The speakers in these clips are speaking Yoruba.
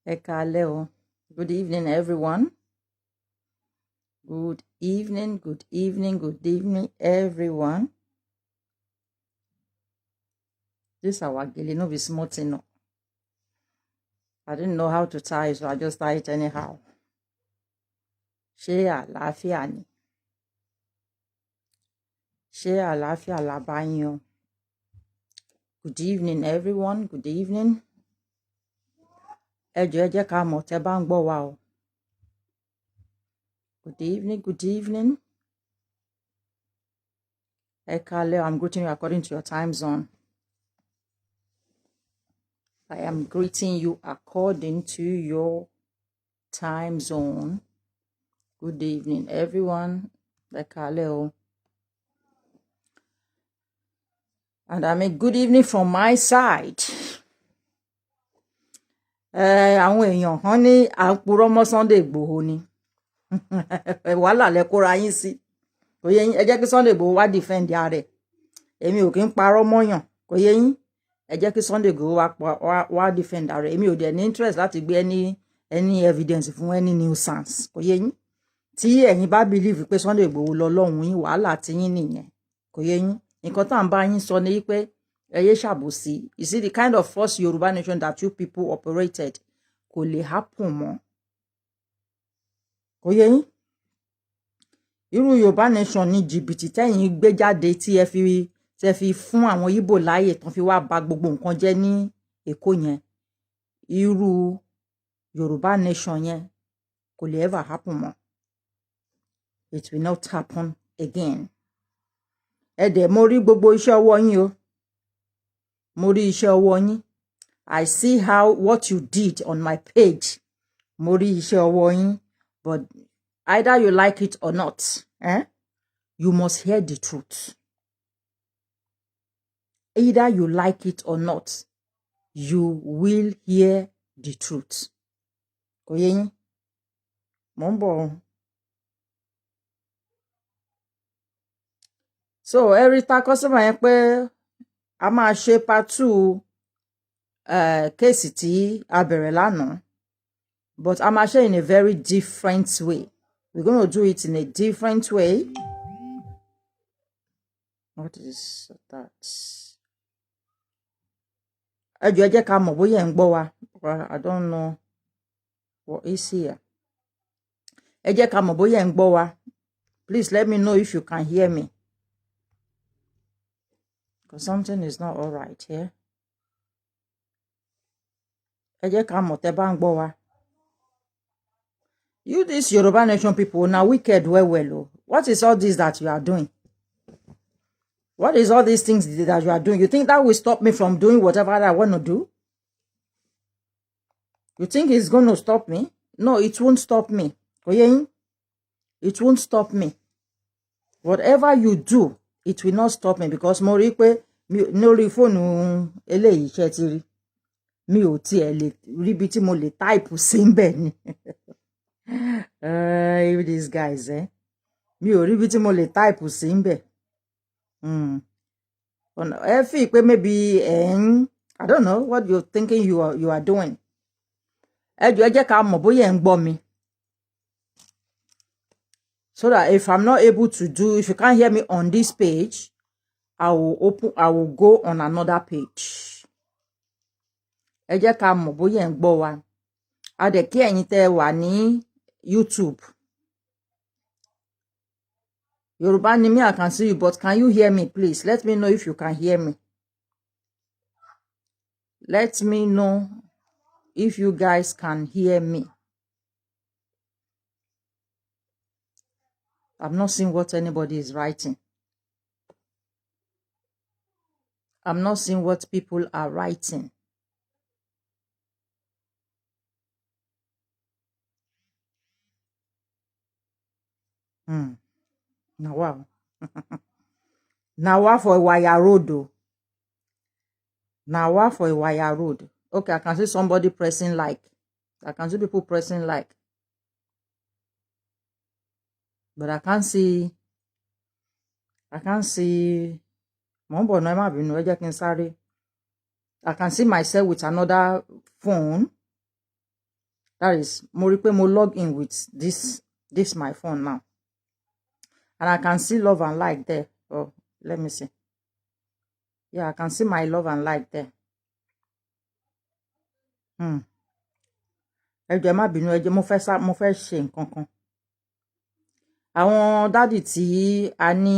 Ekaleo. Good evening, everyone. Good evening, good evening, good evening, everyone. This our gilly, no be small thing, no. I didn't know how to tie it, so I just tie it anyhow. Ṣé àlàáfíà ni? Ṣé àlàáfíà la bá yín o? Good evening, everyone. Good evening. Ẹ jọ̀ọ́ ẹ jẹ́ ká mọ̀ tẹ́ bá ń gbọ́ wa o. Good evening, good evening. Ekaleo, I'm greeting you according to your time zone. I am greeting you according to your time zone. Good evening, everyone. Ekaleo. And I mean, good evening from my side. Àwọn èèyàn hàn ní àpòrọ́ mọ́ Sunday Igboho ni. Wàhálà lẹ kóra yín sí. Kò yé yín, ẹ jẹ́ kí Sunday Igboho wá defend ààrẹ. Èmi ò kí ń parọ́ mọ́yàn. Kò yé yín. Ẹ jẹ́ kí Sunday Igboho wá defend ààrẹ. Èmi ò dẹ̀ ní interest láti gbé any evidence fún any nuisance. Kò yé yín. Tí ẹ̀yin bá believe pé Sunday Igboho lọ lọ́hùn yín, wàhálà tí yín nìyẹn. Kò yé yín. Nǹkan tá ń bá yín sọ ni pé ẹ yé ṣàbòsí. You see the kind of first Yoruba nation that you people operated kò lè happen mọ́. Kò yé yín. Irú Yoruba nation ní jìbìtì tẹ́yin gbé jáde tí ẹ fi fún àwọn Igbo láyè tán fi wá bà gbogbo nǹkan jẹ́ ní Èkó yẹn. Irú Yoruba nation yẹn kò lè ever happen mọ́. It will not happen again. Ẹ dẹ̀ mo rí gbogbo iṣẹ́ ọwọ́ yín o. Mo rí iṣẹ́ ọwọ́ yín. I see what you did on my page. Mo rí iṣẹ́ ọwọ́ yín. But either you like it or not, you must hear the truth. Either you like it or not, you will hear the truth. Kò yé yín? Mo ń bọ̀. So, every time customer yẹn pé a máa ṣe part 2 case tí a bẹ̀rẹ̀ lánàá. But a máa ṣe in a very different way. We're going to do it in a different way. What is that? Ẹ jọ̀ọ́ ẹ jẹ́ ká mọ̀ bóyá ẹ ń gbọ́ wa. I don't know what is here. Ẹ jẹ́ ká mọ̀ bóyá ẹ ń gbọ́ wa. Please let me know if you can hear me. Because something is not all right here. Ẹ jẹ́ ká mọ̀ tẹ́ bá ń gbọ́ wa. You, these Yoruba nation people, now wicked well. What is all this that you are doing? What is all these things that you are doing? You think that will stop me from doing whatever I want to do? You think it's going to stop me? No, it won't stop me. It won't stop me. Whatever you do, it will not stop me because mo rí pé no rí phone eléyìí ṣe ti rí. Mi ò tiẹ̀ lè rí bí tí mo lè type sí ńbẹ̀ ni. These guys, mi ò rí bí tí mo lè type sí ńbẹ̀. Ẹ fi pé maybe I don't know what you're thinking you are doing. Ẹ jọ̀ọ́ ẹ jẹ́ ká mọ̀ bóyá ẹ ń gbọ́ mi. So that if I'm not able to if you can't hear me on this page, I will go on another page. Ẹ jẹ́ ká mọ̀ bóyá ẹ ń gbọ́ wa. A dẹ̀ kí ẹ̀yin tẹ́ wà ní YouTube. Yoruba ni me, I can see you, but can you hear me, please? Let me know if you can hear me. Let me know if you guys can hear me. I'm not seeing what anybody is writing. I'm not seeing what people are writing. Now wow. Now what for a wire road? Now what for a wire road? Okay, I can see somebody pressing like. I can see people pressing like. But I can't see. I can see myself with another phone. That is, mo rí pé mo log in with this my phone now. And I can see love and like there. Oh, let me see. Yeah, I can see my love and like there. Ẹ jọ̀ọ́ ẹ má bínú, ẹ jọ̀ọ́ mo fẹ́ ṣe nǹkan kan. Àwọn dádì tí a ní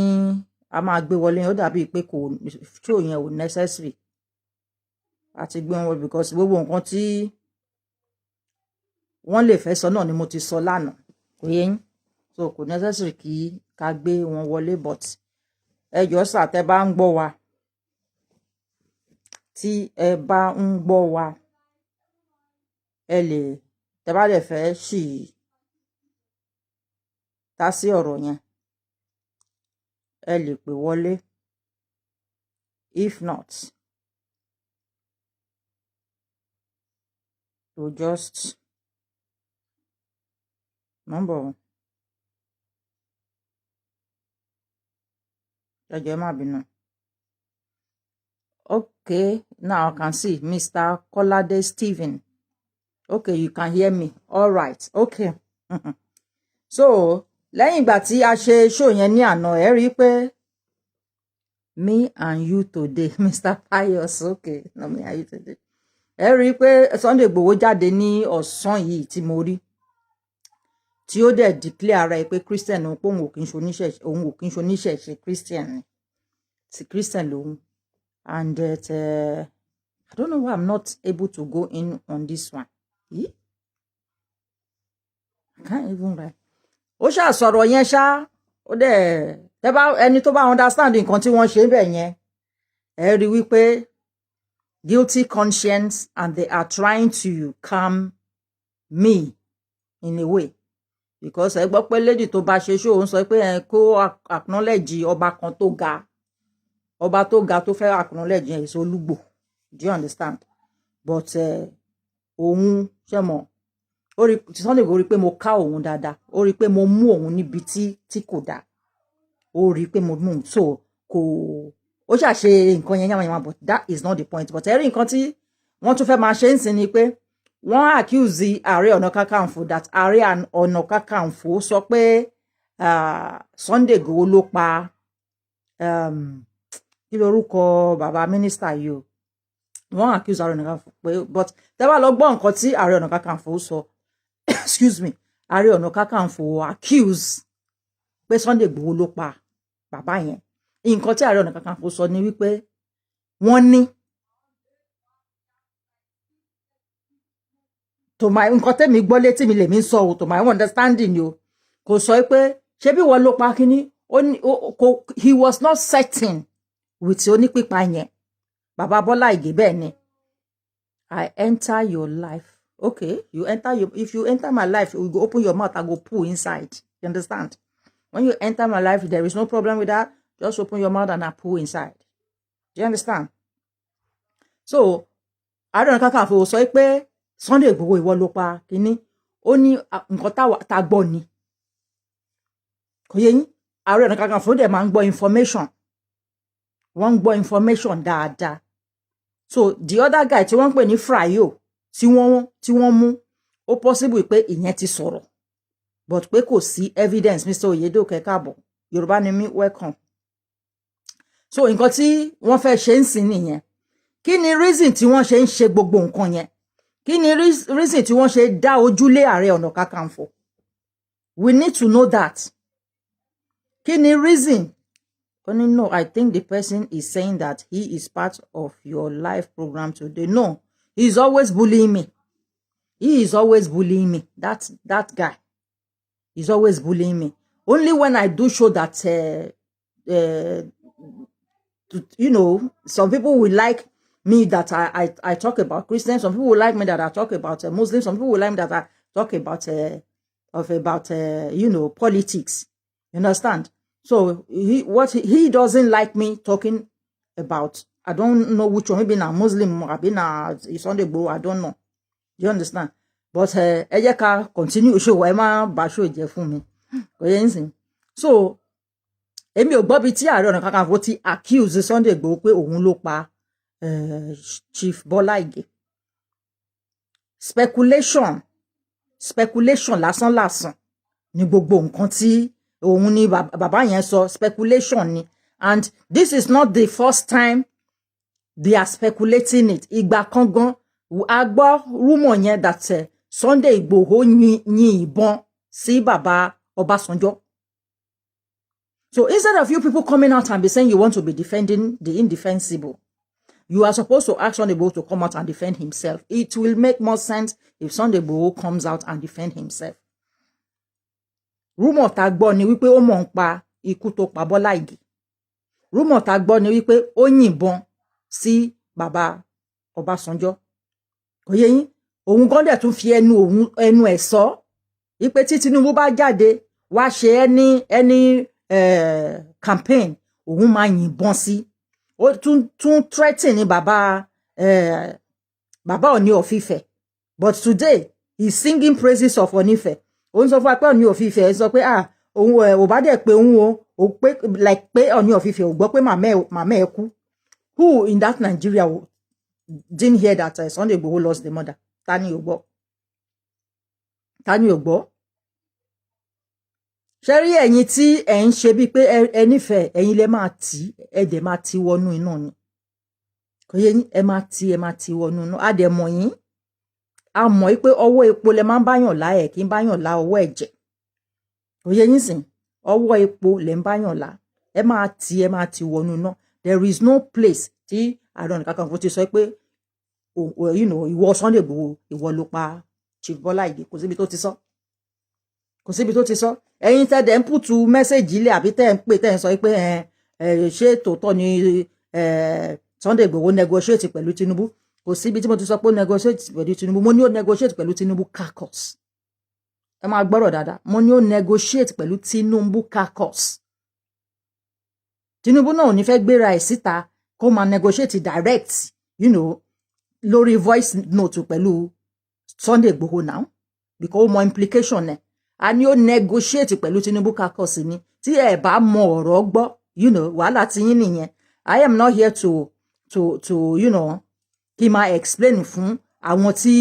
a máa gbé wọlé yẹn ó dàbí pé kò show yẹn ò necessary. Àti gbé wọn wọlé because gbogbo nǹkan tí wọ́n lè fẹ́ sọ náà ni mo ti sọ lánàá. Kò yé yín. So kò necessary kí ká gbé wọn wọlé, but ẹ jọ̀ọ́ sà tẹ́ bá ń gbọ́ wa. Tí ẹ bá ń gbọ́ wa, ẹ lè tẹ́ bá lè fẹ́ ṣì tá sí ọ̀rọ̀ yẹn, ẹ lè pè wọlé. If not, to just number. Ẹ jọ̀ọ́ ẹ má bínú. Okay, now I can see Mr. Kolade Stephen. Okay, you can hear me. All right. Okay. So, lẹ́yìn ìgbà tí a ṣe show yẹn ní àná, ẹ rí pé me and you today, Mr. Pius. Okay, no me and you today. Ẹ rí pé Sunday Igboho jáde ní ọ̀sán yìí tí mo rí. Tí ó dẹ̀ declare ara ẹ̀ pé Christian òun pé òun ò kí ń ṣoníṣẹ̀ṣe Christian ni. Ti Christian lòun. And that I don't know why I'm not able to go in on this one. I can't even write. Ó ṣá sọ̀rọ̀ yẹn ṣá, ó dẹ̀ tẹ́ bá ẹni tó bá understand nǹkan tí wọ́n ṣe bẹ̀ yẹn, ẹ rí wípé guilty conscience, and they are trying to calm me in a way. Because ẹ gbọ́ pé lady tó bá ṣe show ń sọ pé kó acknowledge ọba kan tó ga. Ọba tó ga tó fẹ́ acknowledge yẹn is Olúgbò. Do you understand? But òun ṣe mọ̀, ó rí Sunday Igboho rí pé mo ká òun dáadáa, ó rí pé mo mú òun níbi tí kò dáa, ó rí pé mo mú so kò ó ṣàṣe nǹkan yẹn yàmàyàmà, but that is not the point. But ẹ rí nǹkan tí wọ́n tún fẹ́ máa ṣe ń sìn ni pé wọ́n accuse Aare Onakakanfo that Aare Onakakanfo sọ pé Sunday Igboho ló pa kí lorúkọ bàbá mínísítà yìí o. Wọ́n accuse Aare Onakakanfo pé, but tẹ́ bá lọ gbọ́ nǹkan tí Aare Onakakanfo sọ, excuse me, Aare Onakakanfo accuse pé Sunday Igboho ló pa bàbá yẹn. Nǹkan tí Aare Onakakanfo sọ ni wípé wọ́n ní to my nǹkan tẹ́mi gbọ́ létí mi lèmi sọ o, to my understanding yo, kò sọ pé ṣé bí wọ́n ló pa kíní, he was not certain with onípípa yẹn. Bàbá Bọ́lá Ìgè bẹ́ẹ̀ ni. I enter your life. Okay, if you enter my life, you go open your mouth, I go pull inside. You understand? When you enter my life, there is no problem with that. Just open your mouth and I pull inside. Do you understand? So, Aare Onakakanfo sọ pé Sunday Igboho ìwọ ló pa kíní. Ó ní nǹkan tá gbọ́ ni. Kò yé yín? Aare Onakakanfo dẹ̀ máa ń gbọ́ information. Wọ́n ń gbọ́ information dáadáa. So the other guy tí wọ́n ń pè ní Frayo tí wọ́n mú, ó possible pé ìyẹn ti sọ̀rọ̀, but pé kò sí evidence. Mr. Oyedoke káàbọ̀, Yorùbá ni mí, welcome. So nǹkan tí wọ́n fẹ́ ṣe ń sìn nìyẹn. Kí ni reason tí wọ́n ṣe ń ṣe gbogbo nǹkan yẹn? Kí ni reason tí wọ́n ṣe dá ojúlé Aare Onakakanfo? We need to know that. Kí ni reason? No, I think the person is saying that he is part of your live program today. No, he's always bullying me. He is always bullying me. That guy. He's always bullying me. Only when I do show that, you know, some people will like me that I talk about Christians. Some people will like me that I talk about Muslims. Some people will like me that I talk about, you know, politics. You understand? So he doesn't like me talking about, I don't know which one, maybe na Muslim, maybe na Sunday Igboho, I don't know. Do you understand? But ẹ jẹ́ ká continue show, ẹ má bà show jẹ́ fún mi. Kò yé yín sìn. So èmi ò gbọ́ bí tí Aare Onakakanfo ti accuse Sunday Igboho pé òun ló pa Chief Bọ́lá Ìgè. speculation lásán ni gbogbo nǹkan tí òun ni bàbá yẹn sọ, speculation ni. And this is not the first time they are speculating it. Ìgbà kan gan a gbọ́ rumor yẹn that Sunday Igboho yin ìbọn sí bàbá Ọbásanjọ́. So instead of you people coming out and be saying you want to be defending the indefensible, you are supposed to ask Sunday Igboho to come out and defend himself. It will make more sense if Sunday Igboho comes out and defend himself. Rumor tá gbọ́ ni wípé ó mọ̀ ń pa ikú tó pa Bọ́lá Ìgè. Rumor tá gbọ́ ni wípé ó yìnbọn sí bàbá Ọbásanjọ́. Kò yé yín, òun gan dẹ̀ tún fi ẹnu ẹ̀ sọ wípé tí Tinubu bá jáde wá ṣe any campaign, òun máa yìnbọn sí. Ó tún threaten ní bàbá Ọọ̀ni of Ifẹ̀. But today he's singing praises of Ọọ̀ni Ifẹ̀. Òun sọ fún apẹ́ Ọọ̀ni of Ifẹ̀ sọ pé òun ò bá dẹ̀ pé òun ò pé like pé Ọọ̀ni of Ifẹ̀ ò gbọ́ pé màmá ẹ̀ kú. Who in that Nigeria didn't hear that Sunday Igboho lost the mother? Tani ò gbọ́. Ṣé rí ẹ̀yin tí ẹ̀ ń ṣe bíi pé ẹ nífẹ̀ẹ́, ẹ̀yin lẹ máa tì, ẹ dẹ̀ máa ti wọnú iná ni. Kò yé yín, ẹ máa ti wọnú iná. A dẹ̀ mọ̀ yín. A mọ̀ pé ọwọ́ epo lẹ máa ń báyàn lá, ẹ̀ kí ń báyàn lá ọwọ́ ẹ̀jẹ̀. Kò yé yín sìn, ọwọ́ epo lẹ ń báyàn lá. Ẹ máa ti wọnú iná. There is no place tí Aare Onakakanfo ti sọ pé ìwọ Sunday Igboho ìwọ ló pa Chief Bọ́lá Ìgè. Kò síbi tó ti sọ. Kò síbi tó ti sọ. Ẹ̀yin tẹ́ dẹ̀ ń pùtù mẹ́sẹ̀jì ilé àbí tẹ́ ń pè tẹ́ ń sọ pé ṣé tòótọ́ ni Sunday Igboho negotiate pẹ̀lú Tinubu. Kò síbi tí mo ti sọ pé negotiate pẹ̀lú Tinubu. Mo ní ó negotiate pẹ̀lú Tinubu caucus. Ẹ máa gbọ́rọ̀ dáadáa. Mo ní ó negotiate pẹ̀lú Tinubu caucus. Tinubu náà ò ní fẹ́ gbéra ẹ̀ síta kó máa negotiate direct, lórí voice note pẹ̀lú Sunday Igboho now, because ó mọ implication ẹ̀. A ní ó negotiate pẹ̀lú Tinubu caucus ni. Tí ẹ bá mọ ọ̀rọ̀ gbọ́, wàhálà tí yín nìyẹn. I am not here to kí máa explain fún àwọn tí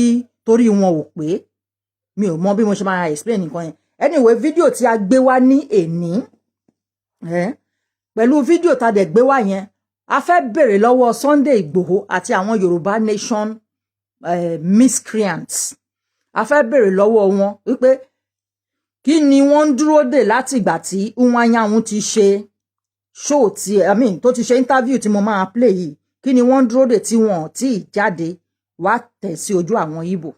torí wọn ò pé. Mi ò mọ bí mo ṣe máa explain nǹkan yẹn. Anyway, fídíò tí a gbé wá ní èní, pẹ̀lú fídíò tá dẹ̀ gbé wá yẹn, a fẹ́ bèrè lọ́wọ́ Sunday Igboho àti àwọn Yorùbá nation miscreants. A fẹ́ bèrè lọ́wọ́ wọn wípé kí ni wọ́n ń dúró dè láti ìgbà tí Iwuanyanwu ti ṣe show tó ti ṣe interview tí mo máa play yìí. Kí ni wọ́n ń dúró dè tí wọ́n tí jáde wá tẹ̀ sí ojú àwọn Igbo.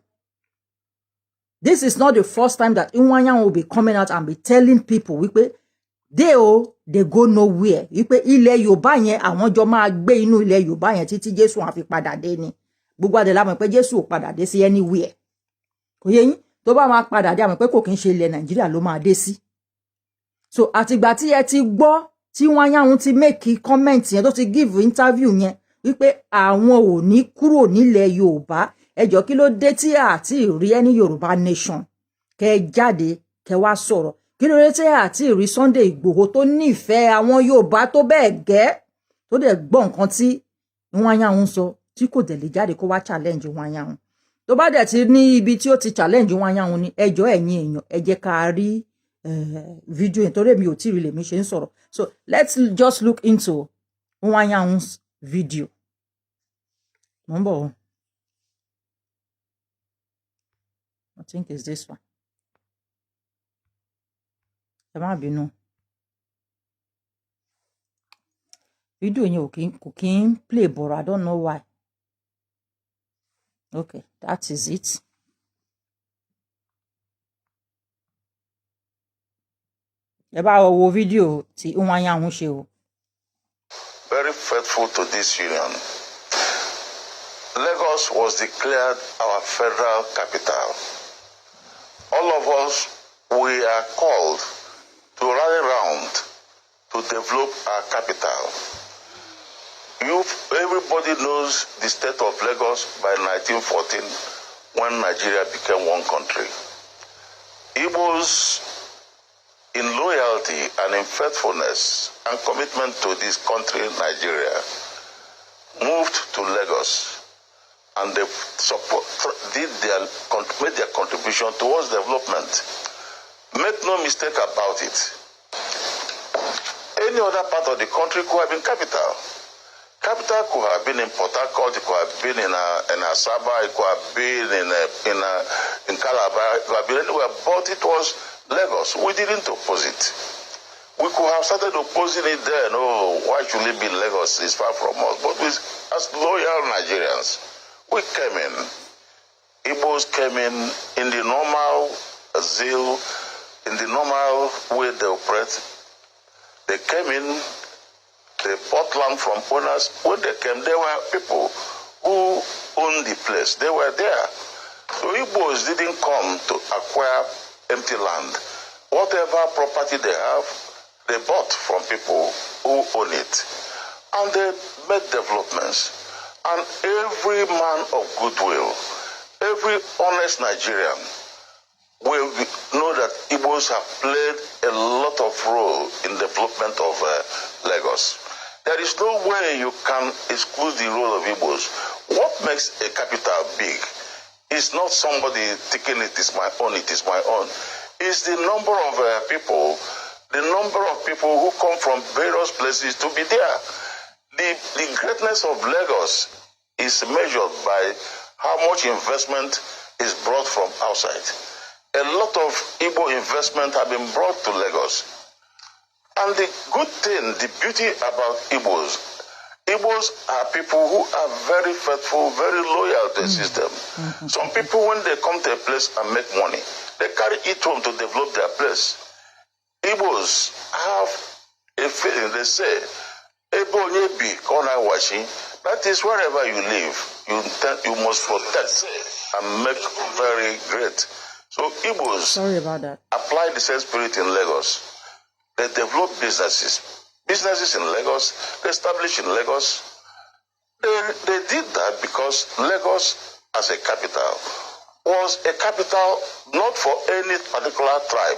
This is not the first time that Iwuanyanwu will be coming out and be telling people wípé they go nowhere. Wípé ilẹ̀ Yorùbá yẹn àwọn jọ máa gbé inú ilẹ̀ Yorùbá yẹn títí Jésù á fi padà dé ni. Gbogbo adé la mọ̀ pé Jésù ò padà dé sí anywhere. Kò yé yín, tó bá máa padà dé, a mọ̀ pé kò kí ń ṣe ilẹ̀ Nàìjíríà ló máa dé sí. So àtìgbà tí ẹ ti gbọ́ tí Iwuanyanwu ti make comment yẹn, tó ti give interview yẹn wípé àwọn ò ní kúrò nílẹ̀ Yorùbá, ẹ jọ̀ọ́ kí ló dé tí àti rí ẹni Yorùbá nation kẹ́ jáde kẹ́ wá sọ̀rọ̀. Kí ló dé tí àti rí Sunday Igboho tó nífẹ̀ẹ́ àwọn Yorùbá tó bẹ́ẹ̀ gẹ́, tó dẹ̀ gbọ́ nǹkan tí Iwuanyanwu sọ tí kò dẹ̀ lè jáde kó wá challenge Iwuanyanwu. Tó bá dẹ̀ ti ní ibi tí ó ti challenge Iwuanyanwu ni, ẹ jọ̀ọ́ ẹ̀yin èèyàn, ẹ jẹ́ ká rí fídíò yẹn torí mi ò tí rí lèmi ṣe ń sọ̀rọ̀. So let's just look into Iwuanyanwu's video. Number I think it's this one. Ẹ má bínú. Video yẹn kò kí ń play but I don't know why. Okay, that is it. Ẹ bá wo video tí Iwuanyanwu ṣe o. Very faithful to this union. Lagos was declared our federal capital. All of us, we are called to rally round to develop our capital. Everybody knows the state of Lagos by 1914 when Nigeria became one country. Igbos, in loyalty and in faithfulness and commitment to this country, Nigeria, moved to Lagos and they made their contribution towards development. Make no mistake about it. Any other part of the country could have been capital. Capital could have been in Port Harcourt, it could have been in Asaba, it could have been in Calabar, it could have been anywhere, but it was Lagos. We didn't oppose it. We could have started opposing it then. Oh, why should it be Lagos? It's far from us. But we, as loyal Nigerians, we came in. Igbos came in the normal zeal, in the normal way they operate. They came in, they bought land from owners. When they came, there were people who owned the place. They were there. So Igbos didn't come to acquire empty land. Whatever property they have, they bought from people who own it. And they made developments. And every man of goodwill, every honest Nigerian will know that Igbos have played a lot of role in the development of Lagos. There is no way you can exclude the role of Igbos. What makes a capital big is not somebody thinking it is my own, it is my own. It's the number of people who come from various places to be there. The greatness of Lagos is measured by how much investment is brought from outside. A lot of Igbo investment have been brought to Lagos. And the good thing, the beauty about Igbos are people who are very faithful, very loyal to the system. Some people, when they come to a place and make money, they carry it home to develop their place. Igbos have a feeling, they say, that is wherever you live, you must protect and make very great. So Igbos apply the same spirit in Lagos. They develop businesses in Lagos, they establish in Lagos. They did that because Lagos as a capital was a capital not for any particular tribe.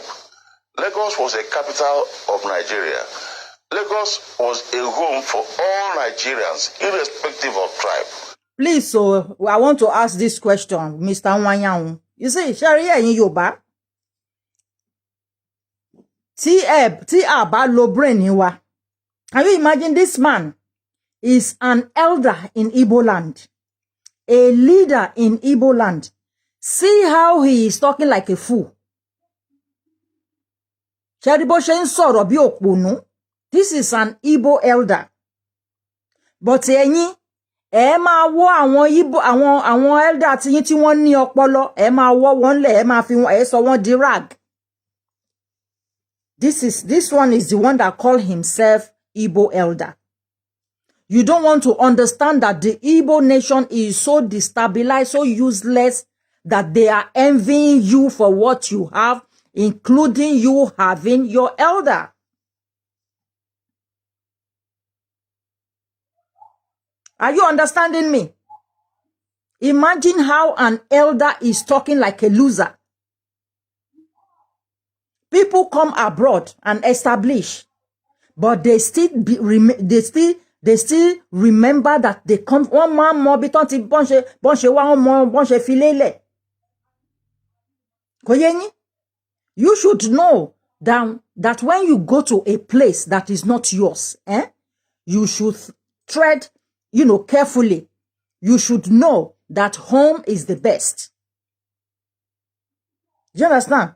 Lagos was a capital of Nigeria. Lagos was a home for all Nigerians, irrespective of tribe. Please, so I want to ask this question, Mr. Iwuanyanwu. You see, Sharia in Yoruba. Tí a bá lo brain wa. Can you imagine this man is an elder in Igbo land, a leader in Igbo land. See how he is talking like a fool. This is an Igbo elder. But ẹ̀yin ẹ máa wọ́ àwọn Igbo àwọn elder tí yín tí wọ́n ní ọpọlọ, ẹ máa wọ́ wọn lẹ̀, ẹ máa fi wọn ẹ sọ wọ́n di rag. This one is the one that called himself Igbo elder. You don't want to understand that the Igbo nation is so destabilized, so useless, that they are envying you for what you have, including you having your elder. Are you understanding me? Imagine how an elder is talking like a loser. People come abroad and establish, but they still remember that they come one man more biton ti bonche wa more bonche filele. Koyeni, you should know that when you go to a place that is not yours, you should tread, carefully. You should know that home is the best. Do you understand?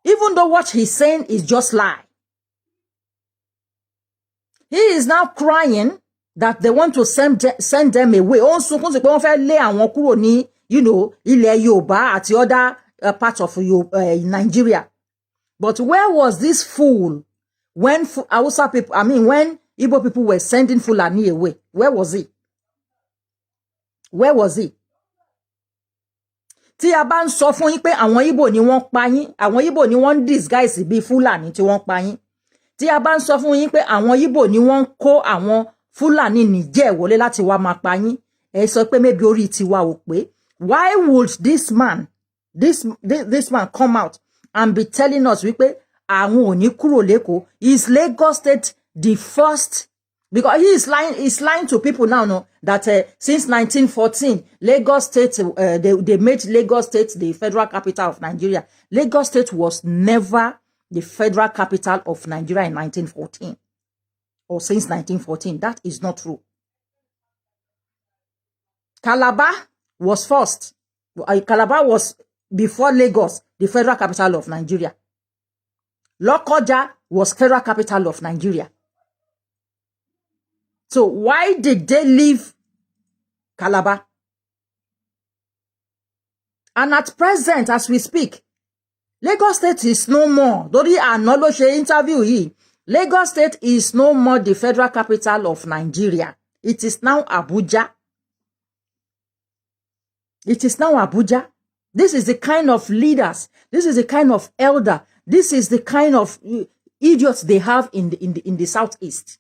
Even though what he's saying is just lie. He is now crying that they want to send them away. Also, ilẹ̀ Yoruba at the other parts of Nigeria. But where was this fool when Hausa people, when Igbo people were sending Fulani away? Where was he? Where was he? Tí a bá ń sọ fún yín pé àwọn Igbo ni wọ́n pa yín, àwọn Igbo ni wọ́n disguise bí Fulani tí wọ́n pa yín. Tí a bá ń sọ fún yín pé àwọn Igbo ni wọ́n kó àwọn Fulani Niger wọlé láti wá máa pa yín, ẹ sọ pé maybe orí tiwa ò pé. Why would this man come out and be telling us wípé àwọn ò ní kúrò l'Ékòó? Is Lagos State the first Because he's lying to people now, no, that since 1914, Lagos State, they made Lagos State the federal capital of Nigeria. Lagos State was never the federal capital of Nigeria in 1914 or since 1914. That is not true. Calabar was first. Calabar was before Lagos, the federal capital of Nigeria. Lokoja was federal capital of Nigeria. So why did they leave Calabar? And at present, as we speak, Lagos State is no more. Dori acknowledge interview here. Lagos State is no more the federal capital of Nigeria. It is now Abuja. It is now Abuja. This is the kind of leaders. This is the kind of elder. This is the kind of idiots they have in the southeast.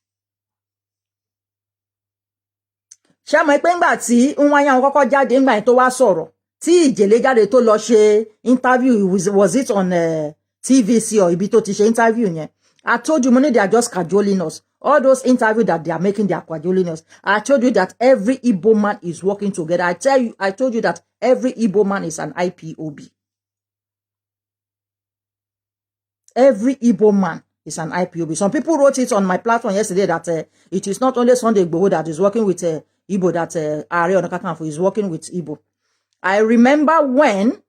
Ṣé mọ̀ pé ńgbà tí Iwuanyanwu kọ́kọ́ jáde ńgbà yẹn tó wá sọ̀rọ̀ tí Ìjẹ̀lẹ̀ jáde tó lọ ṣe interview, was it on TVC or ibi tó ti ṣe interview yẹn? I told you, money, they are just cajoling us. All those interviews that they are making, they are cajoling us. I told you that every Igbo man is working together. I told you that every Igbo man is an IPOB. Every Igbo man is an IPOB. Some people wrote it on my platform yesterday that it is not only Sunday Igboho that is working with Igbo, that Aare Onakakanfo is working with Igbo. I remember when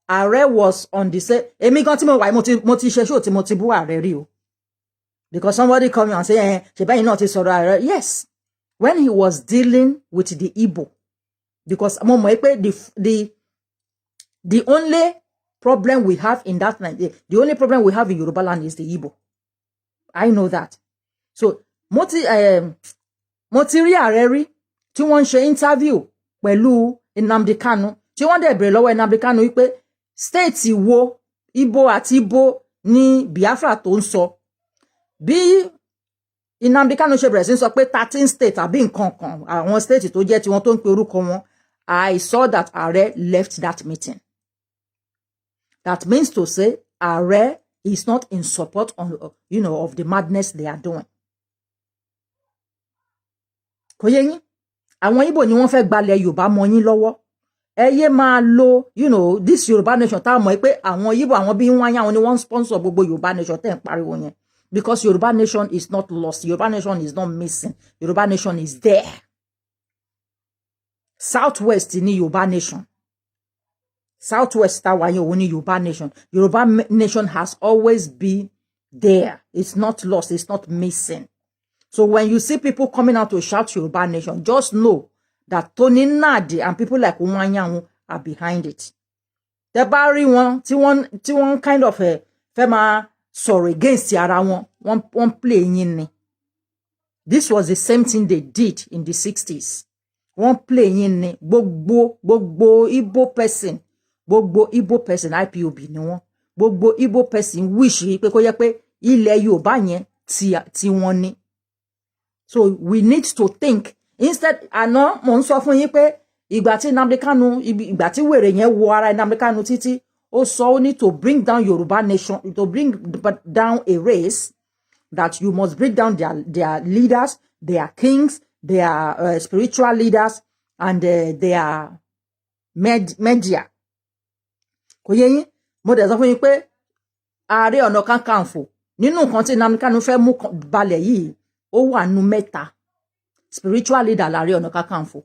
Aare was on the set, because somebody come and say, yes, when he was dealing with the Igbo, because the only problem we have in that Nigeria, the only problem we have in Yorubaland is the Igbo. I know that. So, Moti rí Aare rí tí wọ́n ṣe interview pẹ̀lú Nnamdi Kanu, tí wọ́n dẹ̀ bèrè lọ́wọ́ Nnamdi Kanu wípé state wo Igbo àti Igbo ní Biafra tó ń sọ. Bí Nnamdi Kanu ṣe bẹ̀rẹ̀ sí sọ pé 13 state àbí nǹkan kan àwọn state tó jẹ́ tí wọ́n tó ń pe orúkọ wọn, I saw that Aare left that meeting. That means to say Aare is not in support on, of the madness they are doing. Kò yé yín, àwọn Igbo ni wọ́n fẹ́ gbalẹ̀ Yorùbá mọ́ yín lọ́wọ́. Ẹ yé máa lo, this Yoruba nation tá mọ̀ pé àwọn Igbo àwọn bí Iwuanyanwu ni wọ́n sponsor gbogbo Yoruba nation tẹ́ ń pariwo yẹn. Because Yoruba nation is not lost. Yoruba nation is not missing. Yoruba nation is there. Southwest ni Yoruba nation. Southwest Tawayo ni Yoruba nation. Yoruba nation has always been there. It's not lost. It's not missing. So when you see people coming out to shout Yoruba nation, just know that Tony Nadi and people like Iwuanyanwu are behind it. The Barry one, T1 kind of a fema sorry against ara one playing in. This was the same thing they did in the 60s. One playing in Bogbo Igbo person. Gbogbo Igbo person IPOB ni wọ́n. Gbogbo Igbo person wish pé kó jẹ́ pé ilẹ̀ Yorùbá yẹn tí wọ́n ní. So we need to think instead. Àná mo ń sọ fún yín pé ìgbà tí Nnamdi Kanu ìgbà tí wèrè yẹn wo ara Nnamdi Kanu títí ó sọ ó need to bring down Yoruba nation, to bring down a race, that you must bring down their leaders, their kings, their spiritual leaders, and their media. Kò yé yín, mo dẹ̀ sọ fún yín pé Aare Onakakanfo nínú nǹkan tí Nnamdi Kanu fẹ́ mú balẹ̀ yìí ó wà nínú mẹ́ta. Spiritual leader Aare Onakakanfo.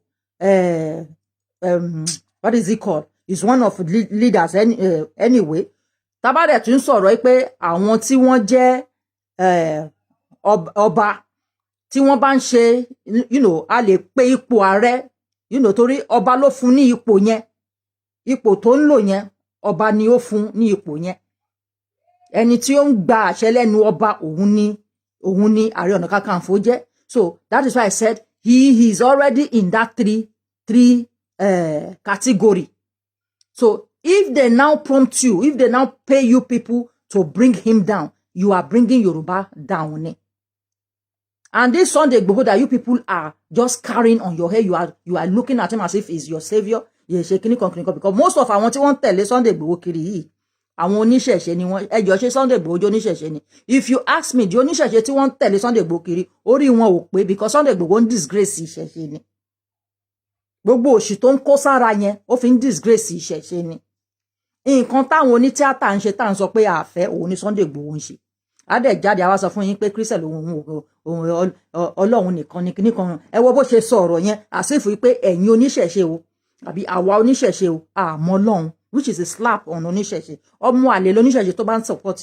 What is he called? He's one of the leaders anyway. Tabade tún sọ̀rọ̀ pé àwọn tí wọ́n jẹ́ ọba tí wọ́n bá ń ṣe, a lè pe ipò ààrẹ, torí ọba ló fún ní ipò yẹn. Ipò tó ń lò yẹn ọba ni ó fún ní ipò yẹn. Ẹni tí ó ń gba àṣẹ lẹ́nu ọba òun ni Aare Onakakanfo jẹ́. So that is why I said he is already in that three category. So if they now prompt you, if they now pay you people to bring him down, you are bringing Yoruba down. And this Sunday Igboho that you people are just carrying on your head, you are looking at him as if he's your savior. Because most of I want to tell Sunday Igboho kiri yìí, àwọn oníṣẹ̀ṣe ni wọ́n ẹjọ́ ṣe Sunday Igboho jẹ́ oníṣẹ̀ṣe ni. If you ask me, di oníṣẹ̀ṣe tí wọ́n tẹ̀lé Sunday Igboho kiri orí wọn ò pé because Sunday Igboho ń disgrace ìṣẹ̀ṣe ni. Gbogbo òṣì tó ń kó sára yẹn ó fi ń disgrace ìṣẹ̀ṣe ni. Nǹkan táwọn onítíátà ń ṣe tá à ń sọ pé àfẹ́ òun ni Sunday Igboho ń ṣe. Adé jáde àwa sọ fún yín pé Christian òun Ọlọ́run nìkan ni nìkan ẹ wo bó ṣe sọ ọ̀rọ̀ yẹn àsìfù pé ẹ̀yin oníṣẹ̀ṣe o àbí àwa oníṣẹ̀ṣe o àmọ́ Ọlọ́run, which is a slap on oníṣẹ̀ṣe. Ọmọ àlè lóníṣẹ̀ṣe tó bá ń support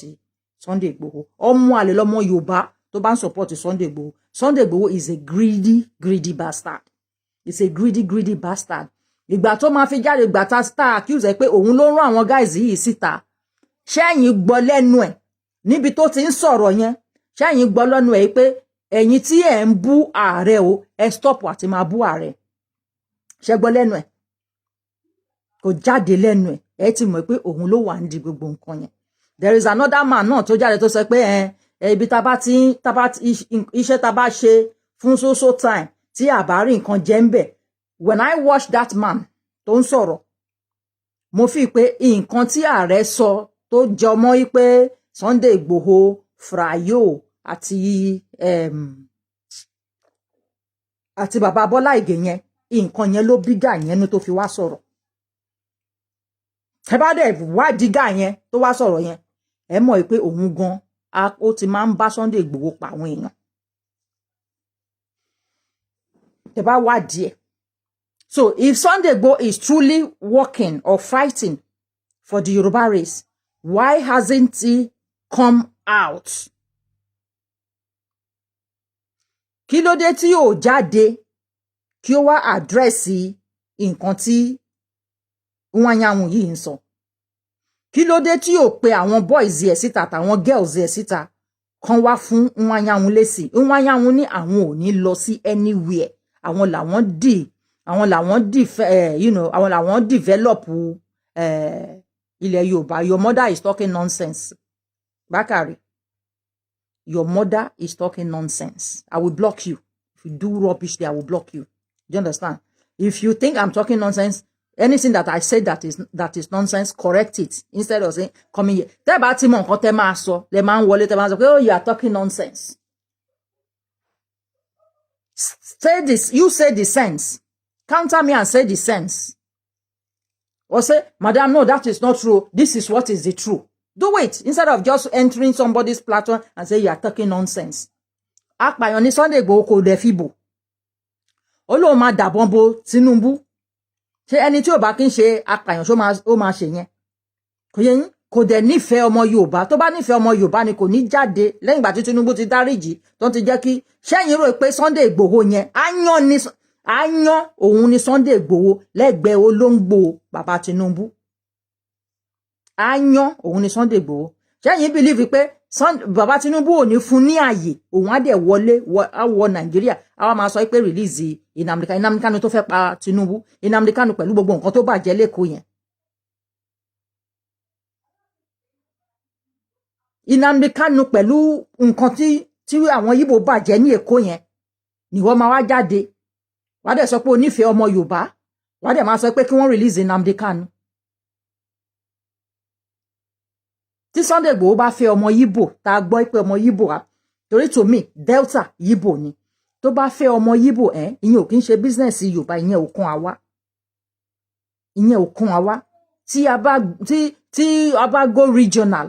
Sunday Igboho, ọmọ àlè lọmọ Yorùbá tó bá ń support Sunday Igboho. Sunday Igboho is a greedy bastard. It's a greedy bastard. Ìgbà tó máa fi jáde ìgbà tá star accuse ẹ pé òun ló rán àwọn guys yìí síta. Ṣẹ́yìn gbọ́ lẹ́nu ẹ̀ níbi tó ti ń sọ̀rọ̀ yẹn. Ṣẹ́yìn gbọ́ lẹ́nu ẹ̀ pé ẹ̀yin tí ẹ̀ ń bú ààrẹ o ẹ stop àti máa bú ààrẹ. Ṣé gbọ́ lẹ́nu ẹ̀? Kò jáde lẹ́nu ẹ̀. Ẹ ti mọ̀ pé òun ló wà ní gbogbo nǹkan yẹn. There is another man náà tó jáde tó sọ pé ibi tá bá iṣẹ́ tá bá ṣe fún so time tí àbárí nǹkan jẹ́ ń bẹ̀. When I watch that man tó ń sọ̀rọ̀, mo fi pé nǹkan tí ààrẹ sọ tó jọmọ́ yí pé Sunday Igboho, Frayo àti bàbá Bọ́lá Ìgè yẹn, nǹkan yẹn ló bí gà yẹn tó fi wá sọ̀rọ̀. Ẹ bá dẹ̀ wá dígà yẹn tó wá sọ̀rọ̀ yẹn, ẹ mọ̀ pé òun gan ó ti máa ń bá Sunday Igboho pa àwọn èèyàn. Ẹ bá wá díẹ̀. So if Sunday Igboho is truly working or fighting for the Yoruba race, why hasn't he come out? Kí ló dé tí ó jáde kí ó wá àdírẹ́sì nǹkan tí Iwuanyanwu yìí ń sọ? Kí ló dé tí ó pe àwọn boys ẹ̀ síta àtàwọn girls ẹ̀ síta kan wá fún Iwuanyanwu lésì? Iwuanyanwu ní àwọn ò ní lọ sí anywhere. Àwọn làwọn develop ilẹ̀ Yorùbá. Your mother is talking nonsense. Bakari, your mother is talking nonsense. I will block you. If you do rubbish there, I will block you. Do you understand? If you think I'm talking nonsense, anything that I say that is nonsense, correct it. Instead of saying, come here. Tẹ́ bá ti mọ nǹkan tẹ́ máa sọ, lẹ máa ń wọlé tẹ́ máa sọ, oh, you are talking nonsense. Say this, you say the sense. Counter me and say the sense. Or say, madam, no, that is not true. This is what is the truth. Do it instead of just entering somebody's platform and say you are talking nonsense. Apàyàn ní Sunday Igboho kò dẹ̀ fìbò. Ó lóun máa dàbọn bo Tinubu. Ṣé ẹni tí ò bá kí ń ṣe apàyàn ó máa ṣe yẹn? Kò yé yín? Kò dẹ̀ nífẹ̀ẹ́ ọmọ Yorùbá. Tó bá nífẹ̀ẹ́ ọmọ Yorùbá ni kò ní jáde lẹ́yìn ìgbà tí Tinubu ti dáríjì tó ti jẹ́ kí ṣẹ́yìn rò pé Sunday Igboho yẹn áyán òun ni Sunday Igboho lẹ́gbẹ̀ẹ́ olóńgbò bàbá Tinubu. Áyán òun ni Sunday Igboho. Ṣẹ́yìn believe pé bàbá Tinubu ò ní fún ní àyè òun á dẹ̀ wọlé wọ Nàìjíríà á wá máa sọ pé release Nnamdi Kanu tó fẹ́ pa Tinubu. Nnamdi Kanu pẹ̀lú gbogbo nǹkan tó bàjẹ́ lẹ́kọ̀ọ́ yẹn. Nnamdi Kanu pẹ̀lú nǹkan tí àwọn Yíbò bàjẹ́ ní Èkó yẹn ni wọ́n máa wá jáde. Wá dẹ̀ sọ pé onífẹ̀ẹ́ ọmọ Yorùbá. Wá dẹ̀ máa sọ pé kí wọ́n release Nnamdi Kanu. Tí Sunday Igboho bá fẹ́ ọmọ Yíbò, tá gbọ́ pé ọmọ Yíbò torí to me Delta Yíbò ni. Tó bá fẹ́ ọmọ Yíbò ìyẹn ò kí ń ṣe business Yorùbá, ìyẹn ò kún àwa. Ìyẹn ò kún àwa. Tí a bá go regional,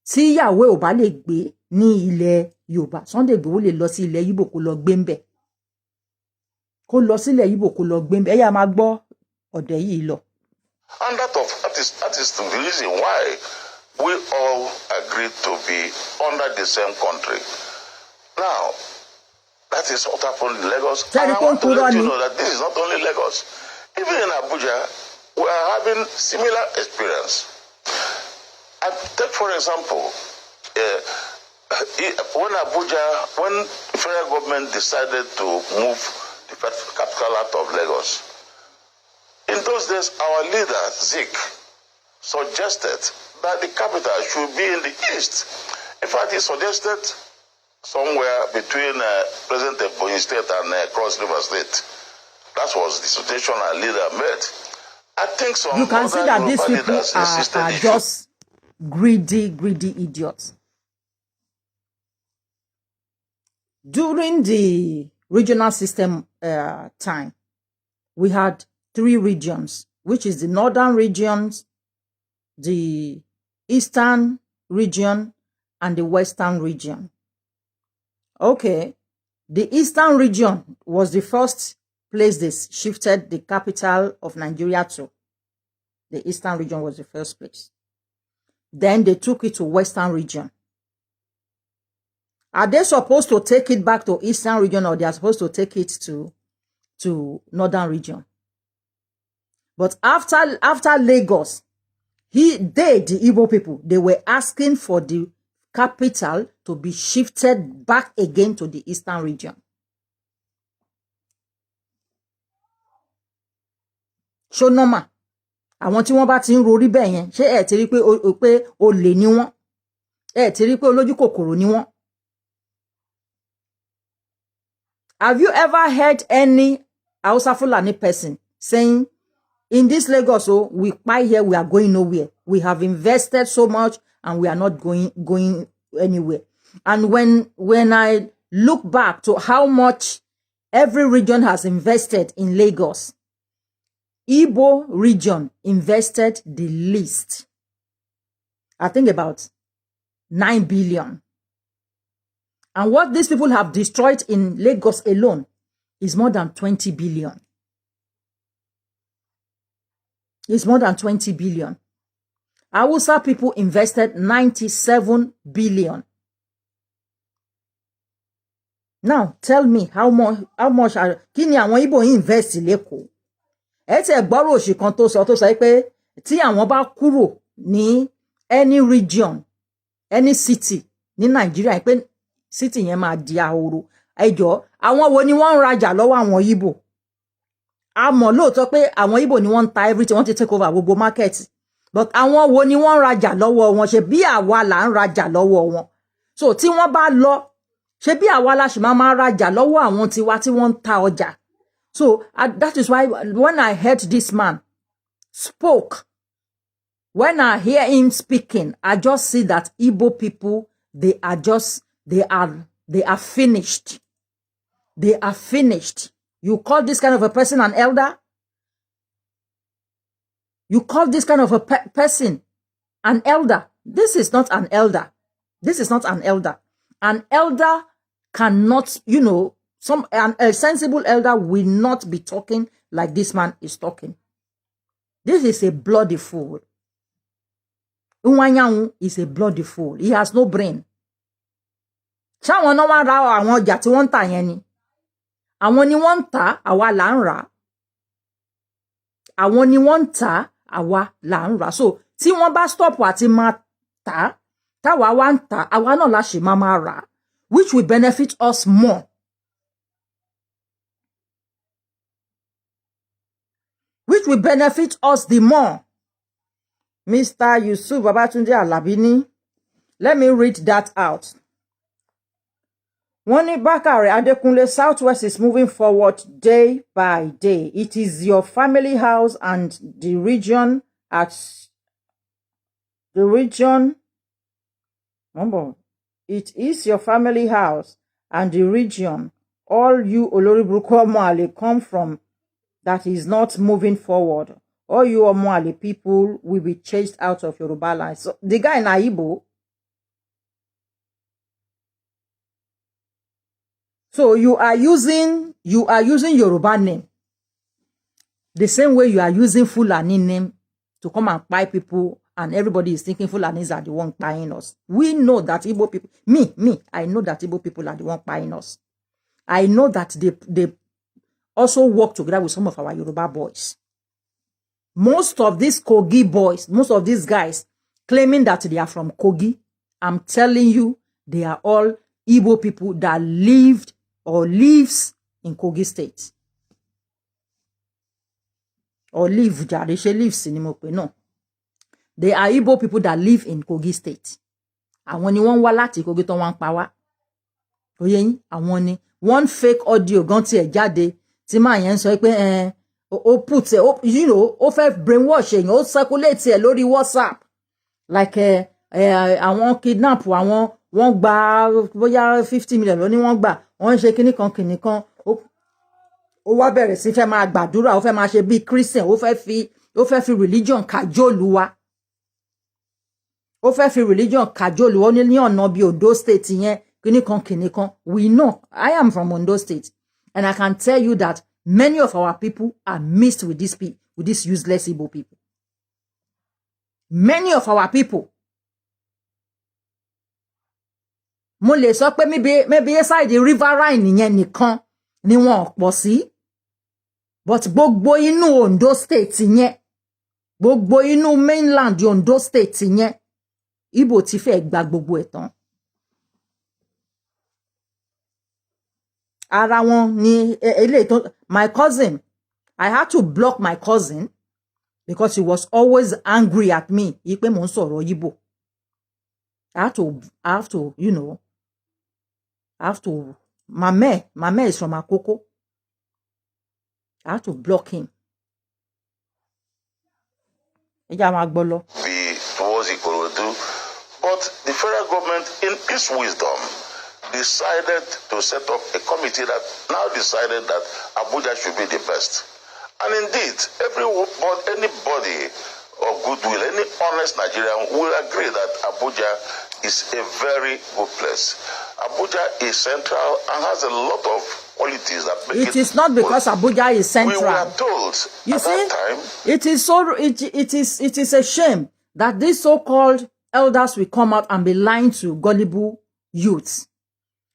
tí ìyàwó ò bá lè gbé ní ilẹ̀ Yorùbá, Sunday Igboho lè lọ sí ilẹ̀ Yíbò kó lọ gbé ńbẹ̀. Kó lọ sílẹ̀ Yíbò kó lọ gbé ńbẹ̀. Ẹ yá máa gbọ́ ọ̀dẹ̀ yìí lọ. And that is the reason why we all agreed to be under the same country. Now, that is what happened in Lagos. And I want to let you know that this is not only Lagos. Even in Abuja, we are having similar experience. And take for example, when the federal government decided to move the capital out of Lagos, in those days, our leader, Zeke, suggested that the capital should be in the east. In fact, he suggested somewhere between present Ebonyi State and Cross River State. That was the suggestion our leader made. I think some you can see that these people are just greedy idiots. During the regional system time, we had 3 regions, which is the northern regions, the eastern region, and the western region. Okay, the eastern region was the first place they shifted the capital of Nigeria to. The eastern region was the first place. Then they took it to western region. Are they supposed to take it back to eastern region, or they are supposed to take it to northern region? But after Lagos, the Igbo people, they were asking for the capital to be shifted back again to the eastern region. So normal. Àwọn tí wọ́n bá ti ń rorí bẹ́ẹ̀ yẹn, ṣé ẹ ti rí pé olè ni wọ́n? Ẹ ti rí pé olójú kòkòrò ni wọ́n? Have you ever heard any Hausa Fulani person saying, in this Lagos, we buy here, we are going nowhere. We have invested so much and we are not going anywhere. And when I look back to how much every region has invested in Lagos, Igbo region invested the least. I think about 9 billion. And what these people have destroyed in Lagos alone is more than 20 billion. It's more than 20 billion. Hausa people invested 97 billion. Now, tell me how much kí ni àwọn Igbo invest leko? Ẹ ti gbọ́rọ̀ òṣì kan tó sọ pé tí àwọn bá kúrò ní any region, any city ní Nigeria, pé city yẹn máa di ahoro. Ẹjọ́, àwọn wo ni wọ́n ń rajà lọ́wọ́ àwọn Igbo? A mọ̀ lóòótọ́ pé àwọn Igbo ni wọ́n ń ta everything, wọ́n ti take over gbogbo market. But àwọn wo ni wọ́n ń rajà lọ́wọ́ wọn? Ṣé bí àwa là ń rajà lọ́wọ́ wọn? So tí wọ́n bá lọ, ṣé bí àwa la ṣì máa rajà lọ́wọ́ àwọn tiwa tí wọ́n ń ta ọjà? So that is why when I heard this man spoke, when I hear him speaking, I just see that Igbo people, they are finished. They are finished. You call this kind of a person an elder? You call this kind of a person an elder? This is not an elder. This is not an elder. An elder cannot, a sensible elder will not be talking like this man is talking. This is a bloody fool. Iwuanyanwu is a bloody fool. He has no brain. Ṣáwọn náà wá ra àwọn ọjà tí wọ́n ń tà yẹn ni. Àwọn ni wọ́n ń tà, àwa là ń rà. Àwọn ni wọ́n ń tà, àwa là ń rà. So, tí wọ́n bá stop àti máa tà, táwa wá ń tà, àwa náà la ṣì máa rà, which will benefit us more. Which will benefit us the more. Mr. Yusuf Babatunde Alabini, let me read that out. Wọ́n ní Bakare Adekunle, Southwest is moving forward day by day. It is your family house and the region it is your family house and the region all you Oloriburuku Omoale come from that is not moving forward. All you Omoale people will be chased out of Yorubaland. So the guy in Igbo. So you are using Yoruba name the same way you are using Fulani name to come and buy people, and everybody is thinking Fulanis are the one buying us. We know that Igbo people, I know that Igbo people are the one buying us. I know that they also work together with some of our Yoruba boys. Most of these Kogi boys, most of these guys claiming that they are from Kogi, I'm telling you, they are all Igbo people that lived or lives in Kogi State. Or live, they lives in Imope. No. They are Igbo people that live in Kogi State. Àwọn ni wọ́n wá láti Kogi tó wọ́n pa wá. Oye yín, àwọn ni one fake audio gan tí ẹ jáde tí máa yẹn sọ pé ó put ó fẹ́ brainwash èèyàn, ó circulate ẹ lórí WhatsApp like àwọn kidnap àwọn wọ́n gba bóyá 50 million ló ní wọ́n gbà wọ́n ṣe kíní kan ó wá bẹ̀rẹ̀ sí fẹ́ máa gbàdúrà ó fẹ́ máa ṣe bí Christian ó fẹ́ fi religion kájòlù wa ó fẹ́ fi religion kájòlù ó ní ọ̀nà bí Ondo state yẹn kíní kan we know I am from Ondo state and I can tell you that many of our people are mixed with these useless Igbo people. Many of our people. Mo lè sọ pé maybe side the riverine yẹn nìkan ni wọ́n pọ̀ sí. But gbogbo inú Ondo state yẹn, gbogbo inú mainland Ondo state yẹn, Igbo ti fẹ́ gba gbogbo ẹ̀ tán. Ara wọn ni my cousin, I had to block my cousin because he was always angry at me. Ipe mo ń sọ̀rọ̀ Igbo. I have to, you know, Mame is from Akoko. I have to block him. Towards Ikorodu, but the federal government, in its wisdom, decided to set up a committee that now decided that Abuja should be the best. And indeed, anybody of goodwill, any honest Nigerian will agree that Abuja is a very good place. Abuja is central and has a lot of qualities that make it is not because Abuja is central. We were told you at see, that time. It is a shame that these so-called elders will come out and be lying to gullible youths.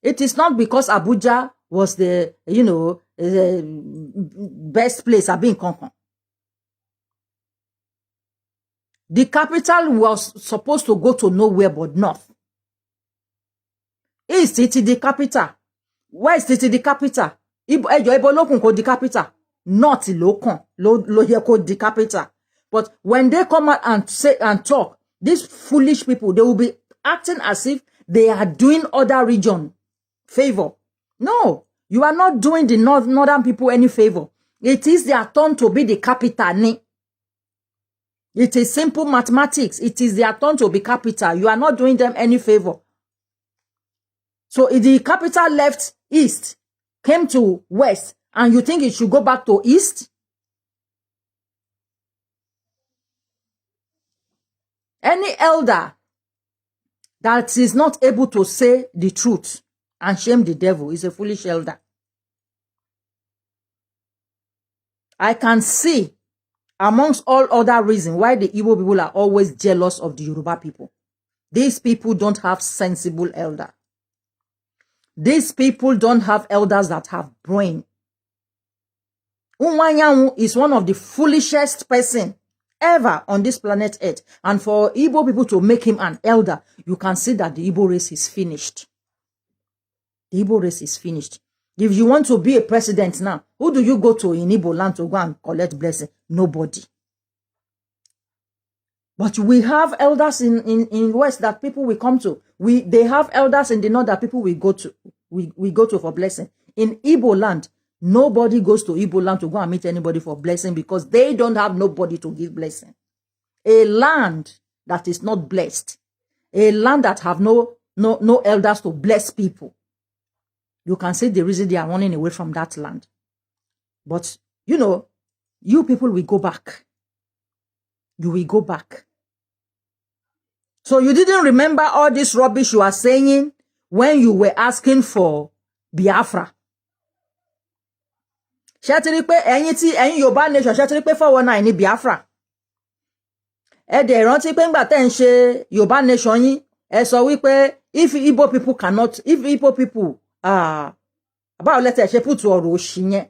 It is not because Abuja was the, you know, the best place I've been conquered. The capital was supposed to go to nowhere but north. East it is the capital. West it is the capital. Ibo lokun ko the capital. North lokun lo ye ko the capital. But when they come out and say and talk, these foolish people, they will be acting as if they are doing other region favor. No, you are not doing the northern people any favor. It is their turn to be the capital. It is simple mathematics. It is their turn to be capital. You are not doing them any favor. So if the capital left east, came to west, and you think it should go back to east? Any elder that is not able to say the truth and shame the devil is a foolish elder. I can see amongst all other reasons why the Igbo people are always jealous of the Yoruba people. These people don't have sensible elder. These people don't have elders that have brain. Iwuanyanwu is one of the foolishest person ever on this planet Earth. And for Igbo people to make him an elder, you can see that the Igbo race is finished. The Igbo race is finished. If you want to be a president now, who do you go to in Igbo land to go and collect blessing? Nobody. But we have elders in West that people will come to. They have elders in the North that people will go to. We go to for blessing. In Igbo land, nobody goes to Igbo land to go and meet anybody for blessing because they don't have nobody to give blessing. A land that is not blessed, a land that have no elders to bless people. You can see the reason they are running away from that land. But, you know, you people will go back. You will go back. So you didn't remember all this rubbish you are saying when you were asking for Biafra. Ṣé pé ẹ̀yin Yorùbá nation ṣé pé 419 ní Biafra. Ẹ dẹ̀ rántí pé ńgbà tẹ́ ń ṣe Yorùbá nation yín, ẹ sọ wípé if Igbo people about let us put to ọ̀rọ̀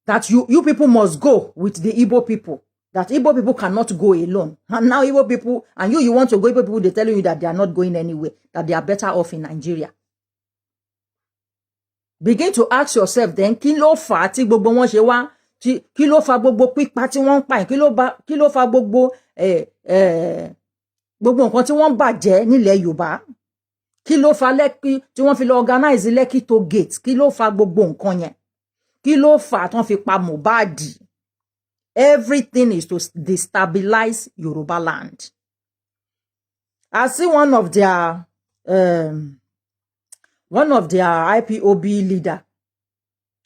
that you people must go with the Igbo people. That Igbo people cannot go alone. And now Igbo people, and you want to go, Igbo people, they're telling you that they are not going anywhere, that they are better off in Nigeria. Begin to ask yourself then, kí ló fà tí gbogbo wọn ṣe wá, kí ló fà gbogbo pípa tí wọ́n pa, kí ló fà gbogbo nǹkan tí wọ́n bàjẹ́ nílẹ̀ Yorùbá. Kí ló fà Lekki tí wọ́n fi lọ organize Lekki to gate, kí ló fà gbogbo nǹkan yẹn. Kí ló fà tán fi pa Mohbad. Everything is to destabilize Yorubaland. I see one of their IPOB leader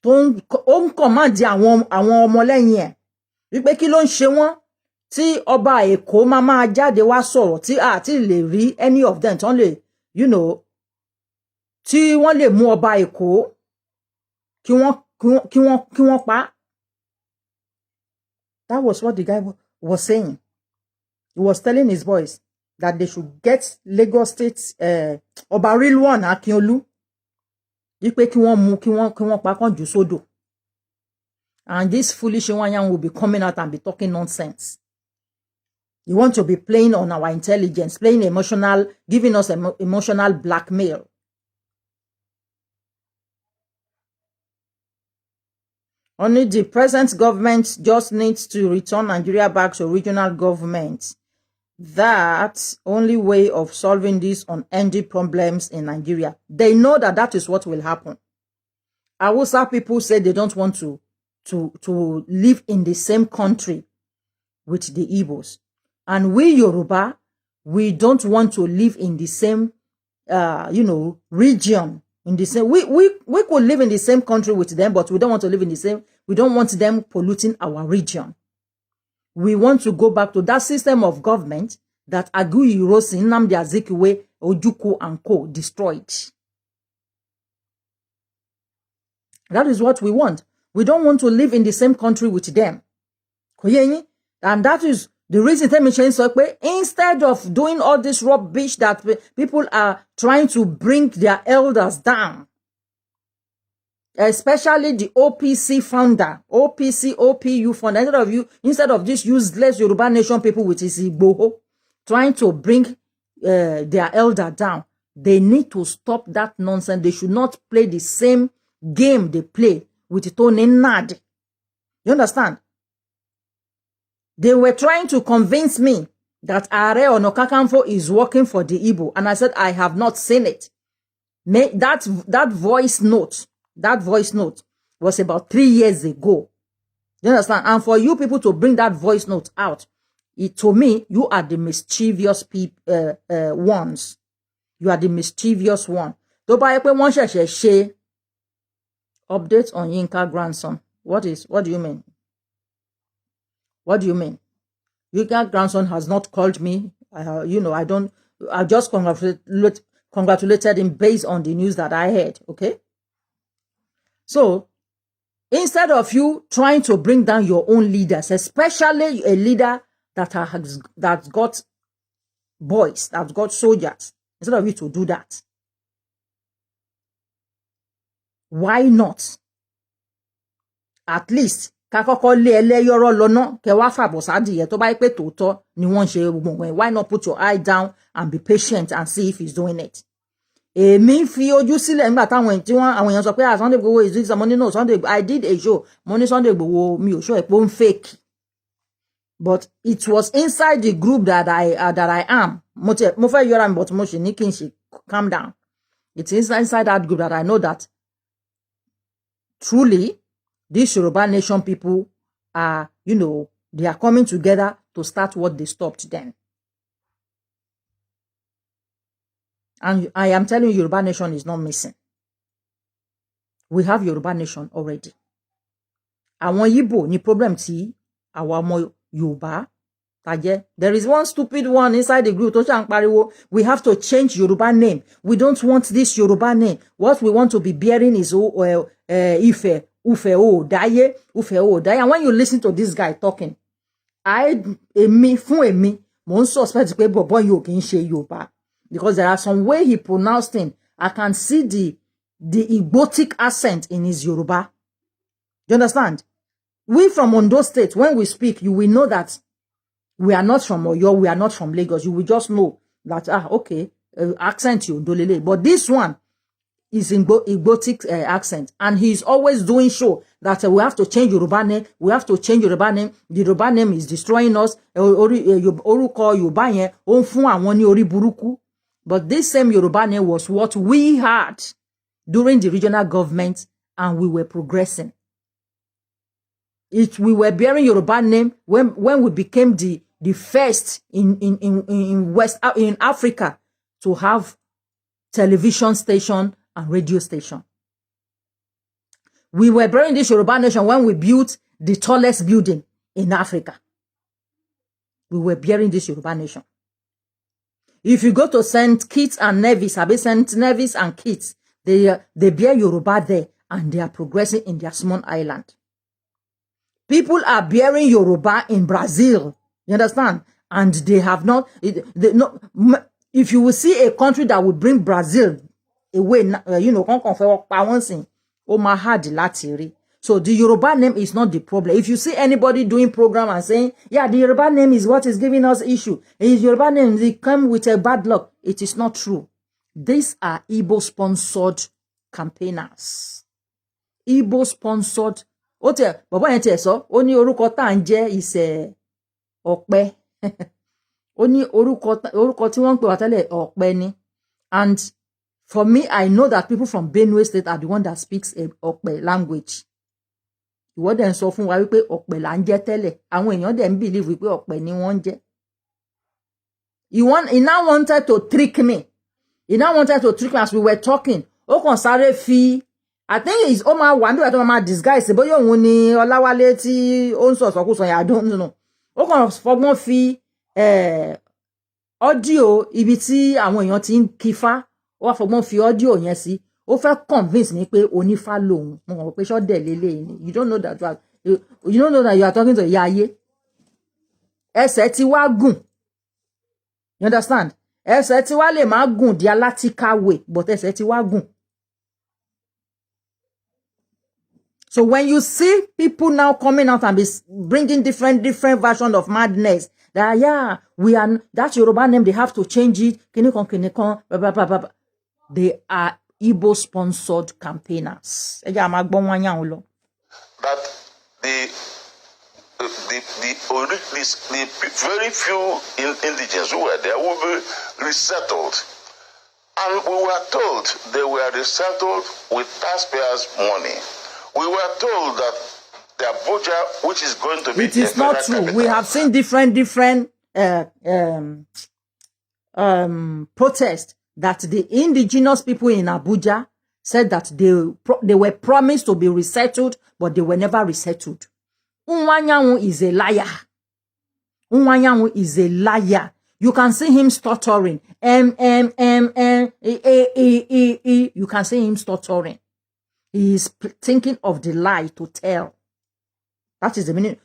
tó command àwọn ọmọlẹ́yìn ẹ̀ wípé kí ló ń ṣe wọ́n tí ọba Èkó máa jáde wá sọ̀rọ̀ tí àti lè rí any of them tán lè tí wọ́n lè mú ọba Èkó kí wọ́n pa. That was what the guy was saying. He was telling his boys that they should get Lagos State ọba Rilwan Akiolu wípé kí wọ́n pa kán jù sódò. And this foolish Iwuanyanwu will be coming out and be talking nonsense. You want to be playing on our intelligence, playing emotional, giving us emotional blackmail. Only the present government just needs to return Nigeria back to regional government. That's only way of solving these unending problems in Nigeria. They know that that is what will happen. Hausa people say they don't want to live in the same country with the Igbos. And we Yoruba, we don't want to live in the same, region. In the same, we could live in the same country with them, but we don't want to live in the same. We don't want them polluting our region. We want to go back to that system of government that Aguiyi Ironsi, Nnamdi Azikiwe, Ojukwu and co. destroyed. That is what we want. We don't want to live in the same country with them. And that is the reason instead of doing all this rubbish that people are trying to bring their elders down, especially the OPC founder, OPU founder, instead of this useless Yoruba nation people with his Igboho, trying to bring their elder down, they need to stop that nonsense. They should not play the same game they play with Tony Nad. You understand? They were trying to convince me that Aare Onakakanfo is working for the Igbo, and I said I have not seen it. That voice note was about 3 years ago. You understand? And for you people to bring that voice note out, to me, you are the mischievous ones. You are the mischievous one. Tó bá yẹ pé wọ́n ṣẹ̀ṣẹ̀ ṣe update on Yinka grandson. What do you mean? What do you mean? Yinka grandson has not called me. I just congratulated him based on the news that I heard. Okay. So instead of you trying to bring down your own leaders, especially a leader that's got boys, that's got soldiers, instead of you to do that, why not? At least kakoko le eleyoro lona ke wa fabo sadiye tó bá pé tòótọ́ ni wọ́n ṣe gbogbo. Why not put your eye down and be patient and see if he's doing it? Èmi fi ojú sílẹ̀ nígbà táwọn àwọn èèyàn sọ pé Sunday Igboho is doing some money. No, I did a show. Money Sunday Igboho mi ò show e pon fake. But it was inside the group that I am. Mo fẹ́ yọra mi, but mo ṣe ní kí n ṣe calm down. It's inside that group that I know that truly these Yoruba nation people are, they are coming together to start what they stopped then. And I am telling you, Yoruba nation is not missing. We have Yoruba nation already. Àwọn Igbo ni problem tí àwa ọmọ Yoruba taje. There is one stupid one inside the group. We have to change Yoruba name. We don't want this Yoruba name. What we want to be bearing is Ife, Ufe O Daye, Ufe O Daye. And when you listen to this guy talking, mo suspect pé bobo yo kì í ṣe Yoruba, because there are some way he pronounced him. I can see the Igbotic accent in his Yoruba. You understand? We from Ondo State, when we speak, you will know that we are not from Oyo, we are not from Lagos. You will just know that, okay, accent you dolele. But this one is in Igbotic accent, and he's always doing show that we have to change Yoruba name. We have to change Yoruba name. The Yoruba name is destroying us. Oruko Yoruba yen on fún àwọn ní orí burúkú. But this same Yoruba name was what we had during the regional government, and we were progressing. we were bearing Yoruba name when we became the first in Africa to have television station and radio station. We were bearing this Yoruba nation when we built the tallest building in Africa. We were bearing this Yoruba nation. If you go to St. Kitts and Nevis, St. Nevis and Kitts, they bear Yoruba there, and they are progressing in their small island. People are bearing Yoruba in Brazil. You understand? And they have not. If you will see a country that will bring Brazil away, so the Yoruba name is not the problem. If you see anybody doing program and saying, yeah, the Yoruba name is what is giving us issue, is Yoruba name, they come with a bad luck. It is not true. These are Igbo-sponsored campaigners. Igbo-sponsored. Ote, baba yẹn tiẹ̀ sọ, ó ní orúkọ tá ń jẹ́ ìṣe ọ̀pẹ. Ó ní orúkọ tí wọ́n ń pè wá tẹ́lẹ̀ ọ̀pẹ ni. And for me, I know that people from Benue State are the one that speaks ọ̀pẹ language. Ìwọ dẹ̀ ń sọ fún wa wípé ọ̀pẹ là ń jẹ́ tẹ́lẹ̀. Àwọn èèyàn dẹ̀ ń believe wípé ọ̀pẹ ni wọ́n ń jẹ́. He now wanted to trick me. He now wanted to trick me as we were talking. Ó kàn sáré fi, I think it's Oma Wandu at Oma disguise. Bóyá òun ni Ọláwálé tí ó ń sọ̀sọ̀kúsọ yẹn, I don't know. Ó kàn fọgbọ́n fi audio ibi tí àwọn èèyàn ti ń kífá. Ó wá fọgbọ́n fi audio yẹn sí. Ó fẹ́ convince me pé onífá lòun. Mo mọ̀ pé ṣọ́dẹ̀ lélẹ̀ ni. You don't know that you are talking to ìyá ayé. Ẹsẹ̀ ti wá gùn. You understand? Ẹsẹ̀ ti wá lè má gùn di alátìkáwé, but ẹsẹ̀ ti wá gùn. So when you see people now coming out and be bringing different versions of madness, that yeah, that Yoruba name, they have to change it. Kinikon, blah, blah, blah, blah. They are Igbo-sponsored campaigners. That the very few indigenous who were there will be resettled. And we were told they were resettled with taxpayers' money. We were told that the Abuja, which is going to be it is not true. Capital. We have seen different protests that the indigenous people in Abuja said that they were promised to be resettled, but they were never resettled. Iwuanyanwu is a liar. Iwuanyanwu is a liar. You can see him stuttering. You can see him stuttering. He is thinking of the lie to tell. That is the meaning.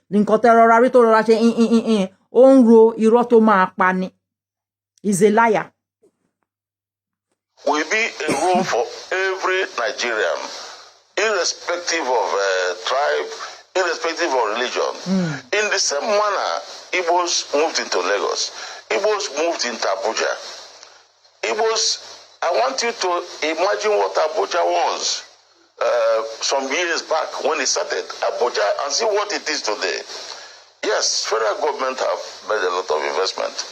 He's a liar. Will be a rule for every Nigerian, irrespective of tribe, irrespective of religion. In the same manner, Igbos moved into Lagos. Igbos moved into Abuja. Igbos, I want you to imagine what Abuja was some years back when it started. Abuja, and see what it is today. Yes, federal government have made a lot of investment,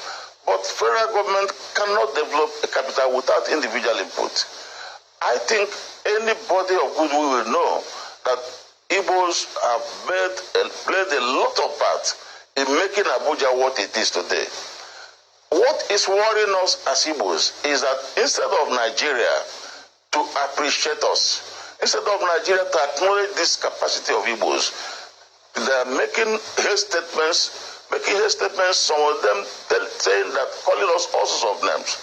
but federal government cannot develop a capital without individual input. I think anybody of goodwill will know that Igbos have played a lot of part in making Abuja what it is today. What is worrying us as Igbos is that instead of Nigeria to appreciate us, instead of Nigeria to acknowledge this capacity of Igbos, they are making haste statements, some of them saying that, calling us all sorts of names.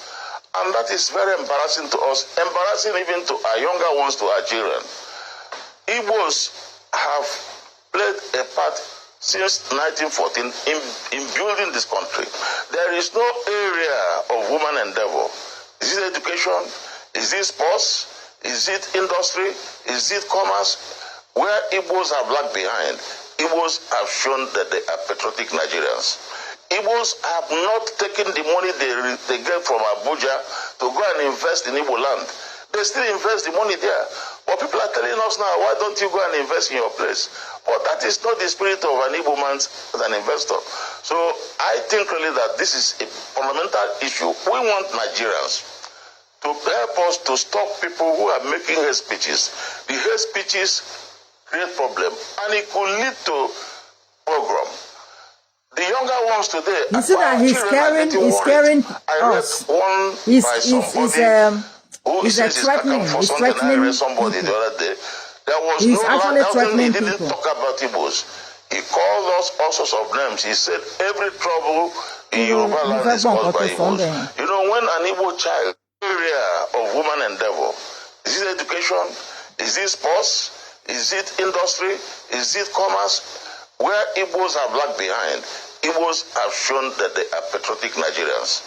And that is very embarrassing to us, embarrassing even to our younger ones, to our children. Igbos have played a part since 1914 in building this country. There is no area of human endeavor. Is it education? Is it sports? Is it industry? Is it commerce? Where Igbos have lagged behind, Igbos have shown that they are patriotic Nigerians. Igbos have not taken the money they get from Abuja to go and invest in Igbo land. They still invest the money there. But people are telling us now, why don't you go and invest in your place? But that is not the spirit of an Igbo man as an investor. So I think really that this is a fundamental issue. We want Nigerians to help us to stop people who are making hate speeches. The hate speeches create problem, and it could lead to pogrom. The younger ones today, you see that he's scaring I us. read one He's by somebody who says he's threatening. for He's something. I read threatening somebody people. the other day. There was He's no actually doubting threatening he didn't people. talk about Igbos. He called us all sorts of names. He said every trouble in Yorubaland is caused by Igbos. You know, when an Igbo child, area of woman endeavor, is it education? Is it sports? Is it industry? Is it commerce? Where Igbos have lagged behind, Igbos have shown that they are patriotic Nigerians.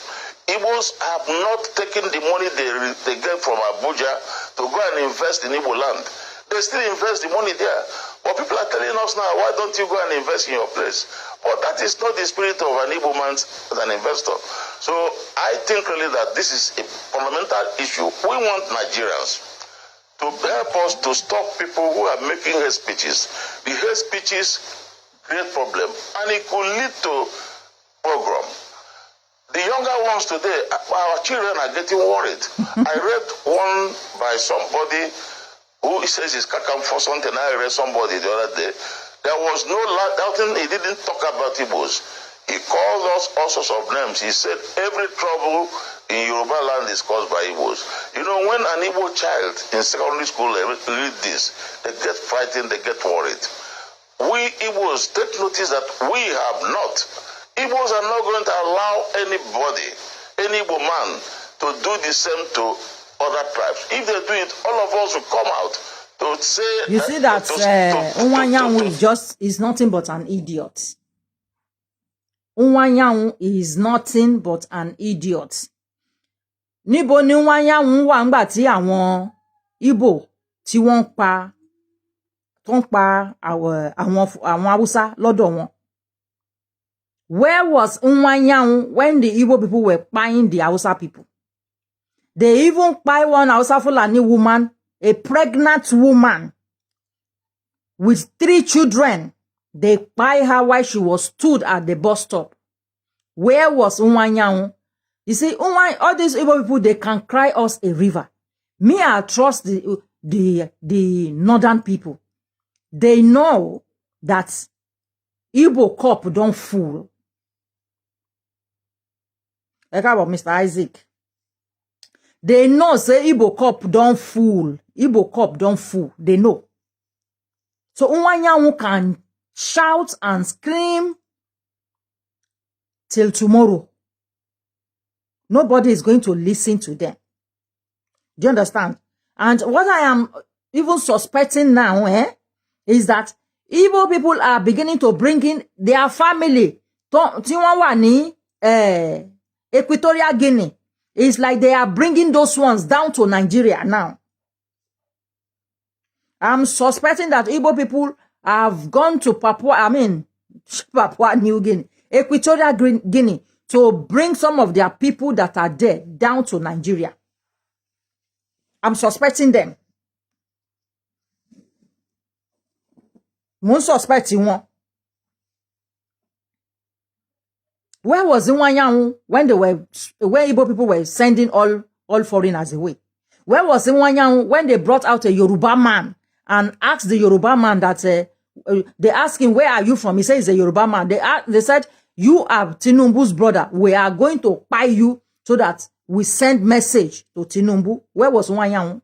Igbos have not taken the money they get from Abuja to go and invest in Igbo land. They still invest the money there. But people are telling us now, why don't you go and invest in your place? But that is not the spirit of an Igbo man as an investor. So I think really that this is a fundamental issue. We want Nigerians to help us to stop people who are making hate speeches. The hate speeches create problem, and it could lead to pogrom. The younger ones today, our children are getting worried. I read one by somebody who says he's for something. I read somebody the other day. There was no doubting he didn't talk about Igbos. He called us all sorts of names. He said every trouble in Yorubaland is caused by Igbos. You know, when an Igbo child in secondary school read this, they get frightened, they get worried. We Igbos take notice that we have not. Igbos are not going to allow anybody, any Igbo man, to do the same to other tribes. If they do it, all of us will come out to say. You see that Iwuanyanwu is nothing but an idiot. Iwuanyanwu is nothing but an idiot. Níbo ni Iwuanyanwu wà ńgbà tí àwọn Igbo tí wọ́n pa àwọn Hausa lọ́dọ̀ wọn. Where was Iwuanyanwu when the Igbo people were buying the Hausa people? They even buy one Hausa Fulani woman, a pregnant woman with 3 children. They buy her while she was stood at the bus stop. Where was Iwuanyanwu? You see, all these Igbo people, they can cry us a river. Me, I trust the northern people. They know that Igbo cop don't fool. Like about Mr. Isaac. They know, say, Igbo cop don't fool. Igbo cop don't fool. They know. So, Iwuanyanwu can shout and scream till tomorrow. Nobody is going to listen to them. Do you understand? And what I am even suspecting now, is that Igbo people are beginning to bring in their family. Equatorial Guinea. It's like they are bringing those ones down to Nigeria now. I'm suspecting that Igbo people have gone to Papua New Guinea, Equatorial Guinea, to bring some of their people that are there down to Nigeria. I'm suspecting them. I'm suspecting one. Where was Iwuanyanwu when Igbo people were sending all foreigners away? Where was Iwuanyanwu when they brought out a Yoruba man and asked the Yoruba man that they asked him, where are you from? He said he's a Yoruba man. They said, you are Tinubu's brother. We are going to buy you so that we send message to Tinubu. Where was Iwuanyanwu?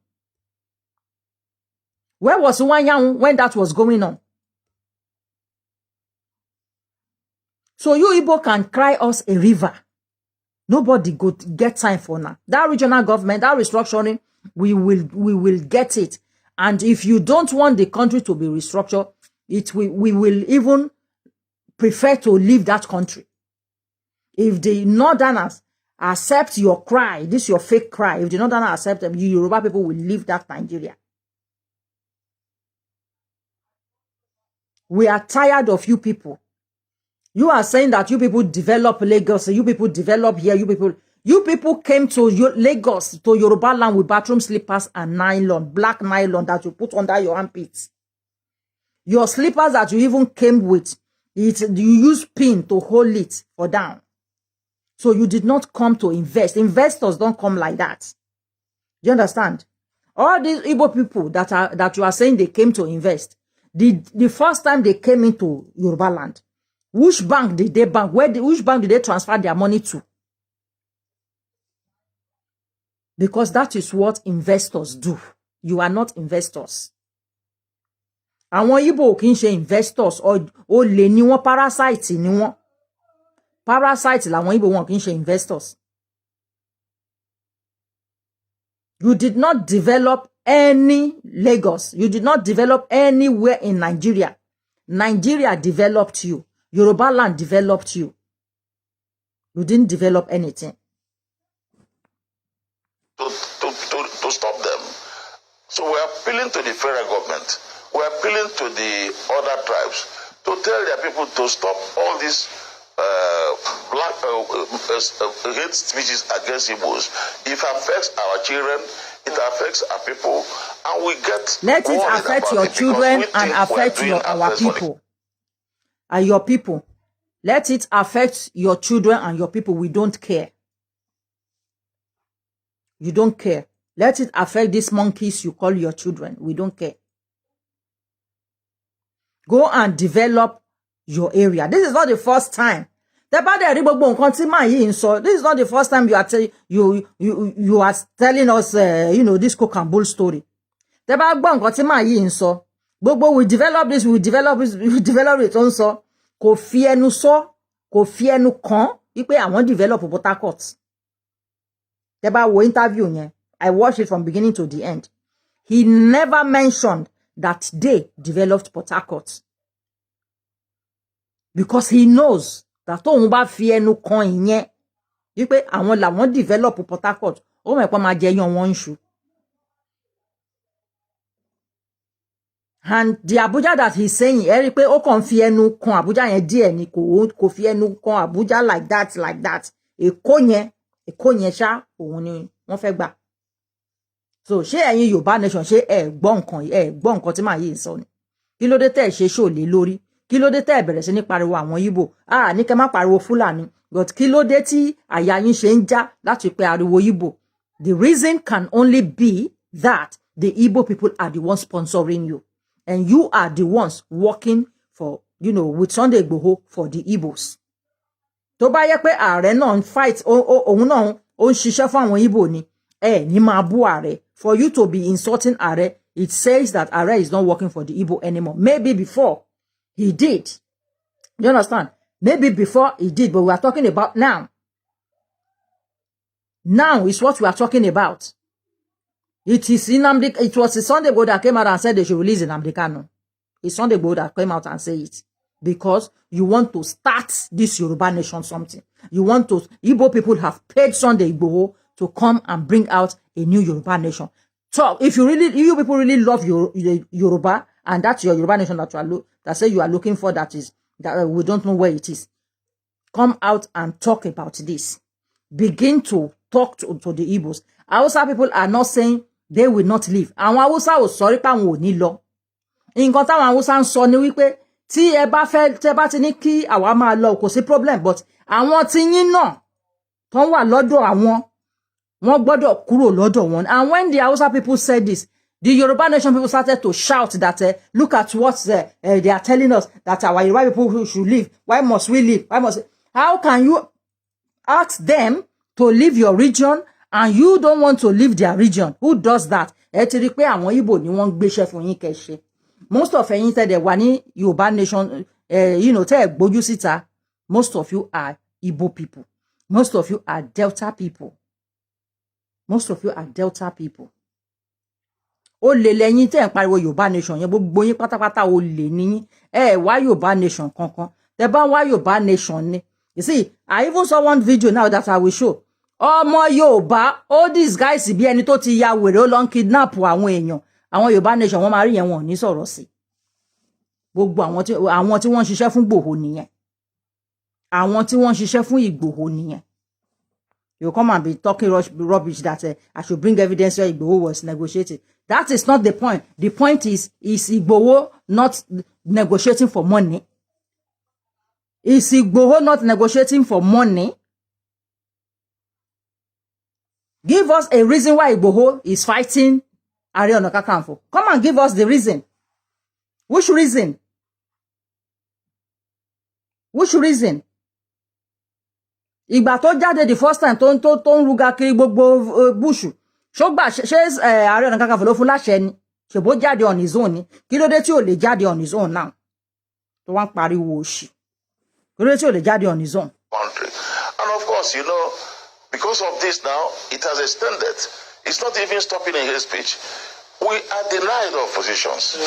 Where was Iwuanyanwu when that was going on? So you Igbo can cry us a river. Nobody go get time for now. That regional government, that restructuring, we will get it. And if you don't want the country to be restructured, we will even prefer to leave that country. If the Northerners accept your cry, this is your fake cry, if the Northerners accept them, you Yoruba people will leave that Nigeria. We are tired of you people. You are saying that you people develop Lagos, you people develop here, you people came to Lagos, to Yorubaland with bathroom slippers and nylon, black nylon that you put under your armpits. Your slippers that you even came with, you use pin to hold it for down. So you did not come to invest. Investors don't come like that. Do you understand? All these Igbo people that you are saying they came to invest, The first time they came into Yorubaland, which bank did they bank? Which bank did they transfer their money to? Because that is what investors do. You are not investors. Àwọn Igbo kì í ṣe investors ó lè ní wọ́n, parasite ni wọ́n. Parasite làwọn Igbo wọn kì í ṣe investors. You did not develop any Lagos. You did not develop anywhere in Nigeria. Nigeria developed you. Yorubaland developed you. You didn't develop anything. To stop them. So we are appealing to the federal government. We are appealing to the other tribes to tell their people to stop all these hate speeches against Igbos. It affects our children, it affects our people, and we get. Let it affect your children and affect our people. And your people. Let it affect your children and your people. We don't care. You don't care. Let it affect these monkeys you call your children. We don't care. Go and develop your area. This is not the first time. This is not the first time you are telling us, this cock and bull story. We develop this, we develop it also. Kò fi ẹnu sọ, kò fi ẹnu kàn, wípé àwọn develop Port Harcourt. Wo interview yẹn. I watched it from beginning to the end. He never mentioned that they developed Port Harcourt. Because he knows that tóun bá fi ẹnu kàn ìyẹn, wípé àwọn làwọn develop Port Harcourt, ó mọ̀ pé máa jẹ yan wọn ṣu. And the Abuja that he's saying, ẹ rí pé ó kàn fi ẹnu kàn Abuja yẹn díẹ̀ ni, kò fi ẹnu kàn Abuja like that. Èkó yẹn ṣá òun ni wọ́n fẹ́ gbà. So ṣé ẹ̀yin Yorùbá nation ṣé ẹ gbọ́ nǹkan tí màá yìí sọ ni? Kí ló dé tẹ́ ṣe ṣòlè lórí? Kí ló dé tẹ́ bẹ̀rẹ̀ sí ní pariwo àwọn Igbo? Ní kẹ́ má pariwo Fúlàní. But kí ló dé tí àyà yín ṣe ń já láti pé ariwo Igbo? The reason can only be that the Igbo people are the ones sponsoring you. And you are the ones working for, with Sunday Igboho for the Igbos. Tó bá yẹ pé ààrẹ náà ń fight, òun náà ó ń ṣiṣẹ́ fún àwọn Igbo ni, ní máa bú ààrẹ. For you to be insulting ààrẹ, it says that ààrẹ is not working for the Igbo anymore. Maybe before he did. You understand? Maybe before he did, but we are talking about now. Now is what we are talking about. It was Sunday Igboho that came out and said they should release Nnamdi Kanu. It's Sunday Igboho that came out and said it. Because you want to start this Yoruba nation something. Igbo people have paid Sunday Igboho to come and bring out a new Yoruba nation. So if you people really love Yoruba, and that's your Yoruba nation that say you are looking for, that we don't know where it is. Come out and talk about this. Begin to talk to the Igbos. Hausa people are not saying they will not leave. Àwọn Hausa ò sọ pé àwọn ò ní lọ. Nǹkan táwọn Hausa ń sọ ni wípé tí ẹ bá ti ní kí àwa máa lọ kò sí problem, but àwọn tí yín náà tán wà lọ́dọ̀ àwọn wọ́n gbọ́dọ̀ kúrò lọ́dọ̀ wọn. And when the Hausa people said this, the Yoruba nation people started to shout that look at what they are telling us, that our Yoruba people should leave. Why must we leave? How can you ask them to leave your region and you don't want to leave their region? Who does that? Ẹ ti rí pé àwọn Igbo ni wọ́n gbéṣẹ́ fún yín kẹ́ ṣe. Most of ẹ̀yin tẹ́ dẹ̀ wà ní Yoruba nation, tẹ́ ẹ gbójú síta. Most of you are Igbo people. Most of you are Delta people. Ó lè lẹ́yìn tẹ́ ń pariwo Yoruba nation yẹn, gbogbo yín pátápátá ó lè ní yín. Ẹ wá Yoruba nation kankan. Tẹ́ bá wá Yoruba nation ni. You see, I even saw one video now that I will show. Ọmọ Yorùbá, all these guys bí ẹni tó ti ya wèrè ó lọ ń kidnap àwọn èèyàn. Àwọn Yorùbá nation wọ́n máa rí yẹn wọn ní sọ̀rọ̀ sí. Gbogbo àwọn tí wọ́n ṣiṣẹ́ fún Igboho nìyẹn. Àwọn tí wọ́n ṣiṣẹ́ fún Igboho nìyẹn. You come and be talking rubbish that I should bring evidence where Igboho was negotiating. That is not the point. The point is Igboho not negotiating for money? Is Igboho not negotiating for money? Give us a reason why Igboho is fighting Aare Onakakanfo. Come and give us the reason. Which reason? Which reason? Ìgbà tó jáde the first time tó ń ruga kiri gbogbo bush. Ṣó gbà ṣe Ààrẹ Ọ̀nà Kakanfò ló fún láṣẹ ni. Ṣèbó jáde on his own ni. Kí ló dé tí ò lè jáde on his own now? Tó wá ń pariwo òṣì. Kí ló dé tí ò lè jáde on his own? Country. And of course, you know, because of this now, it has extended. It's not even stopping in his speech. We are denied of positions.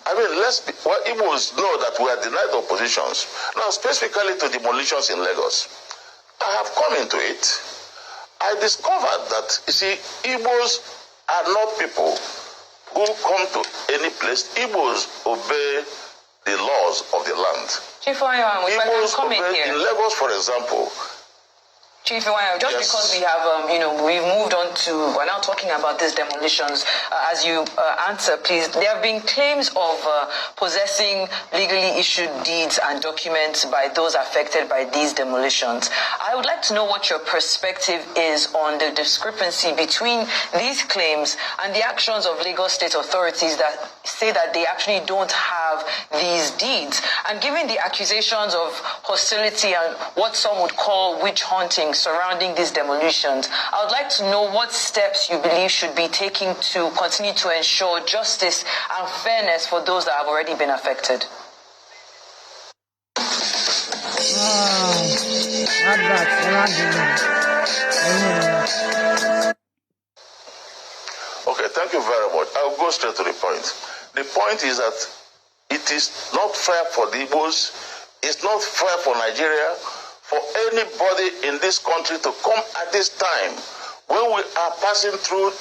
I mean, Igbos know that we are denied of positions. Now, specifically to demolitions in Lagos. I have come into it. I discovered that, you see, Igbos are not people who come to any place. Igbos obey the laws of the land. Chief Iwuanyanwu, if I can Igbos comment obey here. in Lagos, for example. Chief Iwuanyanwu, just Yes. because we have, we've moved on to, we're now talking about these demolitions. As you answer, please, there have been claims of possessing legally issued deeds and documents by those affected by these demolitions. I would like to know what your perspective is on the discrepancy between these claims and the actions of Lagos state authorities that say that they actually don't have these deeds. And given the accusations of hostility and what some would call witch hunting surrounding these demolitions, I would like to know what steps you believe should be taken to continue to ensure justice and fairness for those that have already been affected. Okay, thank you very much. I'll go straight to the point. The point is that it is not fair for the Igbos, it's not fair for Nigeria, for anybody in this country to come at this time when we are passing through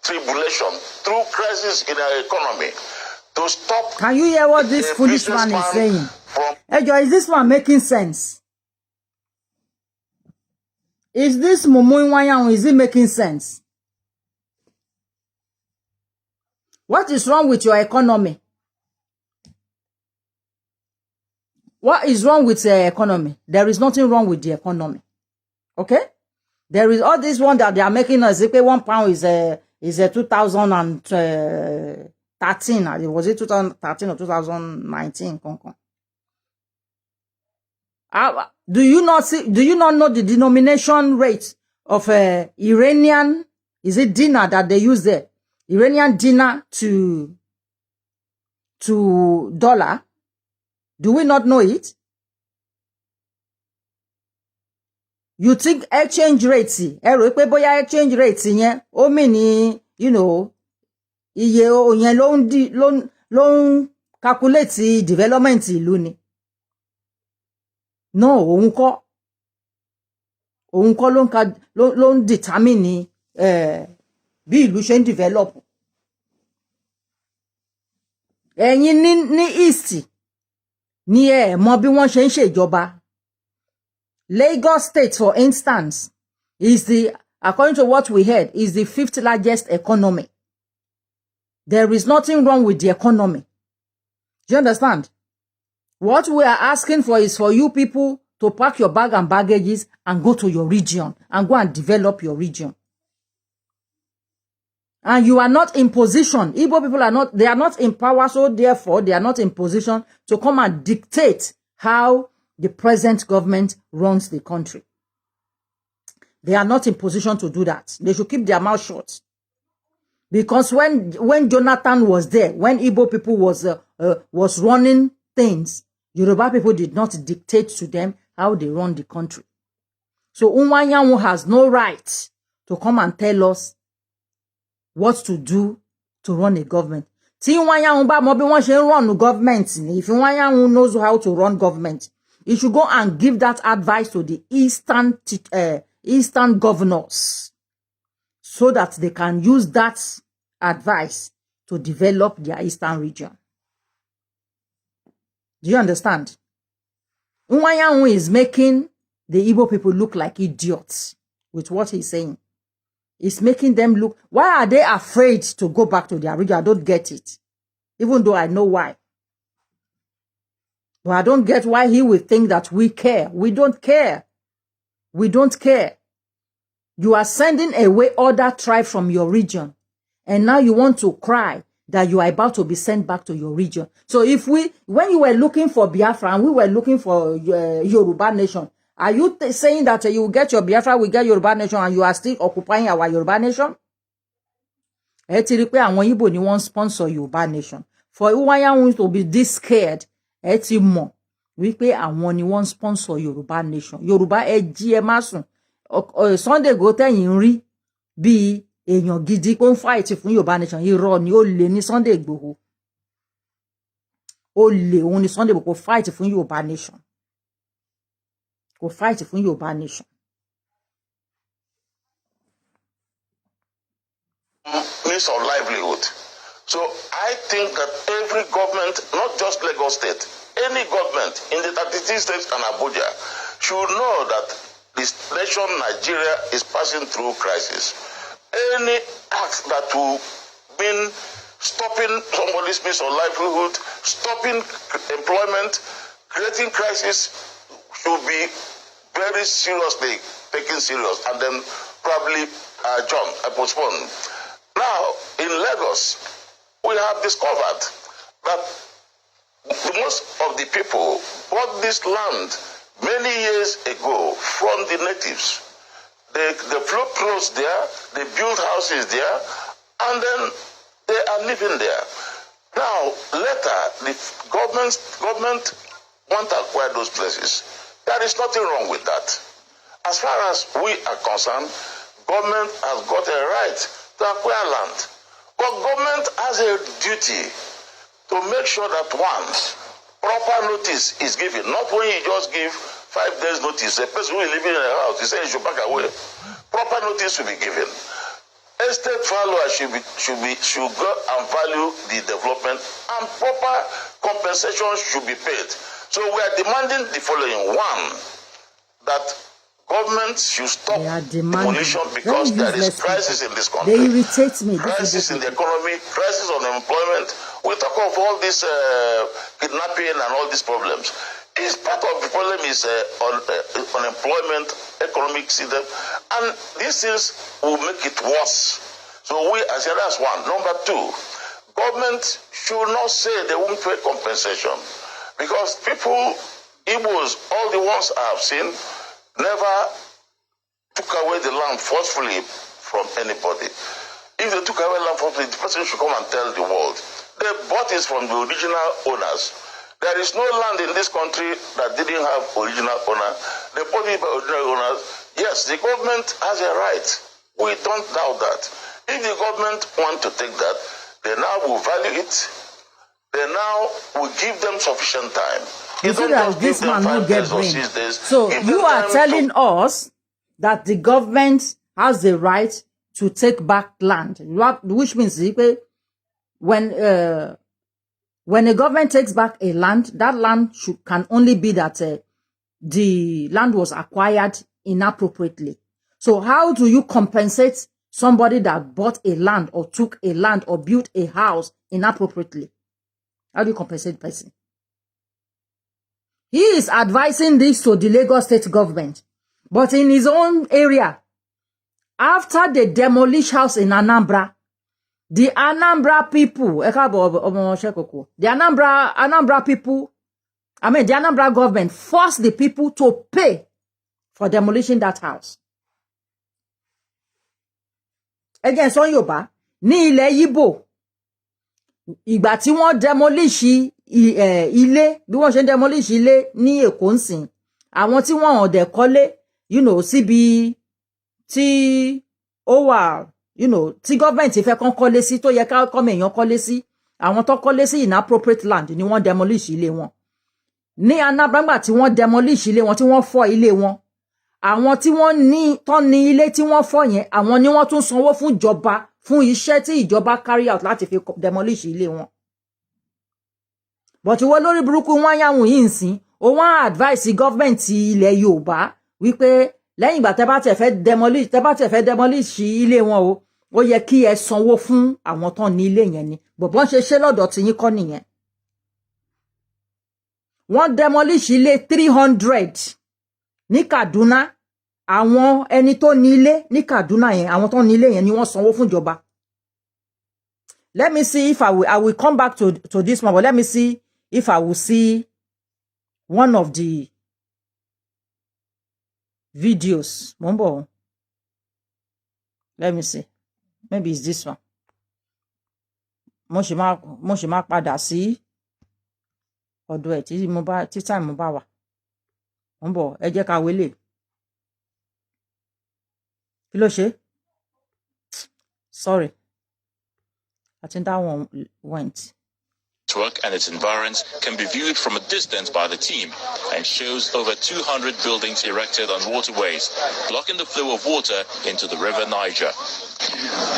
tribulation, through crisis in our economy, to stop. Can you hear what this foolish man is saying? Hey, Joe, is this one making sense? Is this Iwuanyanwu, is it making sense? What is wrong with your economy? What is wrong with the economy? There is nothing wrong with the economy. Okay? There is all this one that they are making us. £1 is a 2013. Was it 2013 or 2019? Do you not know the denomination rate of Iranian? Is it dinar that they use there? Iranian dinar to dollar? Do we not know it? You think exchange rates? Exchange rates ó mean, iye yẹn ló ń calculate development ìlú ni. No, òun kọ́ ló ń determine bí ìlú ṣe ń develop. Ẹ̀yin ní East ní mọ̀ bí wọ́n ṣe ń ṣèjọba. Lagos State, for instance, is according to what we heard, is the 5th largest economy. There is nothing wrong with the economy. Do you understand? What we are asking for is for you people to pack your bag and baggages and go to your region and go and develop your region. And you are not in position. Igbo people are not in power, so therefore they are not in position to come and dictate how the present government runs the country. They are not in position to do that. They should keep their mouth shut. Because when Jonathan was there, when Igbo people was running things, Yoruba people did not dictate to them how they run the country. So Iwuanyanwu has no right to come and tell us what to do to run a government. Tí Iwuanyanwu bá mọ̀ bí wọ́n ṣe ń run government, if Iwuanyanwu knows how to run government, he should go and give that advice to the Eastern governors so that they can use that advice to develop their Eastern region. Do you understand? Iwuanyanwu is making the Igbo people look like idiots with what he's saying. It's making them look... Why are they afraid to go back to their region? I don't get it. Even though I know why. But I don't get why he would think that we care. We don't care. We don't care. You are sending away other tribe from your region. And now you want to cry that you are about to be sent back to your region. So when you were looking for Biafra and we were looking for Yoruba nation, are you saying that you will get your Biafra, we get Yoruba nation, and you are still occupying our Yoruba nation? Ti rí pé àwọn Igbo ni wọ́n sponsor Yoruba nation. For Iwuanyanwu to be this scared, ti mọ̀ wípé àwọn ni wọ́n sponsor Yoruba nation. Yoruba jí ẹ má sùn. Sunday go tẹ́yìn rí bí èèyàn gidi kó ń fight fún Yoruba nation. Irọ́ ni ó lè ní Sunday Igboho. Ó lè òun ni Sunday Igboho fight fún Yoruba nation. Kò fight fún Yoruba nation. Means of livelihood. So I think that every government, not just Lagos State, any government in the 33 states and Abuja should know that this nation Nigeria is passing through crisis. Any act that will mean stopping somebody's means of livelihood, stopping employment, creating crisis should be very seriously taken serious and then probably postponed. Now, in Lagos, we have discovered that most of the people bought this land many years ago from the natives. They float clothes there, they build houses there, and then they are living there. Now, later, the government want to acquire those places. There is nothing wrong with that. As far as we are concerned, government has got a right to acquire land. But government has a duty to make sure that once proper notice is given, not when you just give 5 days notice. A person who is living in a house, you say you should back away. Proper notice should be given. Estate valuers should go and value the development, and proper compensation should be paid. So we are demanding the following: one, that government should stop demolition because there is crisis in this country. They irritate me. Crisis in the economy, crisis on employment. We talk of all this kidnapping and all these problems. It's part of the problem is unemployment, economic system, and these things will make it worse. So that's one. Number two, government should not say they won't pay compensation because people, Igbos, all the ones I have seen, never took away the land forcefully from anybody. If they took away land forcefully, the person should come and tell the world. They bought it from the original owners. There is no land in this country that didn't have original owner. They bought it by original owners. Yes, the government has a right. We don't doubt that. If the government want to take that, they now will value it. They now will give them sufficient time. You see that this man will get brain. So you are telling us that the government has the right to take back land, which means when a government takes back a land, that land can only be that the land was acquired inappropriately. So how do you compensate somebody that bought a land or took a land or built a house inappropriately? How do you compensate the person? He is advising this to the Lagos state government. But in his own area, after they demolish house in Anambra, the Anambra people, the Anambra people, the Anambra government forced the people to pay for demolishing that house. Again, so Yoruba, ní ilẹ̀ Igbo, ìgbà tí wọ́n demolish ilé, bí wọ́n ṣe demolish ilé ní Èkó ńsìn, àwọn tí wọ́n ò dẹ̀ kọ́lé, síbi tí ó wà, tí government fẹ́ kàn kọ́lé sí, tó yẹ ká kọ́mọ èèyàn kọ́lé sí, àwọn tó kọ́lé sí inappropriate land ni wọ́n demolish ilé wọn. Ní Anambra tí wọ́n demolish ilé wọn, tí wọ́n fọ́ ilé wọn, àwọn tí wọ́n ní ilé tí wọ́n fọ́ yẹn, àwọn ni wọ́n tún sanwó fún ìjọba fún iṣẹ́ tí ìjọba carry out láti fi demolish ilé wọn. But wọ́n lórí burúkú Iwuanyanwu yìí ńsìn, ó wọ́n advice government ilẹ̀ Yorùbá wípé lẹ́yìn ìgbà tẹ́ bá tẹ́ fẹ́ demolish ilé wọn ó yẹ kí ẹ sanwó fún àwọn tán ní ilé yẹn ni. Bọ̀bọ́n ṣe lọ́dọ̀ tí yín kọ́ nìyẹn. Wọ́n demolish ilé 300 ní Kaduna. Àwọn ẹni tó ní ilé ní Kaduna yẹn, àwọn tó ní ilé yẹn ni wọ́n sanwó fún ìjọba. Let me see if I will come back to this one, but let me see if I will see one of the videos. Mumbo. Let me see. Maybe it's this one. Mo ṣì máa padà sí ọ̀dọ̀ ẹ̀ tí time mo bá wà. Mumbo, ẹ jẹ́ ká wélé. Kí ló ṣe? Sorry. I think that one went. Work and its environs can be viewed from a distance by the team and shows over 200 buildings erected on waterways, blocking the flow of water into the river Niger.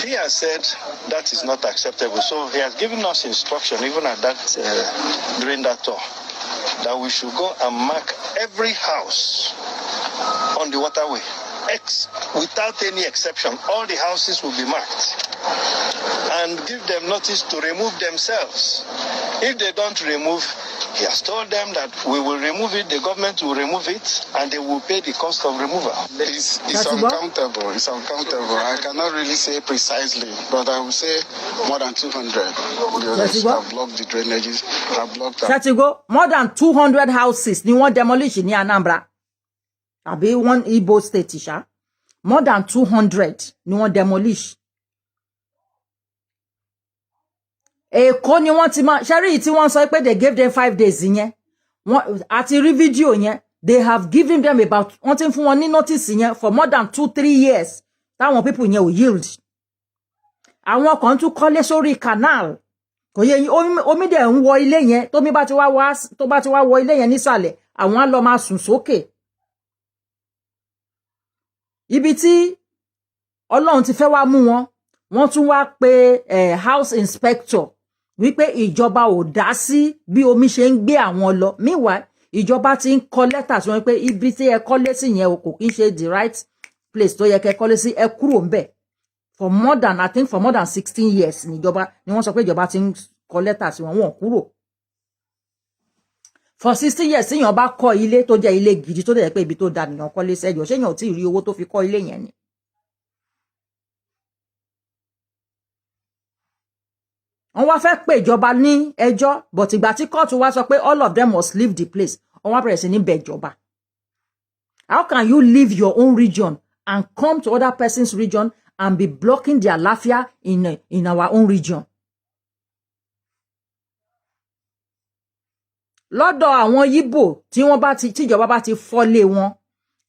He has said that is not acceptable, so he has given us instruction, even at that during that tour, that we should go and mark every house on the waterway. Without any exception, all the houses will be marked and give them notice to remove themselves. If they don't remove, he has told them that we will remove it, the government will remove it, and they will pay the cost of removal. It's uncountable. It's uncountable. I cannot really say precisely, but I would say more than 200. Because have blocked the drainages, have blocked up. Shatigo, more than 200 houses ni wọ́n demolish ní Anambra. Àbí one Igbo state ṣá. More than 200 ni wọ́n demolish. Èkó ni wọ́n ti máa ṣẹ́rí tí wọ́n sọ pé they gave them 5 days yẹn. Àti rí fídíò yẹn, they have given them about wọ́n ti fún wọn ní notice yẹn for more than 2-3 years. Táwọn people yẹn ò yield. Àwọn kan tún kọ́lé sórí canal. Kò yé omi dẹ̀ ń wọ ilé yẹn, tó bá ti wá wọ ilé yẹn nísàlẹ̀, àwọn á lọ máa sùn sókè. Ibi tí Ọlọ́run ti fẹ́ wá mú wọn, wọ́n tún wá pè house inspector wípé ìjọba ò dá sí bí omi ṣe ń gbé àwọn lọ. Meanwhile, ìjọba ti ń kọ lẹ́tà sí wọn pé ibi tí ẹ kọ́lé sí yẹn o kò kí ń ṣe the right place tó yẹ kẹ́ kọ́lé sí, ẹ kúrò ńbẹ̀. For more than 16 years ni wọ́n sọ pé ìjọba ti ń kọ lẹ́tà sí wọn, wọ́n kúrò. For 16 years tí èèyàn bá kọ́ ilé tó jẹ́ ilé gidi tó dẹ̀ pé ibi tó da nìyàn kọ́lé sẹ́jọ́, ṣé èèyàn ò tí ì rí owó tó fi kọ́ ilé yẹn ni? Wọ́n wá fẹ́ pè ìjọba ní ẹjọ́, but ìgbà tí kóòtù wá sọ pé all of them must leave the place, wọ́n wá bẹ̀rẹ̀ sí ní bẹ̀ ìjọba. How can you leave your own region and come to other person's region and be blocking their lafia in our own region? Lọ́dọ̀ àwọn Yíbò tí ìjọba bá ti fọ́lé wọn,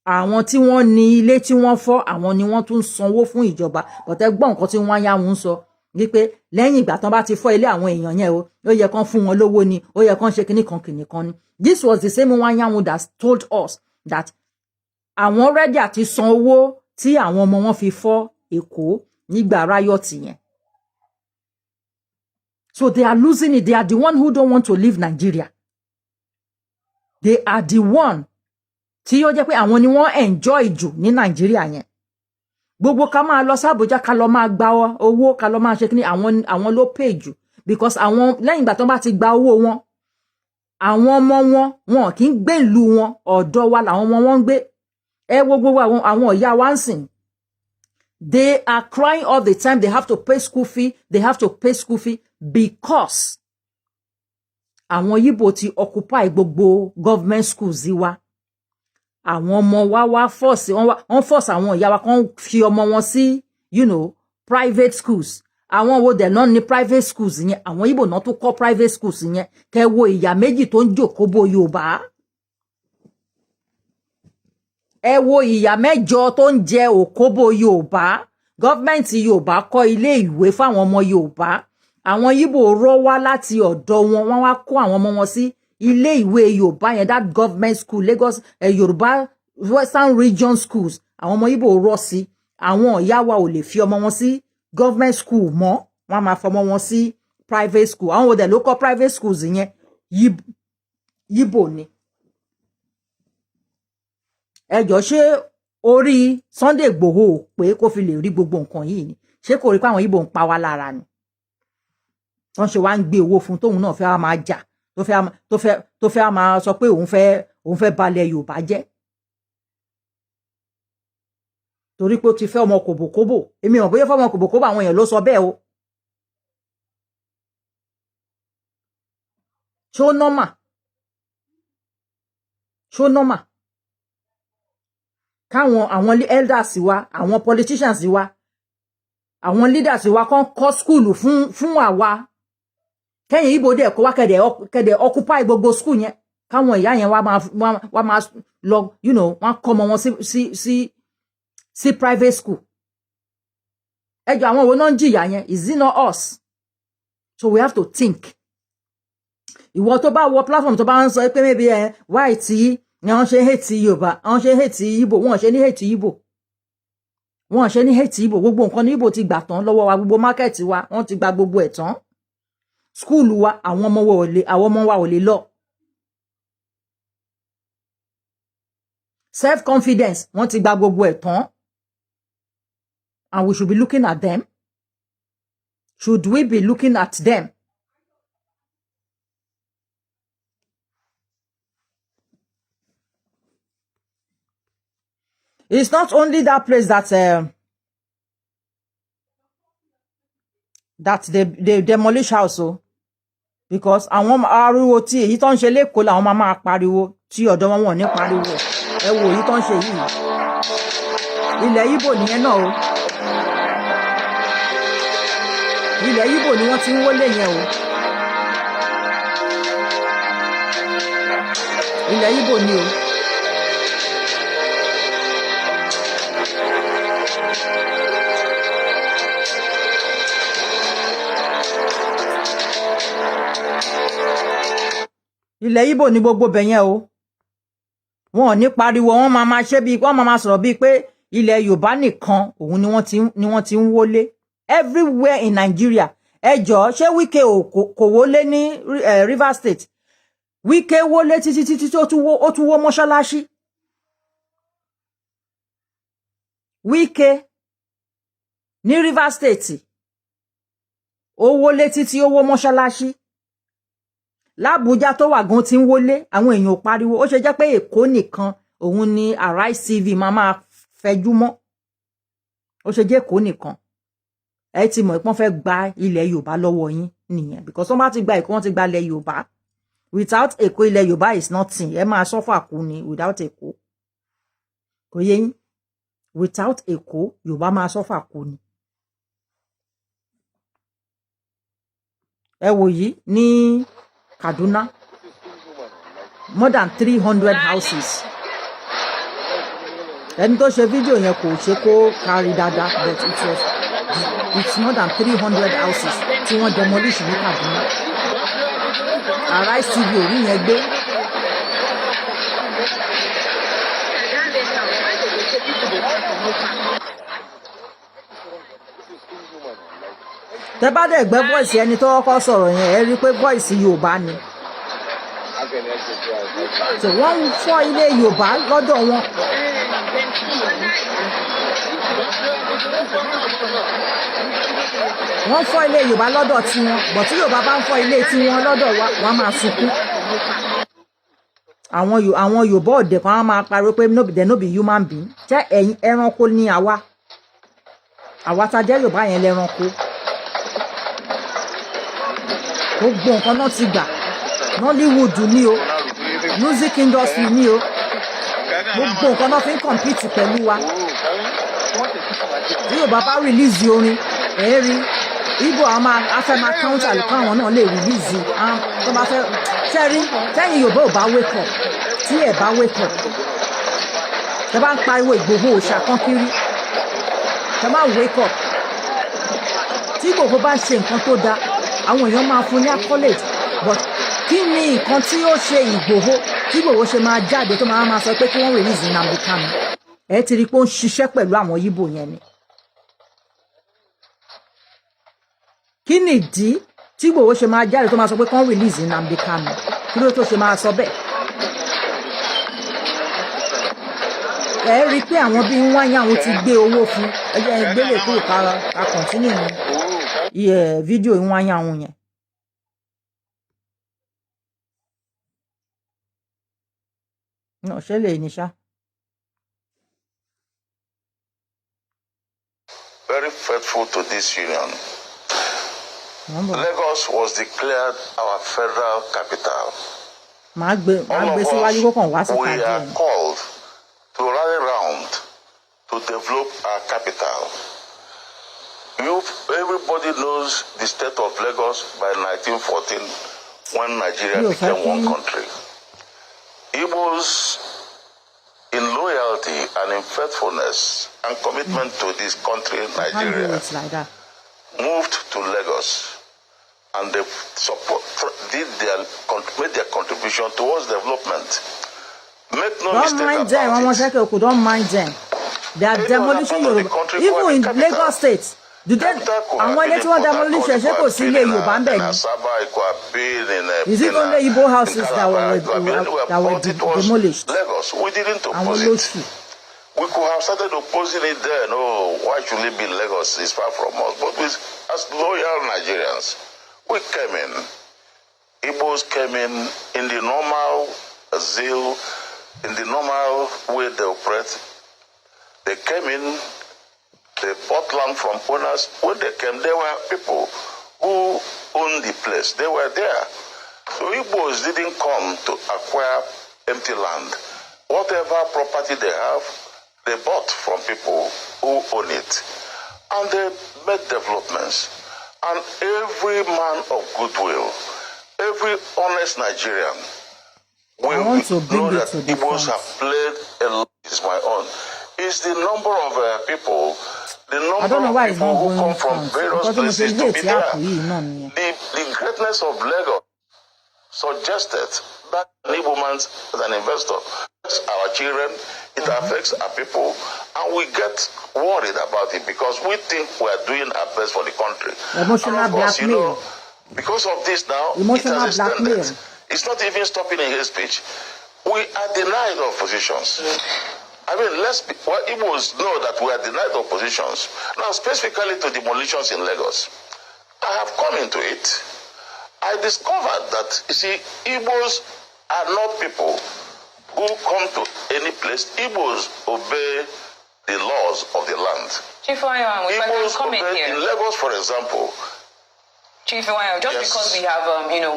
àwọn tí wọ́n ní ilé tí wọ́n fọ́, àwọn ni wọ́n tún sanwó fún ìjọba. But ẹ gbọ́ nǹkan tí Iwuanyanwu ń sọ wípé lẹ́yìn ìgbà tán bá ti fọ́ ilé àwọn èèyàn yẹn ó yẹ kán fún wọn lówó ni, ó yẹ kán ṣe kìnnìkan ni. This was the same Iwuanyanwu that told us that àwọn ready àti san owó tí àwọn ọmọ wọn fi fọ́ Èkó nígbà riot yẹn. So they are losing it. They are the one who don't want to leave Nigeria. They are the one tí ó jẹ́ pé àwọn ni wọ́n enjoy jù ní Nigeria yẹn. Gbogbo ká máa lọ sí Abuja ká lọ máa gba owó ká lọ máa ṣe kíní, àwọn ló pay jù, because àwọn lẹ́yìn ìgbà tán bá ti gba owó wọn, àwọn ọmọ wọn kì í gbé ìlú wọn, ọ̀dọ̀ wa làwọn ọmọ wọn ń gbé. Ẹ wo gbogbo àwọn ìyá wa ń sìn. They are crying all the time. They have to pay school fee. They have to pay school fee because àwọn Yíbò ti occupy gbogbo government schools wa. Àwọn ọmọ wa wọ́n force àwọn ìyá wa kan fi ọmọ wọn sí, private schools. Àwọn wo dẹ̀ náà ní private schools yẹn, àwọn Yíbò náà tó kọ́ private schools yẹn. Kẹ́ wo ìyá méjì tó ń jòkóbó Yorùbá. Ẹ wo ìyá mẹ́jọ tó ń jẹ òkóbó Yorùbá. Gọ́ọ̀mẹ̀ntì Yorùbá kọ́ ilé ìwé fáwọn ọmọ Yorùbá. Àwọn Yíbò rọ́ wá láti ọ̀dọ̀ wọn, wọ́n wá kó àwọn ọmọ wọn sí ilé ìwé Yorùbá yẹn, that government school, Lagos Yorùbá Western Region schools. Àwọn ọmọ Yíbò rọ́ sí. Àwọn ìyá wa ò lè fi ọmọ wọn sí government school mọ́, wọ́n máa fọmọ wọn sí private school. Àwọn òdẹ̀ ló kọ́ private schools yẹn Yíbò ni. Ẹjọ́ ṣé orí Sunday Igboho pé kó fi lè rí gbogbo nǹkan yìí ni? Ṣé kò rí pé àwọn Yíbò ń pa wá lára ni? Wọ́n ṣe wá ń gbé owó fún tóun náà fẹ́ wá máa jà, tó fẹ́ máa sọ pé òun fẹ́ balẹ̀ Yorùbá jẹ́. Torí pé ó ti fẹ́ ọmọ kòbòkòbò. Èmi mọ̀ bóyá fẹ́ ọmọ kòbòkòbò àwọn èèyàn ló sọ bẹ́ẹ̀ o. Ṣó normal? Ṣó normal? Káwọn àwọn elders wa, àwọn politicians wa, àwọn leaders wa kan kọ́ school fún àwa. Kẹ́yìn Igbo dẹ̀ kó wá kẹ́dẹ̀ occupy gbogbo school yẹn. Káwọn ìyá yẹn wá máa lọ, you know, wọ́n kọ́ ọmọ wọn sí private school. Ẹjọ́ àwọn wo náà ń jìyà yẹn? Is it not us? So we have to think. Ìwọ tó bá wọ platform tó bá ń sọ pé maybe why tí wọ́n ṣe hate Yorùbá, wọ́n ṣe hate Igbo, wọ́n ṣe ní hate Igbo. Wọ́n ṣe ní hate Igbo, gbogbo nǹkan ní Igbo ti gbà tán lọ́wọ́ wa, gbogbo market wa, wọ́n ti gba gbogbo ẹ̀ tán. School wa, àwọn ọmọ wa ò lè lọ. Self confidence, wọ́n ti gba gbogbo ẹ̀ tán. And we should be looking at them. Should we be looking at them? It's not only that place that they demolish house, oh, because àwọn ariwo tí èyí tó ń ṣe lẹ́kọ̀ọ́ làwọn máa pariwo tí ọ̀dọ̀ wọn ní pariwo. Ẹ wo èyí tó ń ṣe yìí. Ilẹ̀ Igbo nìyẹn náà o. Ilẹ̀ Igbo ni wọ́n ti ń wọlé yẹn o. Ilẹ̀ Igbo ni o. Ilẹ̀ Igbo ni gbogbo bẹ̀ yẹn o. Wọn ò ní pariwo, wọ́n máa ṣe bí wọ́n máa sọ̀rọ̀ bí pé ilẹ̀ Yorùbá nìkan òun ni wọ́n ti ń wọlé. Everywhere in Nigeria. Ẹ jọ̀ọ́, ṣé Wike kò wọlé ní Rivers State? Wike wọlé títí ó tún wó mọ́ṣáláṣí. Wike ní Rivers State ó wọlé títí ó wó mọ́ṣáláṣí. L'Abuja tó wà gan ti ń wọlé, àwọn èèyàn ò pariwo. Ó ṣe jẹ́ pé Èkó nìkan òun ni Arise TV máa fẹjú mọ́. Ó ṣe jẹ́ Èkó nìkan. Ẹ ti mọ̀ pé wọ́n fẹ́ gba ilẹ̀ Yorùbá lọ́wọ́ yín nìyẹn, because wọ́n bá ti gba Èkó, wọ́n ti gba ilẹ̀ Yorùbá. Without Èkó, ilẹ̀ Yorùbá is nothing. Ẹ máa suffer kú ni without Èkó. Kò yé yín? Without Èkó, Yorùbá máa suffer kú ni. Ẹ wò yìí ní Kaduna, more than 300 houses. Ẹni tó ṣe fídíò yẹn kò ṣe kó kárí dáadáa, but it's more than 300 houses tí wọ́n demolish ní Kaduna. Arise TV orí yẹn gbé. Tẹ́ bá dẹ̀ gbé voice ẹni tó kọ́kọ́ sọ̀rọ̀ yẹn, ẹ rí pé voice Yorùbá ni. So wọ́n ń fọ́ ilé Yorùbá lọ́dọ̀ wọn. Wọ́n fọ́ ilé Yorùbá lọ́dọ̀ tiwọn, but tí Yorùbá bá ń fọ́ ilé tiwọn lọ́dọ̀ wa, wọ́n máa sunkún. Àwọn Yorùbá ọ̀dẹ̀ kan máa pariwo pé they no be human being. Jẹ́ ẹ̀yin ẹranko ní àwa. Àwa tá jẹ́ Yorùbá yẹn lẹ́ranko. Gbogbo nǹkan náà ti gbà. Nollywood ni o. Music industry ni o. Gbogbo nǹkan náà fi ń compete pẹ̀lú wa. Bí Yorùbá bá release orin, rí Igbo afẹ́ máa counter lùkọ́ àwọn náà lè release. Tó bá fẹ́ ṣẹ́rí tẹ́yìn Yorùbá ò bá wake up, tí ẹ̀ bá wake up. Tẹ́ bá ń pariwo Ìgbòho òòṣà kan kiri. Tẹ́ bá wake up. Tí Ìgbòho bá ń ṣe nǹkan tó dáa, àwọn èèyàn máa fún ní accolade, but kí ni nǹkan tí ó ṣe Ìgbòho tí Ìgbòho ṣe máa jáde tó máa sọ pé kí wọ́n release Nnamdi Kanu? Ẹ ti rí pé ó ń ṣiṣẹ́ pẹ̀lú àwọn Igbo yẹn ni. Kí ni ìdí tí Ìgbòho ṣe máa jáde tó máa sọ pé kí wọ́n release Nnamdi Kanu? Kí ló tó ṣe máa sọ bẹ́ẹ̀? Ẹ rí pé àwọn bíi Iwuanyanwu ti gbé owó fún. Ẹ jẹ́ ìgbélé kúrò ká continue ní fídíò Iwuanyanwu yẹn. No, ṣe lè ní ṣá. Very faithful to this union. Lagos was declared our federal capital. All of us, we are called to rally round to develop our capital. Everybody knows the state of Lagos by 1914 when Nigeria became one country. Igbos, in loyalty and in faithfulness and commitment to this country, Nigeria, moved to Lagos, and they made their contribution towards development. Make no mistake about it. Don't mind them. They are demolishing Yoruba. Even in Lagos State. Do they? And when they want demolition, they go see Yoruba. Is it only Igbo houses that were demolished? Lagos, we didn't oppose it. We could have started opposing it then. Oh, why should it be Lagos? It's far from us. But as loyal Nigerians, we came in. Igbos came in the normal zeal, in the normal way they operate. They came in, they bought land from owners. When they came, there were people who owned the place. They were there. So Igbos didn't come to acquire empty land. Whatever property they have, they bought from people who own it. And they made developments. And every man of goodwill, every honest Nigerian, will know that Igbos have played a role. It's my own. It's the number of people, the number of people who come from various places to be there. The greatness of Lagos suggested that an Igbo man as an investor affects our children, it affects our people, and we get worried about it because we think we are doing our best for the country. Emotional and of course, blackmail. Because of this now, Emotional it has extended. blackmail. It's not even stopping in his speech. We are denied of positions. I mean, Igbos know that we are denied of positions. Now, specifically to demolitions in Lagos, I have come into it. I discovered that, you see, Igbos are not people who come to any place. Igbos obey the laws of the land. Chief Iwuanyanwu, if I can comment here. In Lagos, for example, Chief Iwuanyanwu, just because we have,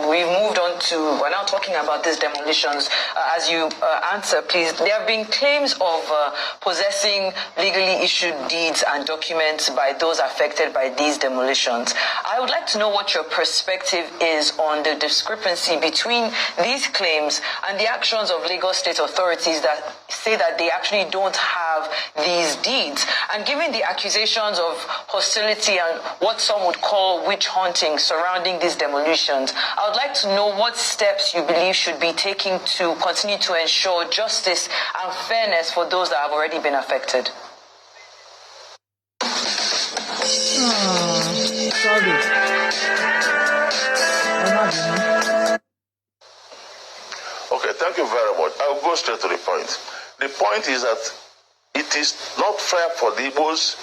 we've moved on to, we're now talking about these demolitions. As you answer, please, there have been claims of possessing legally issued deeds and documents by those affected by these demolitions. I would like to know what your perspective is on the discrepancy between these claims and the actions of Lagos state authorities that say that they actually don't have these deeds. And given the accusations of hostility and what some would call witch hunting surrounding these demolitions, I would like to know what steps you believe should be taken to continue to ensure justice and fairness for those that have already been affected. Sorry. Okay, thank you very much. I'll go straight to the point. The point is that it is not fair for the Igbos,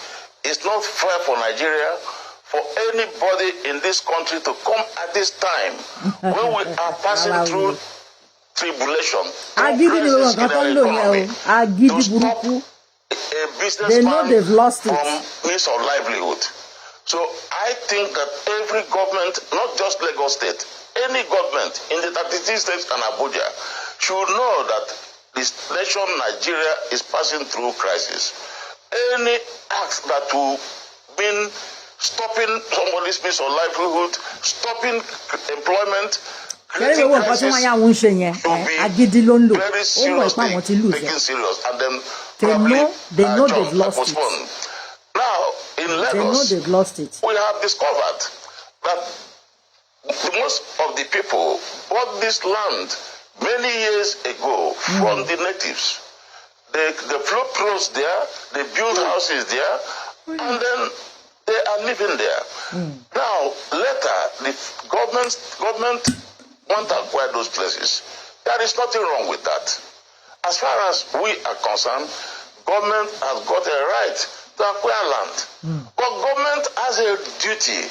it's not fair for Nigeria, for anybody in this country to come at this time when we are passing through tribulation, crisis in our economy, to stop a businessman from means of livelihood. So I think that every government, not just Lagos State, any government in the 33 states and Abuja should know that this nation, Nigeria, is passing through crisis. Any act that will mean stopping somebody's means of livelihood, stopping employment, creating crisis, should be very seriously taken serious, and then they know they've lost postponed. it. Now, in Lagos, they've lost it. We have discovered that most of the people bought this land many years ago from the natives. They float clothes there, they build houses there, and then they are living there. Now, later, the government want to acquire those places. There is nothing wrong with that. As far as we are concerned, government has got a right to acquire land. But government has a duty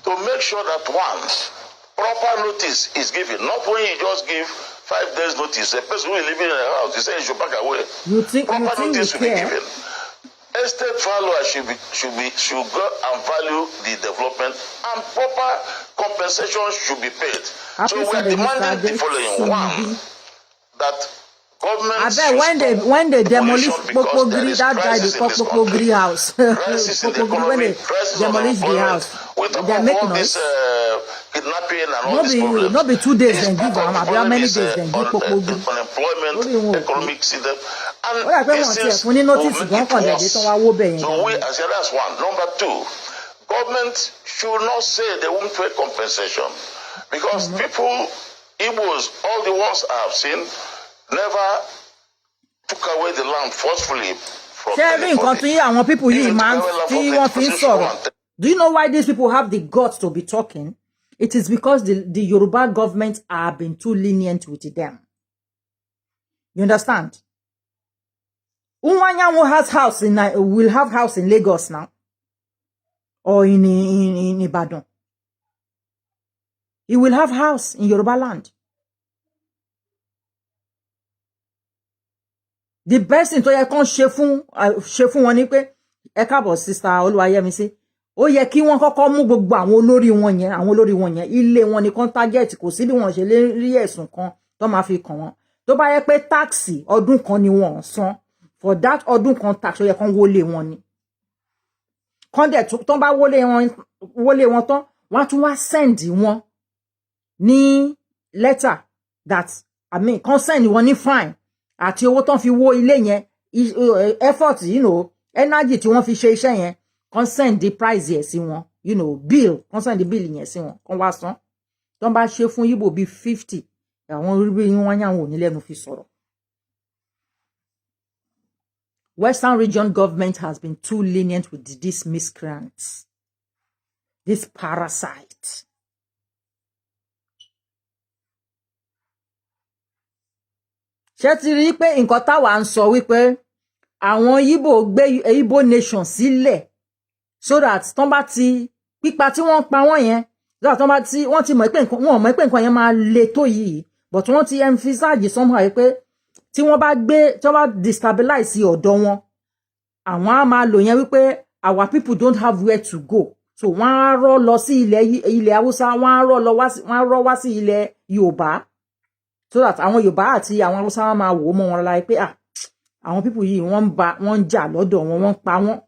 to make sure that proper notice is given. Not when you just give 5 days notice. A person who is living in a house, you say you should back away. You think notice we should be care? given. estate valuer should go and value the development, and proper compensation should be paid. So we are demanding the following: one, that government when they demolish Popogri, that guy they call Popogri house. Popogri, when they demolish the house, they make noise. Kidnapping and all these problems. Not be 2 days then give them. How many days then give Popogri? Unemployment, economic system, and this is so we as one. Number two, government should not say they won't pay compensation, because people, Igbos, all the ones I have seen, never took away the land forcefully from anybody. Do you know why these people have the guts to be talking? It is because the Yoruba government have been too lenient with them. You understand? Iwuanyanwu has house will have house in Lagos now, or in Ibadan. He will have house in Yorubaland. The best thing to yẹ kan ṣe fún wọn ni pé ẹ káàbọ̀ sister Oluwayemisi, ó yẹ kí wọ́n kọ́kọ́ mú gbogbo àwọn olórí wọn yẹn ilé wọn ni kan target, kò sí bí wọ́n ṣe lè rí ẹ̀sùn kan tó máa fi kàn wọ́n. Tó bá yẹ pé taxi ọdún kan ni wọ́n san, for that ọdún kan tax ó yẹ kan wọlé wọn ni. Kan dẹ̀ tó bá wọlé wọn tán, wọ́n tún wá send wọn ní letter that kan send wọn ní fine àti owó tán fi wó ilé yẹn, effort, energy tí wọ́n fi ṣe iṣẹ́ yẹn, kan send the price yẹn sí wọn, bill, kan send the bill yẹn sí wọn, kan wá san. Tán bá ṣe fún Igbo bí 50, àwọn orí Iwuanyanwu ní lẹ́nu fi sọ̀rọ̀. Western region government has been too lenient with these miscreants, this parasite. Ṣé ti rí pé nǹkan táwa ń sọ wípé àwọn Igbo gbé Igbo nation sílẹ̀ so that tán bá ti pípa tí wọ́n pa wọ́n yẹn, so that wọ́n ti mọ̀ pé nǹkan yẹn máa le tó yìí, but wọ́n ti emphasize somehow pé tí wọ́n bá destabilize ọ̀dọ̀ wọn, àwọn á máa lò yẹn wípé our people don't have where to go, so wọ́n á rọ́ lọ sí ilẹ̀ Haúsá, wọ́n á rọ́ wá sí ilẹ̀ Yorùbá, so that àwọn Yorùbá àti àwọn Haúsá máa wò mọ́ wọn láì pé àwọn people yìí wọ́n ń jà lọ́dọ̀ wọn, wọ́n pa wọ́n.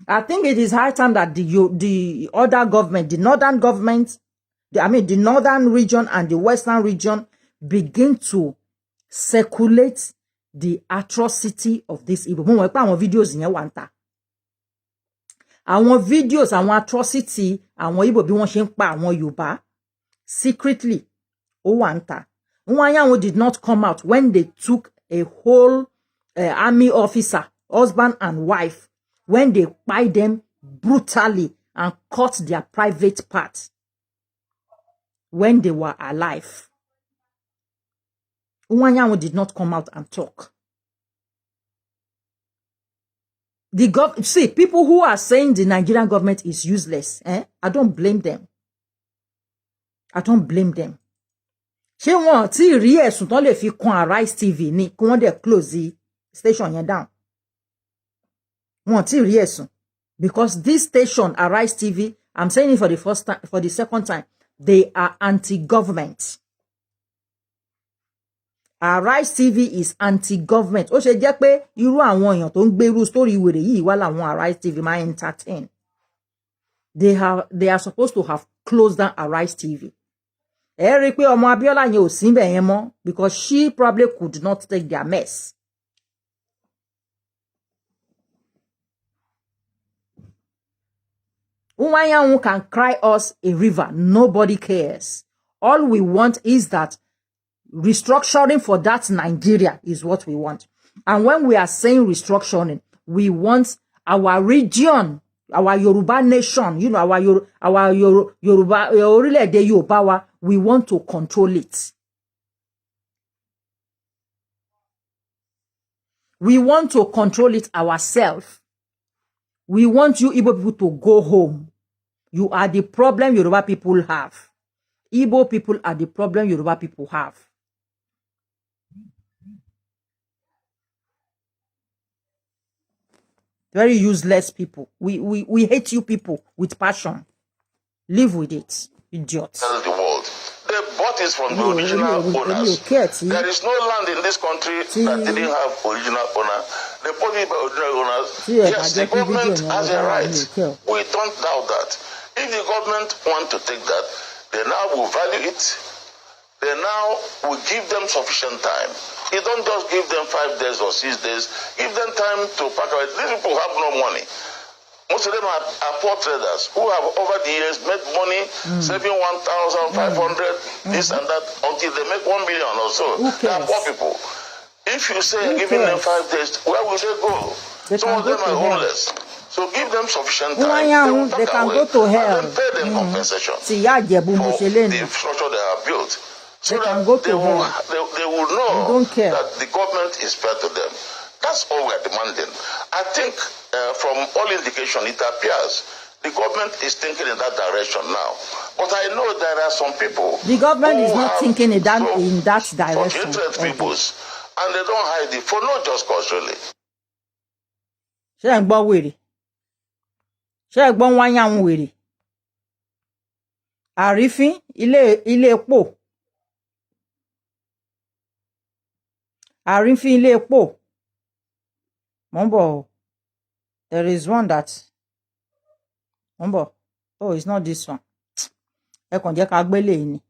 I think it is high time that the other government, the northern government, the northern region and the western region begin to circulate the atrocity of this Igbo. Mo mọ̀ pé àwọn videos yẹn wà ńta. Àwọn videos, àwọn atrocity, àwọn Igbo bí wọ́n ṣe ń pa àwọn Yorùbá secretly, ó wà ńta. Iwuanyanwu did not come out when they took a whole army officer, husband and wife, when they kpai them brutally and cut their private parts when they were alive. Iwuanyanwu did not come out and talk. See, people who are saying the Nigerian government is useless, I don't blame them. I don't blame them. Ṣé wọ́n ti rí ẹ̀sùn tán lè fi kan Arise TV ni kí wọ́n dẹ̀ close the station yẹn down? Wọ́n ti rí ẹ̀sùn, because this station Arise TV, I'm saying it for the second time, they are anti-government. Arise TV is anti-government. Ó ṣe jẹ́ pé irú àwọn èèyàn tó ń gbé irú story wèrè yìí wá láwọn Arise TV máa entertain. They are supposed to have closed down Arise TV. Ẹ rí pé ọmọ Abiola yẹn ò sí ńbẹ̀ yẹn mọ́, because she probably could not take their mess. Iwuanyanwu can cry us a river. Nobody cares. All we want is that restructuring for that Nigeria is what we want. And when we are saying restructuring, we want our region, our Yoruba nation, our Yoruba, orílẹ̀-èdè Yorùbá wa, we want to control it. We want to control it ourselves. We want you Igbo people to go home. You are the problem Yoruba people have. Igbo people are the problem Yoruba people have. Very useless people. We hate you people with passion. Live with it, idiots. Tell the world. They bought it from the original owners. There is no land in this country that didn't have original owner. They bought it by original owners. Yes, the government has a right. We don't doubt that. If the government want to take that, they now will value it. They now will give them sufficient time. You don't just give them 5 days or 6 days. Give them time to pack away. These people have no money. Most of them are poor traders who have over the years made money, saving 1,500, this and that, until they make 1 million or so. They are poor people. If you say giving them 5 days, where will they go? Some of them are homeless. So give them sufficient time. They can go to hell. And then pay them compensation for the infrastructure they have built. So that they will know that the government is fair to them. That's all we are demanding. I think from all indication, it appears the government is thinking in that direction now. But I know there are some people. The government is not thinking in that direction. Peoples, and they don't hide it for no just cause, really. Ṣé ẹ gbọ́ wèrè? Ṣé ẹ gbọ́ Iwuanyanwu wèrè? Àrífín ilé epo. Àrífín ilé epo. Mombo, there is one that Mombo. Oh, it's not this one. Ẹ kàn jẹ́ ká gbélé ni.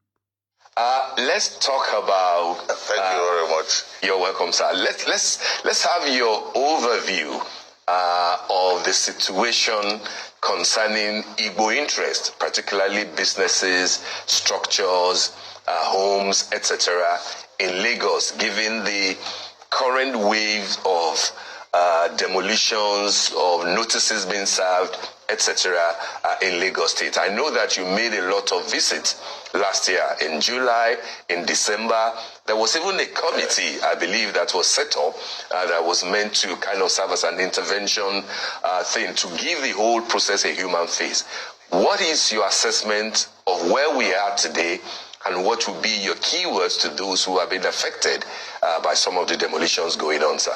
Let's talk about. Thank you very much. You're welcome, sir. Let's have your overview of the situation concerning Igbo interest, particularly businesses, structures, homes, etc., in Lagos, given the current waves of demolitions, of notices being served, etc., in Lagos State. I know that you made a lot of visits last year. In July, in December, there was even a committee, I believe, that was set up that was meant to kind of serve as an intervention thing to give the whole process a human face. What is your assessment of where we are today, and what would be your keywords to those who have been affected by some of the demolitions going on, sir?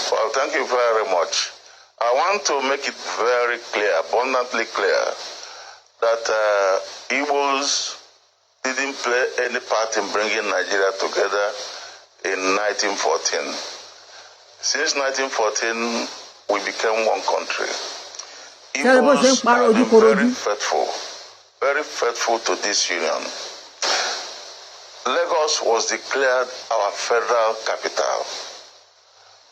Well, thank you very much. I want to make it very clear, abundantly clear, that Igbos didn't play any part in bringing Nigeria together in 1914. Since 1914, we became one country. Igbos have been very faithful to this union. Lagos was declared our federal capital.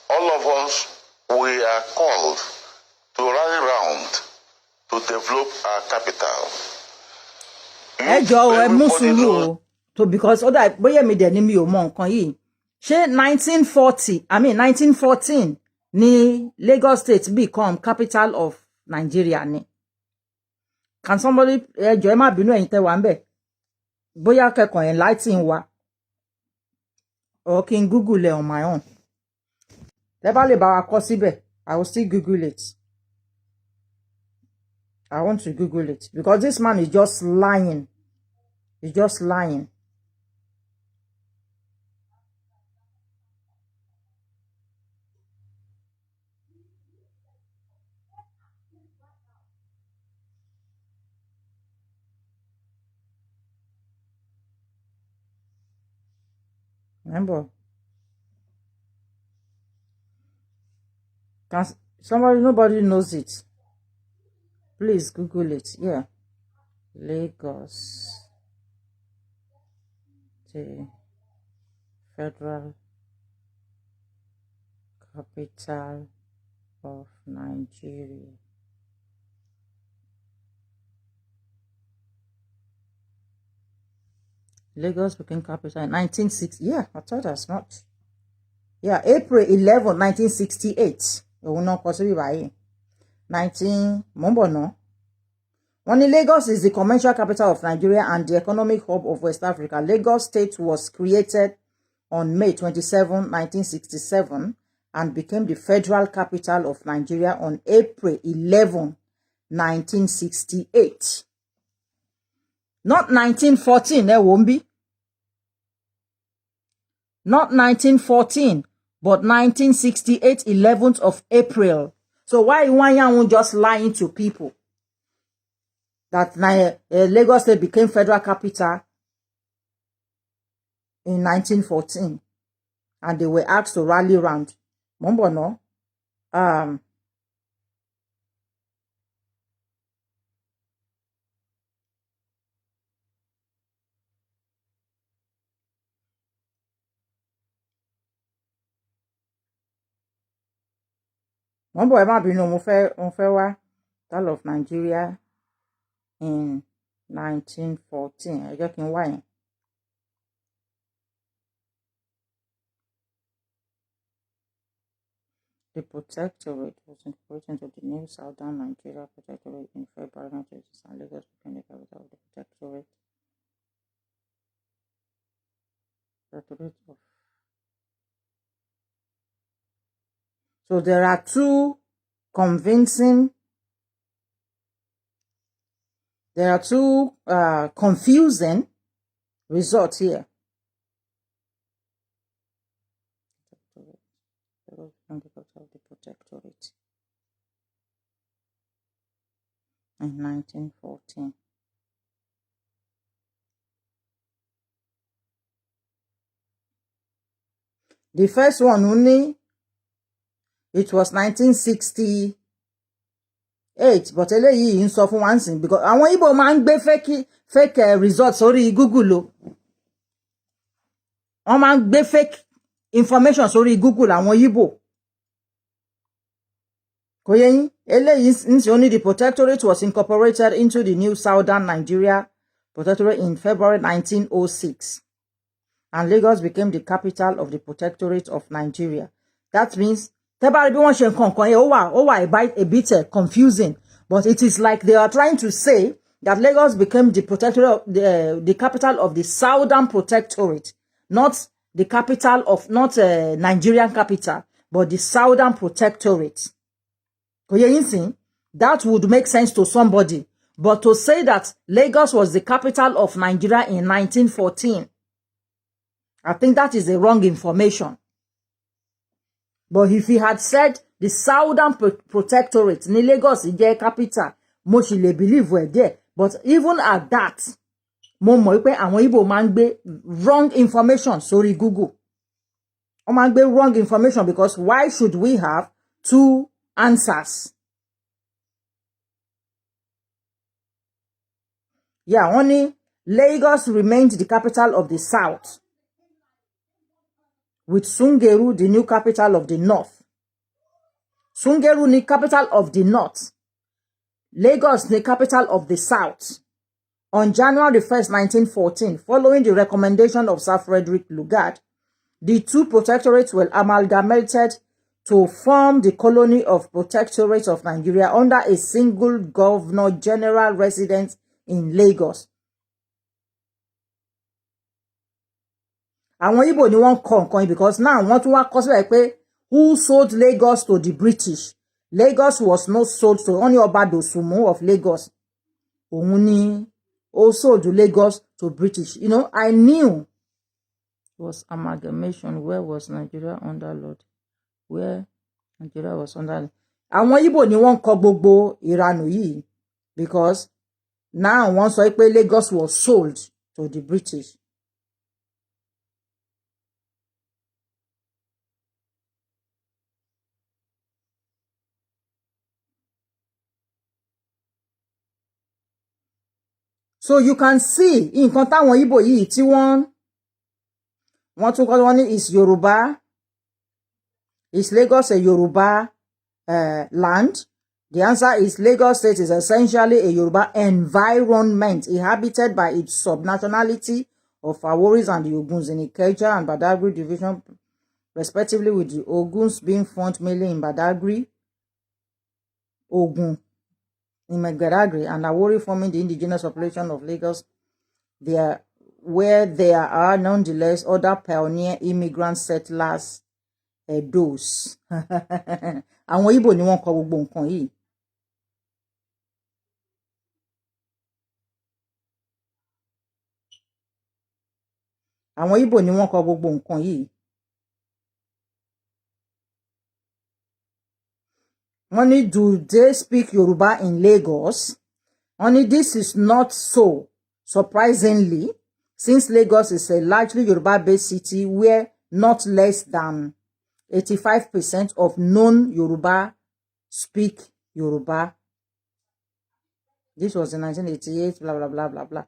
All of us, we are called to rally round to develop our capital. Because other boy mi de ni mi ò mọ nǹkan yìí. Ṣé 1914 ni Lagos State become capital of Nigeria ni? Can somebody ẹjọ́ ẹ má bínú ẹ̀yin tẹ́ wà ńbẹ̀? Bóyá kẹ́kọ̀ọ́ enlighten wa. Or kí n Google it on my own. I will still Google it. I want to Google it because this man is just lying. He's just lying. Remember? Nobody knows it. Please Google it. Yeah. Lagos, the federal capital of Nigeria. Lagos became capital in 1960. Yeah, I thought as much. Yeah, April 11, 1968. 19 Lagos is the commercial capital of Nigeria and the economic hub of West Africa. Lagos State was created on May 27, 1967 and became the federal capital of Nigeria on April 11, 1968. Not 1914, won't be. Not 1914. but 1968, 11th of April. So why Iwuanyanwu just lying to people that Lagos State became federal capital in 1914, and they were asked to rally round? Remember, no? Remember, ẹ má bínú, mo fẹ́ wá Battle of Nigeria in 1914. Ẹ jẹ́ kí n wá yẹn. The Protectorate was incorporated into the new Southern Nigeria Protectorate in February 1986, and Lagos became the capital of the Protectorate. So there are two confusing results here. Of the Protectorate in 1914. The first one only, it was 1968, but eléyìí ń sọ fún wa nsìn because àwọn Igbo máa ń gbé fake results sórí Google o. Wọ́n máa ń gbé fake information sórí Google àwọn Igbo. Only the Protectorate was incorporated into the new Southern Nigeria Protectorate in February 1906, and Lagos became the capital of the Protectorate of Nigeria. That means a bit confusing, but it is like they are trying to say that Lagos became the protectorate, the capital of the Southern Protectorate, not the capital of Nigerian capital, but the Southern Protectorate. That would make sense to somebody, but to say that Lagos was the capital of Nigeria in 1914, I think that is the wrong information. But if he had said the Southern Protectorate, ni Lagos is capital, mo sì lè believe we're there. But even at that, mo mọ̀ pé àwọn Igbo máa ń gbé wrong information sórí Google. Wọ́n máa ń gbé wrong information because why should we have two answers? Yeah, only Lagos remained the capital of the South, with Sungeru the new capital of the North. Sungeru the capital of the North. Lagos the capital of the South. On January 1st, 1914, following the recommendation of Sir Frederick Lugard, the two protectorates were amalgamated to form the colony of Protectorate of Nigeria under a single Governor General resident in Lagos. Àwọn Igbo ni wọ́n kọ nǹkan because now wọ́n tún wá kọ síbẹ̀ pé who sold Lagos to the British? Lagos was not sold to only Ọba Dosunmu of Lagos. Òun ni ó sold Lagos to British. You know, I knew it was amalgamation. Where was Nigeria under Lord? Where Nigeria was under. Àwọn Igbo ni wọ́n kọ gbogbo ìranù yìí because now wọ́n sọ pé Lagos was sold to the British. So you can see nǹkan táwọn Igbo yìí tí wọ́n tún kọ́ wọ́n ní is Yoruba. Is Lagos a Yoruba land? The answer is Lagos State is essentially a Yoruba environment inhabited by its subnationality of Aworis and the Oguns in Ikeja and Badagry division, respectively, with the Oguns being found mainly in Badagry, Ogun, in Nlgeria, and Awori forming the indigenous population of Lagos, where there are nonetheless other pioneer immigrant settlers, those. Àwọn Igbo ni wọ́n kọ gbogbo nǹkan yìí. Àwọn Igbo ni wọ́n kọ gbogbo nǹkan yìí. Only do they speak Yoruba in Lagos? Only this is not so, surprisingly, since Lagos is a largely Yoruba-based city where not less than 85% of non-Yoruba speak Yoruba. This was in 1988, blah, blah, blah, blah, blah.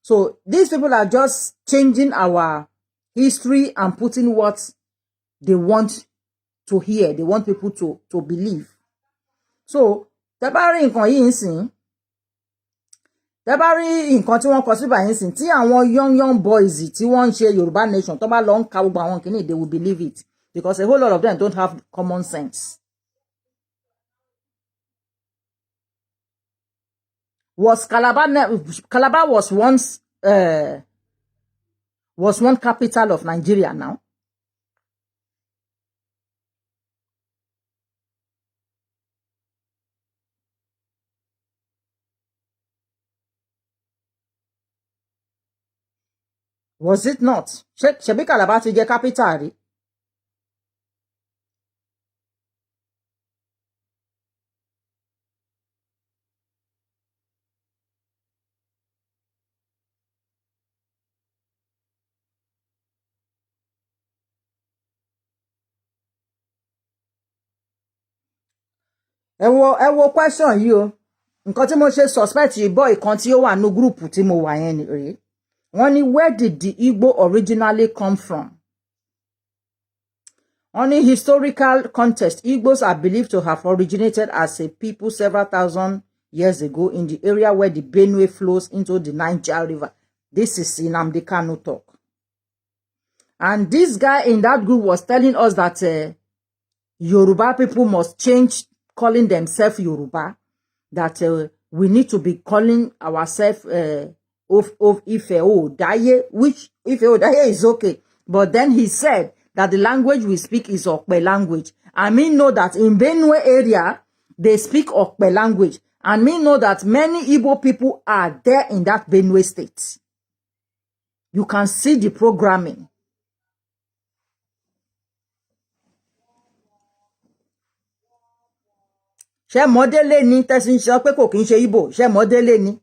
So these people are just changing our history and putting what they want to hear. They want people to believe. So, tẹ́ bá rí nǹkan yìí ńsìn, tẹ́ bá rí nǹkan tí wọ́n kọ síbà yìí ńsìn, tí àwọn young boys tí wọ́n ń ṣe Yoruba nation tó bá lọ ń ka gbogbo àwọn kìíní, they will believe it. Because a whole lot of them don't have common sense. Was Calabar was once was one capital of Nigeria now? Was it not? Ṣebí Calabar ti jẹ́ capital rí? Ẹ wo question yìí o. Nǹkan tí mo ṣe suspect yìí boy kan tí ó wà ní group tí mo wà yẹn rèé. Wọ́n ní, where did the Igbo originally come from? On a historical context, Igbos are believed to have originated as a people several thousand years ago in the area where the Benue flows into the Niger River. This is Nnamdi Kanu talk. And this guy in that group was telling us that Yoruba people must change calling themselves Yoruba, that we need to be calling ourselves of Ife Odaye, which Ife Odaye is okay. But then he said that the language we speak is Okpe language. And me know that in Benue area, they speak Okpe language. And me know that many Igbo people are there in that Benue state. You can see the programming. Ṣé mọ́délé ni tẹ́sí ń sọ pé kò kí ń ṣe Igbo? Ṣé mọ́délé ni?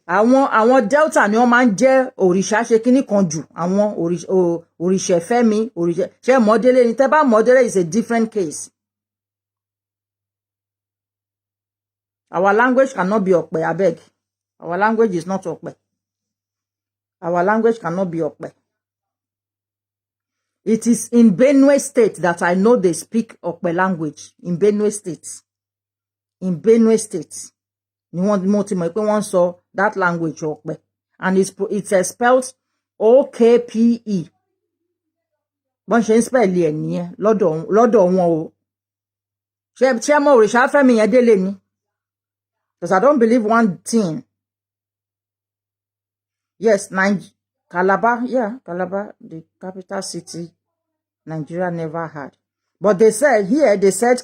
Àwọn Delta ni wọ́n máa ń jẹ́ òrìṣà ṣe kíní kan jù. Àwọn òrìṣà Fẹ́mi, òrìṣà. Ṣé mọ́délé ni? Tẹ́ bá mọ́délé is a different case. Our language cannot be Okpe, abeg. Our language is not Okpe. Our language cannot be Okpe. It is in Benue State that I know they speak Okpe language. In Benue State. In Benue State. Ni wọ́n mo ti mọ̀ pé wọ́n sọ that language Okpe. And it's spelled O-K-P-E. Bọ́n ṣe ń spell ẹ̀ nìyẹn lọ́dọ̀ wọn o. Ṣé mo òrìṣà Fẹ́mi yẹn délé ni? Because I don't believe one thing. Yes, Calabar, yeah, Calabar, the capital city, Nigeria never had. But they said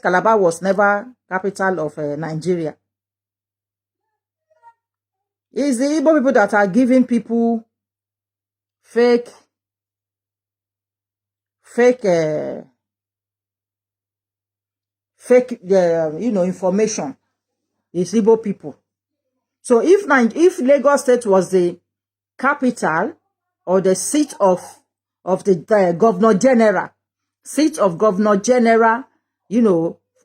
Calabar was never capital of Nigeria. It's the Igbo people that are giving people fake, information. It's Igbo people. So if Lagos State was the capital or the seat of the Governor General,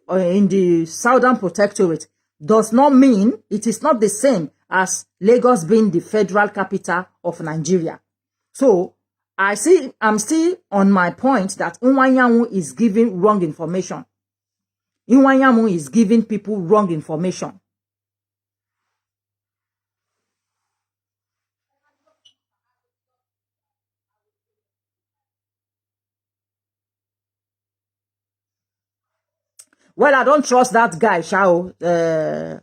in the Southern Protectorate, does not mean it is not the same as Lagos being the federal capital of Nigeria. So I'm still on my point that Iwuanyanwu is giving wrong information. Iwuanyanwu is giving people wrong information. Well, I don't trust that guy, Shao, Mineral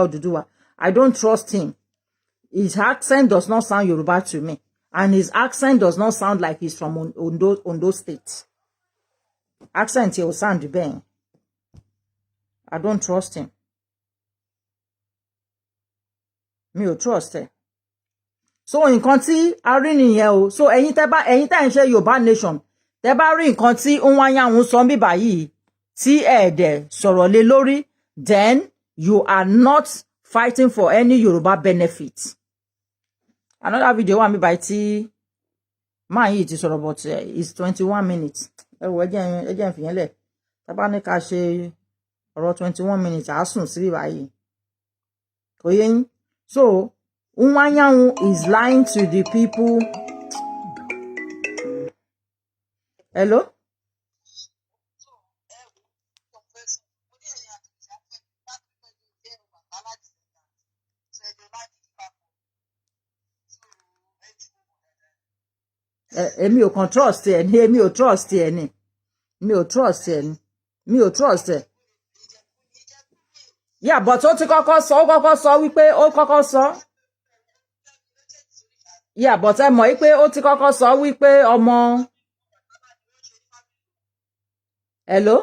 Dudua. I don't trust him. His accent does not sound Yoruba to me. And his accent does not sound like he's from Ondo State. Accent will sound bang. I don't trust him. Me ò trust him. So nǹkan tí a rí nìyẹn o. So ẹ̀yin tá ń ṣe Yorùbá nation, tẹ́ bá rí nǹkan tí Iwuanyanwu sọ bí báyìí tí ẹ dẹ̀ sọ̀rọ̀ lé lórí, then you are not fighting for any Yoruba benefit. Another video wà mí báyìí tí máa yìí ti sọ̀rọ̀, but it's 21 minutes. Ẹ wò ẹ jẹ́ ìfìyẹn lẹ̀. Tá bá ní ká ṣe ọ̀rọ̀ 21 minutes á sùn sí báyìí. Kò yé yín. So Iwuanyanwu is lying to the people. Hello? Èmi ò kàn trust ẹ ní, èmi ò trust ẹ ní, mi ò trust ẹ ní, mi ò trust ẹ. Yeah, but ó ti kọ́kọ́ sọ wípé ó kọ́kọ́ sọ. Yeah, but ẹ mọ̀ wípé ó ti kọ́kọ́ sọ wípé ọmọ. Hello?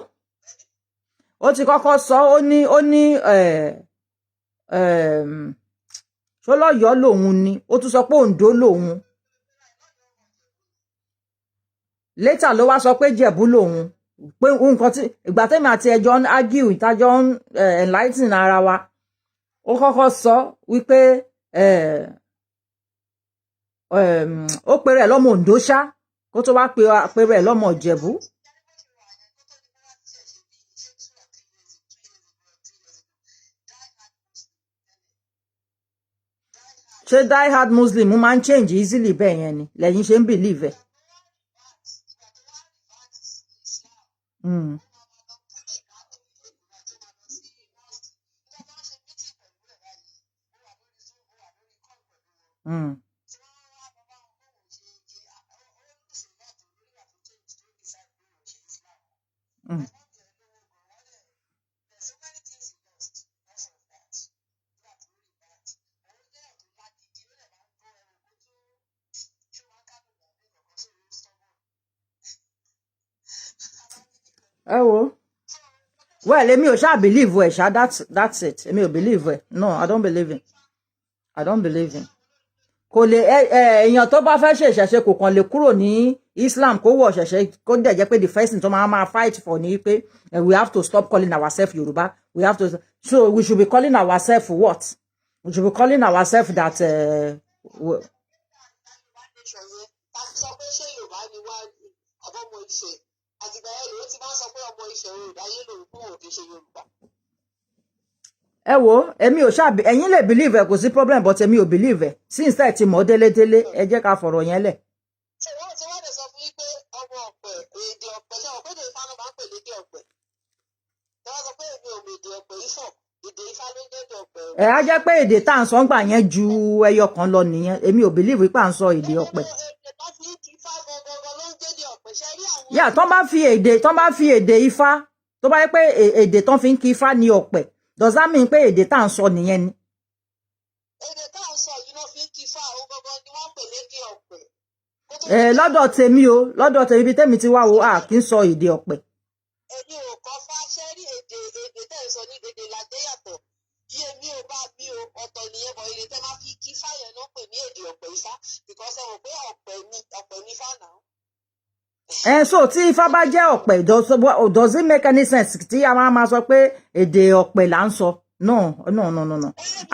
Ó ti kọ́kọ́ sọ ó ní ṣó lọ́yọ̀ọ́ lòun ni, ó tún sọ pé Oǹdó lòun. Later ló wá sọ pé Jẹ̀bú lòun, pé nǹkan tí ìgbà tẹ́mi àti ẹjọ́ ń argue ìtajọ́ ń enlighten ara wa. Ó kọ́kọ́ sọ wípé ó pe rẹ̀ lọ́mọ Oǹdó ṣá kó tó wá pe rẹ̀ lọ́mọ Jẹ̀bú. Ṣé die hard Muslim máa ń change easily bẹ́ẹ̀ yẹn ni lẹ́yìn ṣe ń believe ẹ̀. Ẹ wo. Well, èmi ò ṣá believe ẹ ṣá, that's it. Èmi ò believe ẹ. No, I don't believe in. I don't believe in. Kò lè èèyàn tó bá fẹ́ ṣe ìṣẹ̀ṣe kò kàn lè kúrò ní Islam kó wọ̀ ṣẹ̀ṣẹ̀ kó dẹ̀ jẹ́ pé the first thing tó máa fight for ni pé we have to stop calling ourselves Yoruba. We have to, so we should be calling ourselves what? We should be calling ourselves that ẹ wo èmi ò ṣá ẹ̀yin lè believe ẹ kò sí problem, but èmi ò believe ẹ since that ti mọ̀ délédélé ẹ jẹ́ ká fọ̀rọ̀ yẹn lẹ̀. Ẹ á jẹ́ pé èdè tá à ń sọ ń gbà yẹn ju ẹyọ kan lọ nìyẹn. Èmi ò believe pé à ń sọ èdè ọ̀pẹ. Yeah, tọ́n bá fi èdè Ifá tó bá yẹ pé èdè tọ́n fi ń kí Ifá ní ọ̀pẹ, does that mean pé èdè tá à ń sọ nìyẹn ni? Èdè tá à ń sọ yìí ló fi ń kí Ifá òun gangan ni wọ́n pè lédè ọ̀pẹ. Lọ́dọ̀ tèmi o, lọ́dọ̀ tèmi bí tèmi ti wá wo kì í sọ èdè ọ̀pẹ. Èmi ò kọ́ fá ṣe rí èdè tẹ́ ẹ sọ ní èdè làdé yàtọ̀. Iye mi ò bá mi o ọ̀tọ̀ nìyẹn bọ̀ èdè tẹ́ máa fi kí Ifá yẹn ló pè ní èdè ọ̀pẹ Ifá, because ẹ mọ̀ pé ọ̀pẹ ní Ifá náà. So tí Ifá bá jẹ́ ọ̀pẹ, does it make any sense tí a máa sọ pé èdè ọ̀pẹ là ń sọ? No.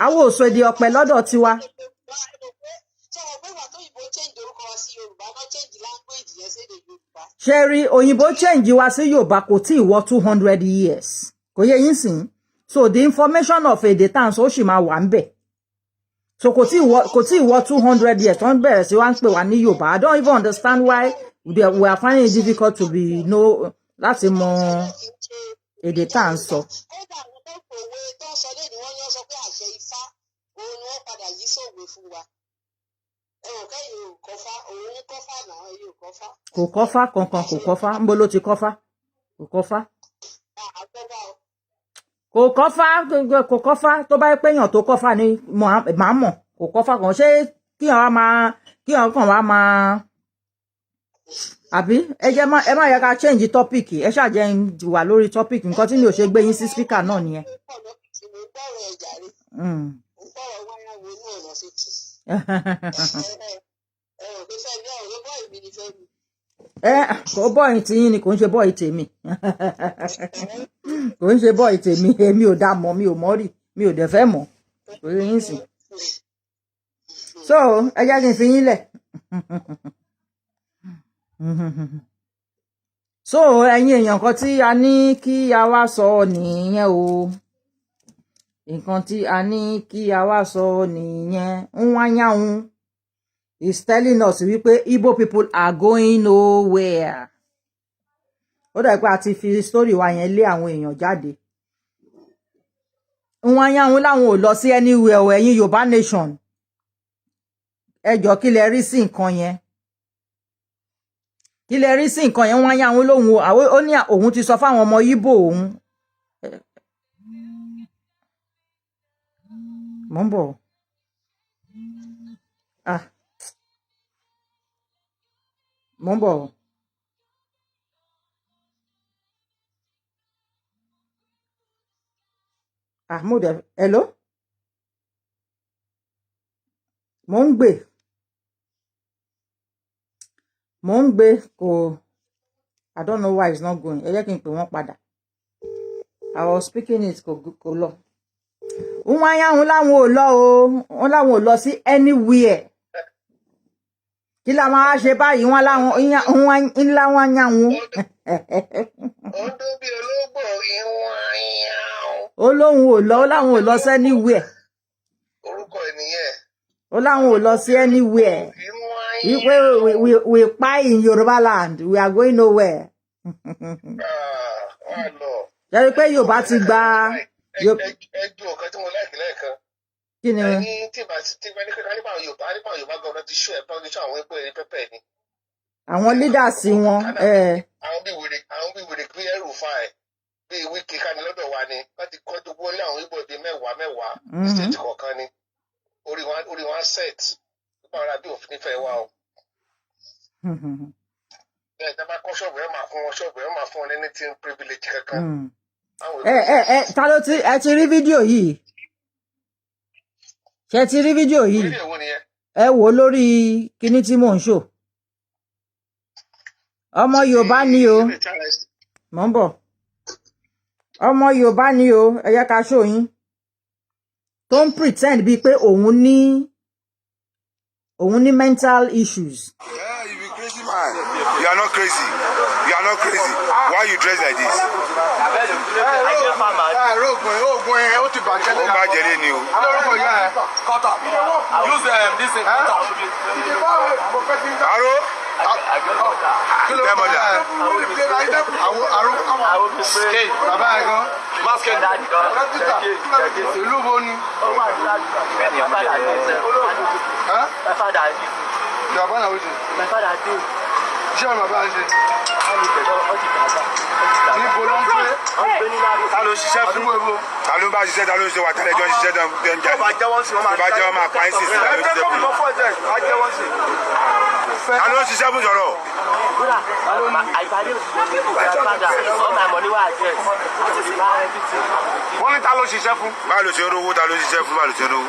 Àwọn ò sọ èdè ọ̀pẹ lọ́dọ̀ tiwa. Ṣẹ́rí òyìnbó change wa sí Yorùbá kò tí ì wọ 200 years. Kò yẹ yín sìn. So the information of èdè tá à ń sọ ó sì máa wà ń bẹ̀. So kò tí ì wọ 200 years tó ń bẹ̀rẹ̀ sí wá ń pè wá ní Yorùbá. I don't even understand why we are finding it difficult to be láti mọ èdè tá à ń sọ. Kò kọ́fá kankan, kò kọ́fá. Ń bó ló ti kọ́fá? Kò kọ́fá. Kò kọ́fá tó bá pé èèyàn tó kọ́fá ni màá mọ̀. Kò kọ́fá kan. Ṣé kí àwọn kan wá máa àbí ẹ má yẹ ká change topic. Ẹ ṣáà jẹ́ wà lórí topic. Nǹkan tí mi ò ṣe gbé yín sí speaker náà nìyẹn. Kò bọ́ọ̀yì tí yín ni kò ń ṣe bọ́ọ̀yì tèmi. Kò ń ṣe bọ́ọ̀yì tèmi, èmi ò dá mọ̀, mi ò mọ̀ rí, mi ò dẹ̀ fẹ́ mọ̀. Kò rí yín sìn. So, ẹ jẹ́ kí n fi yín lẹ̀. So, ẹ̀yin èèyàn kan tí a ní kí a wá sọ nìyẹn o. Nǹkan tí a ní kí a wá sọ nìyẹn. Iwuanyanwu is telling us wípé Igbo people are going nowhere. Ó dà pé a ti fi story wa yẹn lé àwọn èèyàn jáde. Iwuanyanwu láwọn ò lọ sí anywhere o, ẹ̀yin Yorùbá nation. Ẹ jọ̀ọ́ kí lẹ rí sí nǹkan yẹn. Kí lẹ rí sí nǹkan yẹn. Iwuanyanwu lóhun ó ní òun ti sọ fáwọn ọmọ Igbo òun. Mo ń bọ̀. Mo ń bọ̀. Mo dẹ̀ hello. Mo ń gbé kò I don't know why it's not going. Ẹ jẹ́ kí n pè wọ́n padà. I was speaking it kò lọ. Iwuanyanwu láwọn ò lọ o. Wọ́n láwọn ò lọ sí anywhere. Kí la máa ṣe báyìí wọ́n láwọn Iwuanyanwu. Ọdún bí ológbò Iwuanyanwu. Ó lóhun ò lọ, ó láwọn ò lọ sí anywhere. Orúkọ ènìyàn. Ó láwọn ò lọ sí anywhere. We pie in Yorubaland. We are going nowhere. Jẹ́rìí pé Yorùbá ti gba. Ẹjọ́ ọ̀kan tí mo láìkí lẹ́ẹ̀kan. Kí ni? Ẹyin tí bá ní kíkà nípa Yorùbá gọ́ọ̀nà ti ṣú ẹ̀ pọ́n ní àwọn ẹgbẹ́ ẹni pẹ́pẹ́ ni. Àwọn leaders wọn. Àwọn bí wèrè pé ẹrù fa ẹ̀ bí wíkì ká ní lọ́dọ̀ wa ni láti kọ́ tó gbólé àwọn Igbo bíi mẹ́wàá state kọ̀ọ̀kan ni. Orí wọn set nípa ara bí òfin nífẹ̀ẹ́ wa o. Bẹ́ẹ̀ tí a bá kọ́ ṣọ́ọ̀bù ẹ̀ máa fún wọn ṣọ́ọ̀bù ẹ̀ máa fún wọn anything privilege kankan. Ta ló ti ẹ ti rí fídíò yìí? Ṣé ti rí fídíò yìí? Ẹ wò lórí kíní tí mò ń ṣò. Ọmọ Yorùbá ni o. Mò ń bọ̀. Ọmọ Yorùbá ni o. Ẹ jẹ́ ká show yín. Tó ń pretend bíi pé òun ní mental issues. Yeah, you be crazy man. You are not crazy. You are not crazy. Why you dress like this? Ó bàjẹ́ lé ni o. Aro. Ta ló ṣiṣẹ́ fún ta ló bá ṣiṣẹ́ ta ló ṣe wà tẹ́lẹ̀ jọ ṣiṣẹ́ tó ń jẹ́ tó bá jẹ́wọ́ máa pa ẹ́ sí ta ló ṣiṣẹ́ fún ta ló ṣiṣẹ́ fún sọ̀rọ̀. Wọ́n ní ta ló ṣiṣẹ́ fún. Báwo ló ṣe ń rówó ta ló ṣiṣẹ́ fún báwo ló ṣe ń rówó.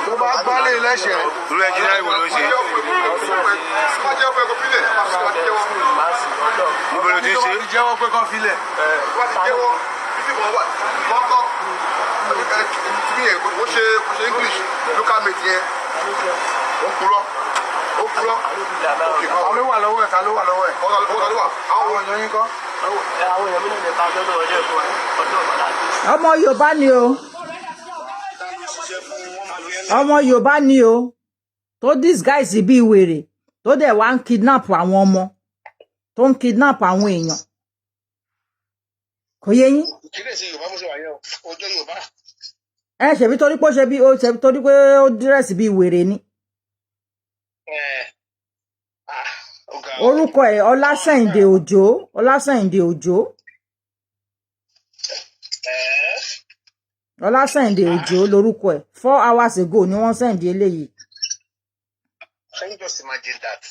Tó bá gbálẹ̀ lẹ́sẹ̀. Irú ẹnjìnìá ìwò ló ń ṣe. Mo bẹ̀rẹ̀ tí ń ṣe. Jẹ́wọ́ pé kán filẹ̀. Ó ṣe English local mate yẹn. Ó kúrọ́. Ta ló wà lọ́wọ́ ẹ̀? Ta ló wà lọ́wọ́ ẹ̀? Àwọn èèyàn yín kọ́. Ọmọ Yorùbá ni o. Ọmọ Yorùbá ni o. Tó disguise bí wèrè. Tó dẹ̀ wá ń kidnap àwọn ọmọ. Tó ń kidnap àwọn èèyàn. Kò yé yín? Kí lè ṣe Yorùbá mo ṣe wà yẹn o? Ọjọ́ Yorùbá. Ṣebí torí pé ó dírẹ́sì bí wèrè ni. Orúkọ ẹ̀ Ọlásẹ̀yìndé Òjó. Ọlásẹ̀yìndé Òjó lórúkọ ẹ̀. 4 hours ago ni wọ́n sẹ̀ǹdì eléyìí. Can you just imagine that?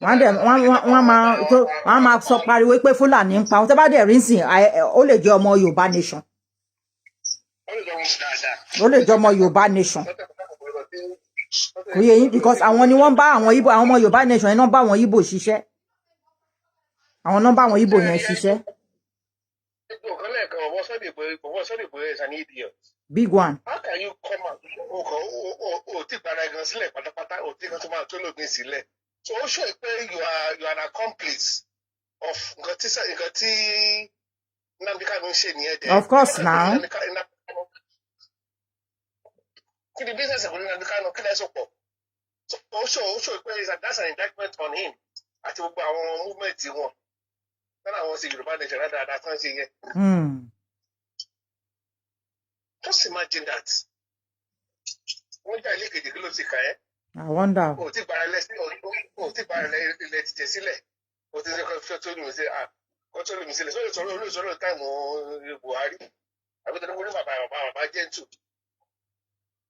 Wọ́n máa sọ pariwo pé Fúlàní ń pa wọn. Tẹ́ bá dẹ̀ rí sìn ó lè jẹ́ ọmọ Yorùbá nation. Ó lè jẹ́ ọmọ Yorùbá nation. kò yé yín because àwọn ni wọ́n bá àwọn Igbo àwọn ọmọ Yorùbá nation yẹn náà bá àwọn Igbo ṣiṣẹ́ àwọn náà bá àwọn Igbo yẹn ṣiṣẹ́. Big one. How can you come out? So also you are an accomplice of Of course now. The business so also that's an indictment on him. At our movement you want. Then I want to see Yoruba nation that's not saying. Just imagine that. I wonder.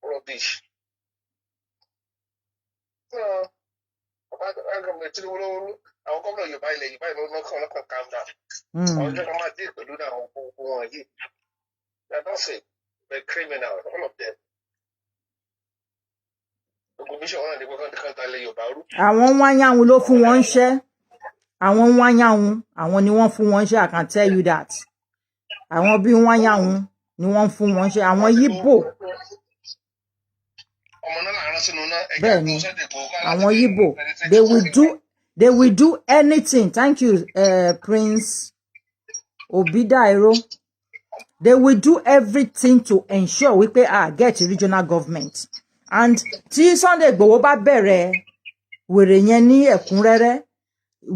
Rubbish. Our governor, you buy no calm down. I was just about to do that. They're not safe. They're criminal, all of them. Àwọn Iwuanyanwu ló fún wọn ṣẹ́. Àwọn Iwuanyanwu, àwọn ni wọ́n fún wọn ṣẹ́, I can tell you that. Àwọn bí Iwuanyanwu ni wọ́n fún wọn ṣẹ́. Àwọn Igbo. Bẹ́ẹ̀ni, àwọn Igbo, they will do anything. Thank you, Prince Obidairo. They will do everything to ensure we pay get regional government. And tí Sunday Igboho bá bẹ̀rẹ̀ wèrè yẹn ní ẹ̀kúnrẹ́rẹ́,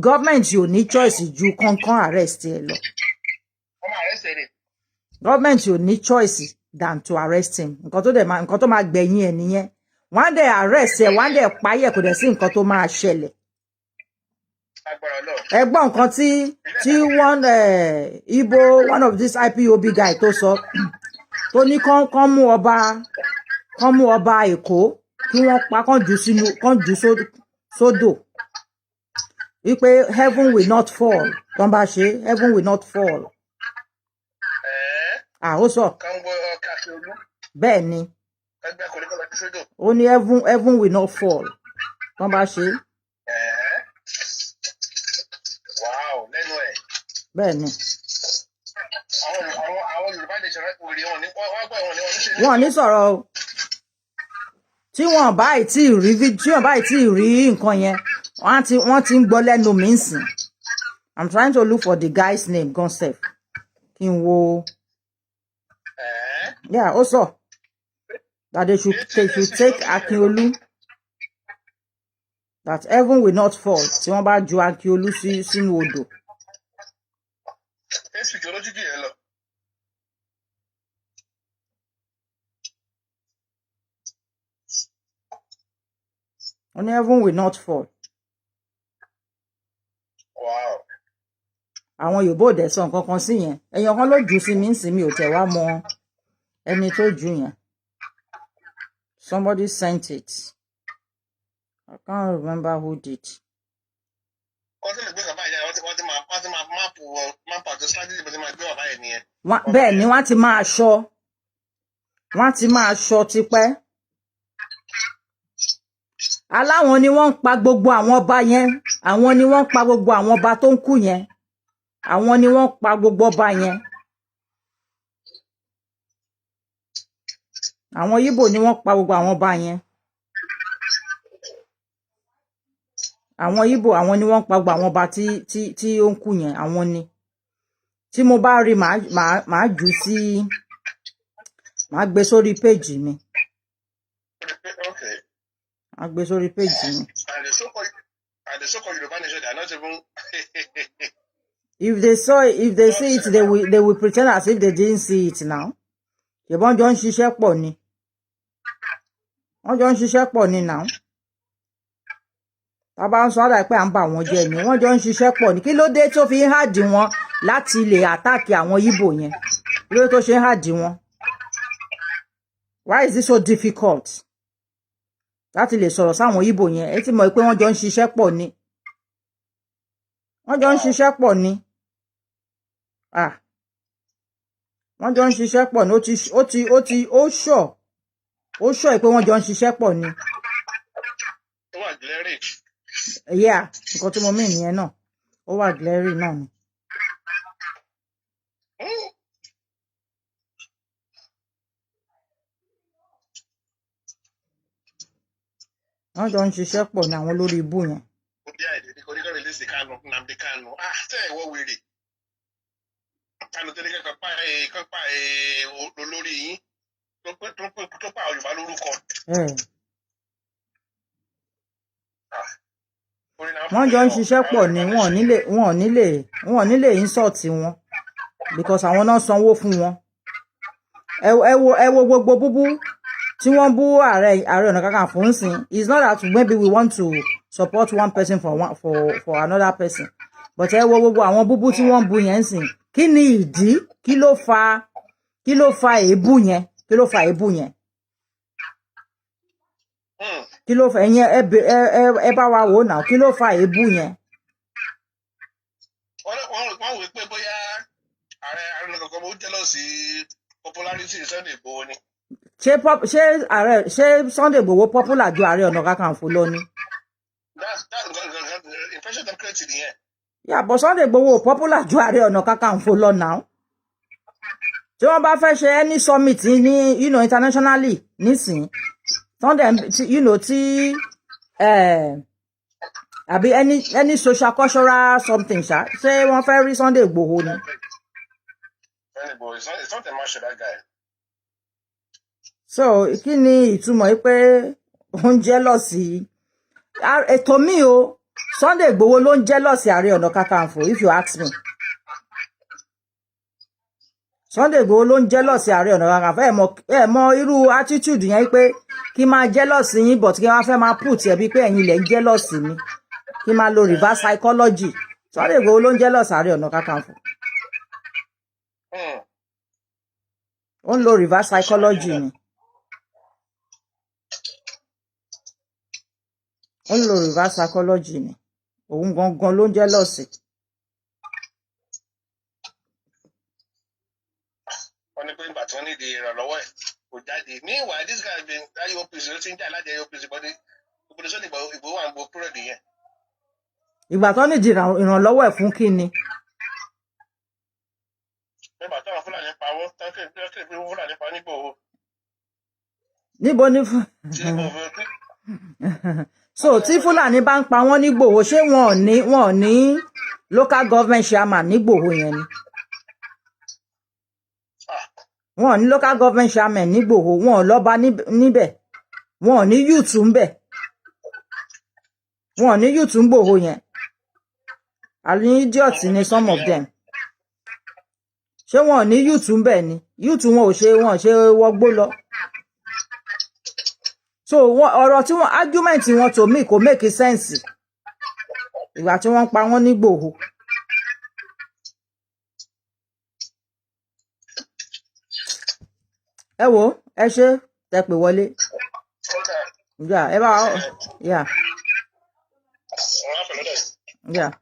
government yóò ní choice ju kankan arrest ẹ lọ. Government yóò ní choice than to arrest him. Nǹkan tó máa gbẹ̀yìn ẹ̀ nìyẹn. Wọ́n dẹ̀ arrest ẹ̀, wọ́n dẹ̀ pa ẹ̀, kò dẹ̀ sí nǹkan tó máa ṣẹlẹ̀. Ẹgbọ́n nǹkan tí wọ́n Igbo, one of this IPOB guy tó sọ, tó ní kán mú ọba Èkó kí wọ́n pa kán jù sódò. Wípé heaven will not fall. Tọ́n bá ṣe heaven will not fall. Ó sọ. Bẹ́ẹ̀ ni. Ó ní heaven will not fall. Tọ́n bá ṣe. Wow, lẹ́nu ẹ̀. Bẹ́ẹ̀ ni. Àwọn Yorùbá nation wèrè wọn ní wọ́n ní sọ̀rọ̀ o. Tí wọ́n bá tí rí nǹkan yẹn, wọ́n ti ń gbọ́ lẹ́nu mi nsìn. I'm trying to look for the guy's name, Gonsef. Kí n wo. Yeah, also that they should take Akiolu. That heaven will not fall. Tí wọ́n bá ju Akiolu sínú odò. Only heaven will not fall. Wow. Àwọn Yorùbá dẹ̀ sọ nǹkan kan sí yẹn. Èèyàn kan ló jù sí mi nsìn mi ò tẹ̀ wá mọ ẹni tó jù yẹn. Somebody sent it. I can't remember who did. Bẹ́ẹ̀ ni wọ́n ti máa ṣọ́. Wọ́n ti máa ṣọ́ tipẹ́. Aláwọn ni wọ́n ń pa gbogbo àwọn ọba yẹn. Àwọn ni wọ́n ń pa gbogbo àwọn ọba tó ń kú yẹn. Àwọn ni wọ́n pa gbogbo ọba yẹn. Àwọn Igbo ni wọ́n pa gbogbo àwọn ọba yẹn. Àwọn Igbo àwọn ni wọ́n pa gbogbo àwọn ọba tí ó ń kú yẹn. Àwọn ni. Tí mo bá rí màá jù sí màá gbé sórí page mi. Màá gbé sórí page mi. And the so-called Yoruba nation, they are not even. If they see it, they will pretend as if they didn't see it now. Wọ́n jọ ń ṣiṣẹ́ pọ̀ ni. Wọ́n jọ ń ṣiṣẹ́ pọ̀ ni now. Tá bá ń sọ àdá pé à ń bà wọ́n jẹ́ ni. Wọ́n jọ ń ṣiṣẹ́ pọ̀ ni. Kí ló dé tó fi ń hàdí wọn láti lè àtàkì àwọn Igbo yẹn? Kí ló dé tó ṣe ń hàdí wọn? Why is it so difficult? Láti lè sọ̀rọ̀ sáwọn Igbo yẹn. Ẹ ti mọ̀ pé wọ́n jọ ń ṣiṣẹ́ pọ̀ ni. Wọ́n jọ ń ṣiṣẹ́ pọ̀ ni. Wọ́n jọ ń ṣiṣẹ́ pọ̀ ni. Ó ṣọ̀ pé wọ́n jọ ń ṣiṣẹ́ pọ̀ ni. wà glary. Yeah, nǹkan tí mo mean nìyẹn náà. Ó wà glary náà ni. Wọ́n jọ ń ṣiṣẹ́ pọ̀ ní àwọn olórí ibú yẹn. Ó bí àìdè ní oníkọ́ release Kanu, Nnamdi Kanu. Tẹ́ ìwọ́ wèrè. Kanu tó ní kẹ́kọ̀ọ́ pa olórí yín tó pa Yorùbá lórúkọ. Wọ́n jọ ń ṣiṣẹ́ pọ̀ ní wọn nílé insult wọn because àwọn náà sanwó fún wọn. Ẹ wo gbogbo búbú tí wọ́n bú Ààrẹ Onakakanfo ń sìn. It's not that maybe we want to support one person for another person, but ẹ wo gbogbo àwọn búbú tí wọ́n bú yẹn ń sìn. Kí ni ìdí? Kí ló fa èébú yẹn? Kí ló fa èébú yẹn? Kí ló fa ẹ̀yin ẹ bá wa wò náà? Kí ló fa èébú yẹn? Wọ́n wò pé bóyá Ààrẹ Onakakanfo jealousy popularity Sunday Igboho ni. Ṣé Sunday Igboho popular ju Ààrẹ Onakakanfo lọ ni? That's impression of credit nìyẹn. Yeah, but Sunday Igboho popular ju Ààrẹ Onakakanfo lọ now. Tí wọ́n bá fẹ́ ṣe any summit ní internationally nísìn Sunday tí àbí any social cultural something ṣá ṣé wọ́n fẹ́ rí Sunday Igboho ni. Sunday Igboho it's not a match to that guy. So kí ni ìtumọ̀ pé ó ń jealousy? Ètò mi o Sunday Igboho ló ń jealousy Ààrẹ Onakakanfo if you ask me. Sunday Igboho ló ń jealousy Ààrẹ Onakakanfo. Ẹ mọ irú attitude yẹn pé kí máa jealousy yín but kí wọ́n fẹ́ máa put ẹ̀ bí pé ẹ̀yin lẹ̀ ń jealousy mi. Kí máa lo reverse psychology. Sunday Igboho ló ń jealousy Ààrẹ Onakakanfo. Ó ń lo reverse psychology ni. Ó ń lo reverse psychology ni. Òun gangan ló ń jealousy. Wọ́n ní pé nígbà tí wọ́n ní ìdí ìrànlọ́wọ́ ẹ̀ kò jáde. Meanwhile, this guy been IOPC ló ti ń jà láti IOPC bọ́dé. Gbogbo Sunday Igboho wà ń gbọ́ kúrò nìyẹn. Ìgbà tó ní ìdí ìrànlọ́wọ́ ẹ̀ fún kí ni? Nígbà táwọn Fúlàní pa wọ́n, tọ́kì pé Fúlàní pa nígbòho. Níbo ni so tí Fúlàní bá ń pa wọ́n nígbòho ṣé wọn ò ní local government chairman nígbòho yẹn ni? Wọn ò ní local government chairman nígbòho, wọn ò lọ́ba níbẹ̀, wọn ò ní youth ńbẹ̀, wọn ò ní youth ńgbòho yẹn. Àní idiot ni some of them. Ṣé wọn ò ní youth ńbẹ̀ ni? Youth wọn ò ṣe wọgbó lọ. So ọ̀rọ̀ tí wọ́n argument wọn to me kò make sense. Ìgbà tí wọ́n pa wọ́n nígbòho. Ẹ wo ẹ ṣe tẹ́ pè wọlé. Yeah, ẹ bá yeah. Yeah.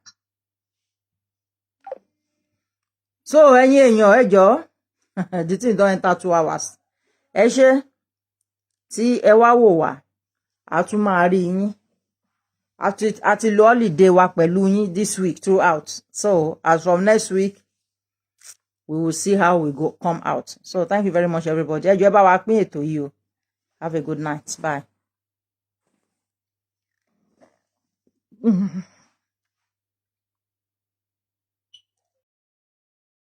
So ẹ̀yin èèyàn ẹ jọ̀ọ́ the thing don enter 2 hours. Ẹ ṣe tí ẹ wá wò wá a tún máa rí yín. A ti lo holiday wa pẹ̀lú yín this week throughout. So as from next week we will see how we come out. So thank you very much everybody. Ẹ jọ̀ọ́ ẹ bá wa pín ètò yìí o. Have a good night. Bye.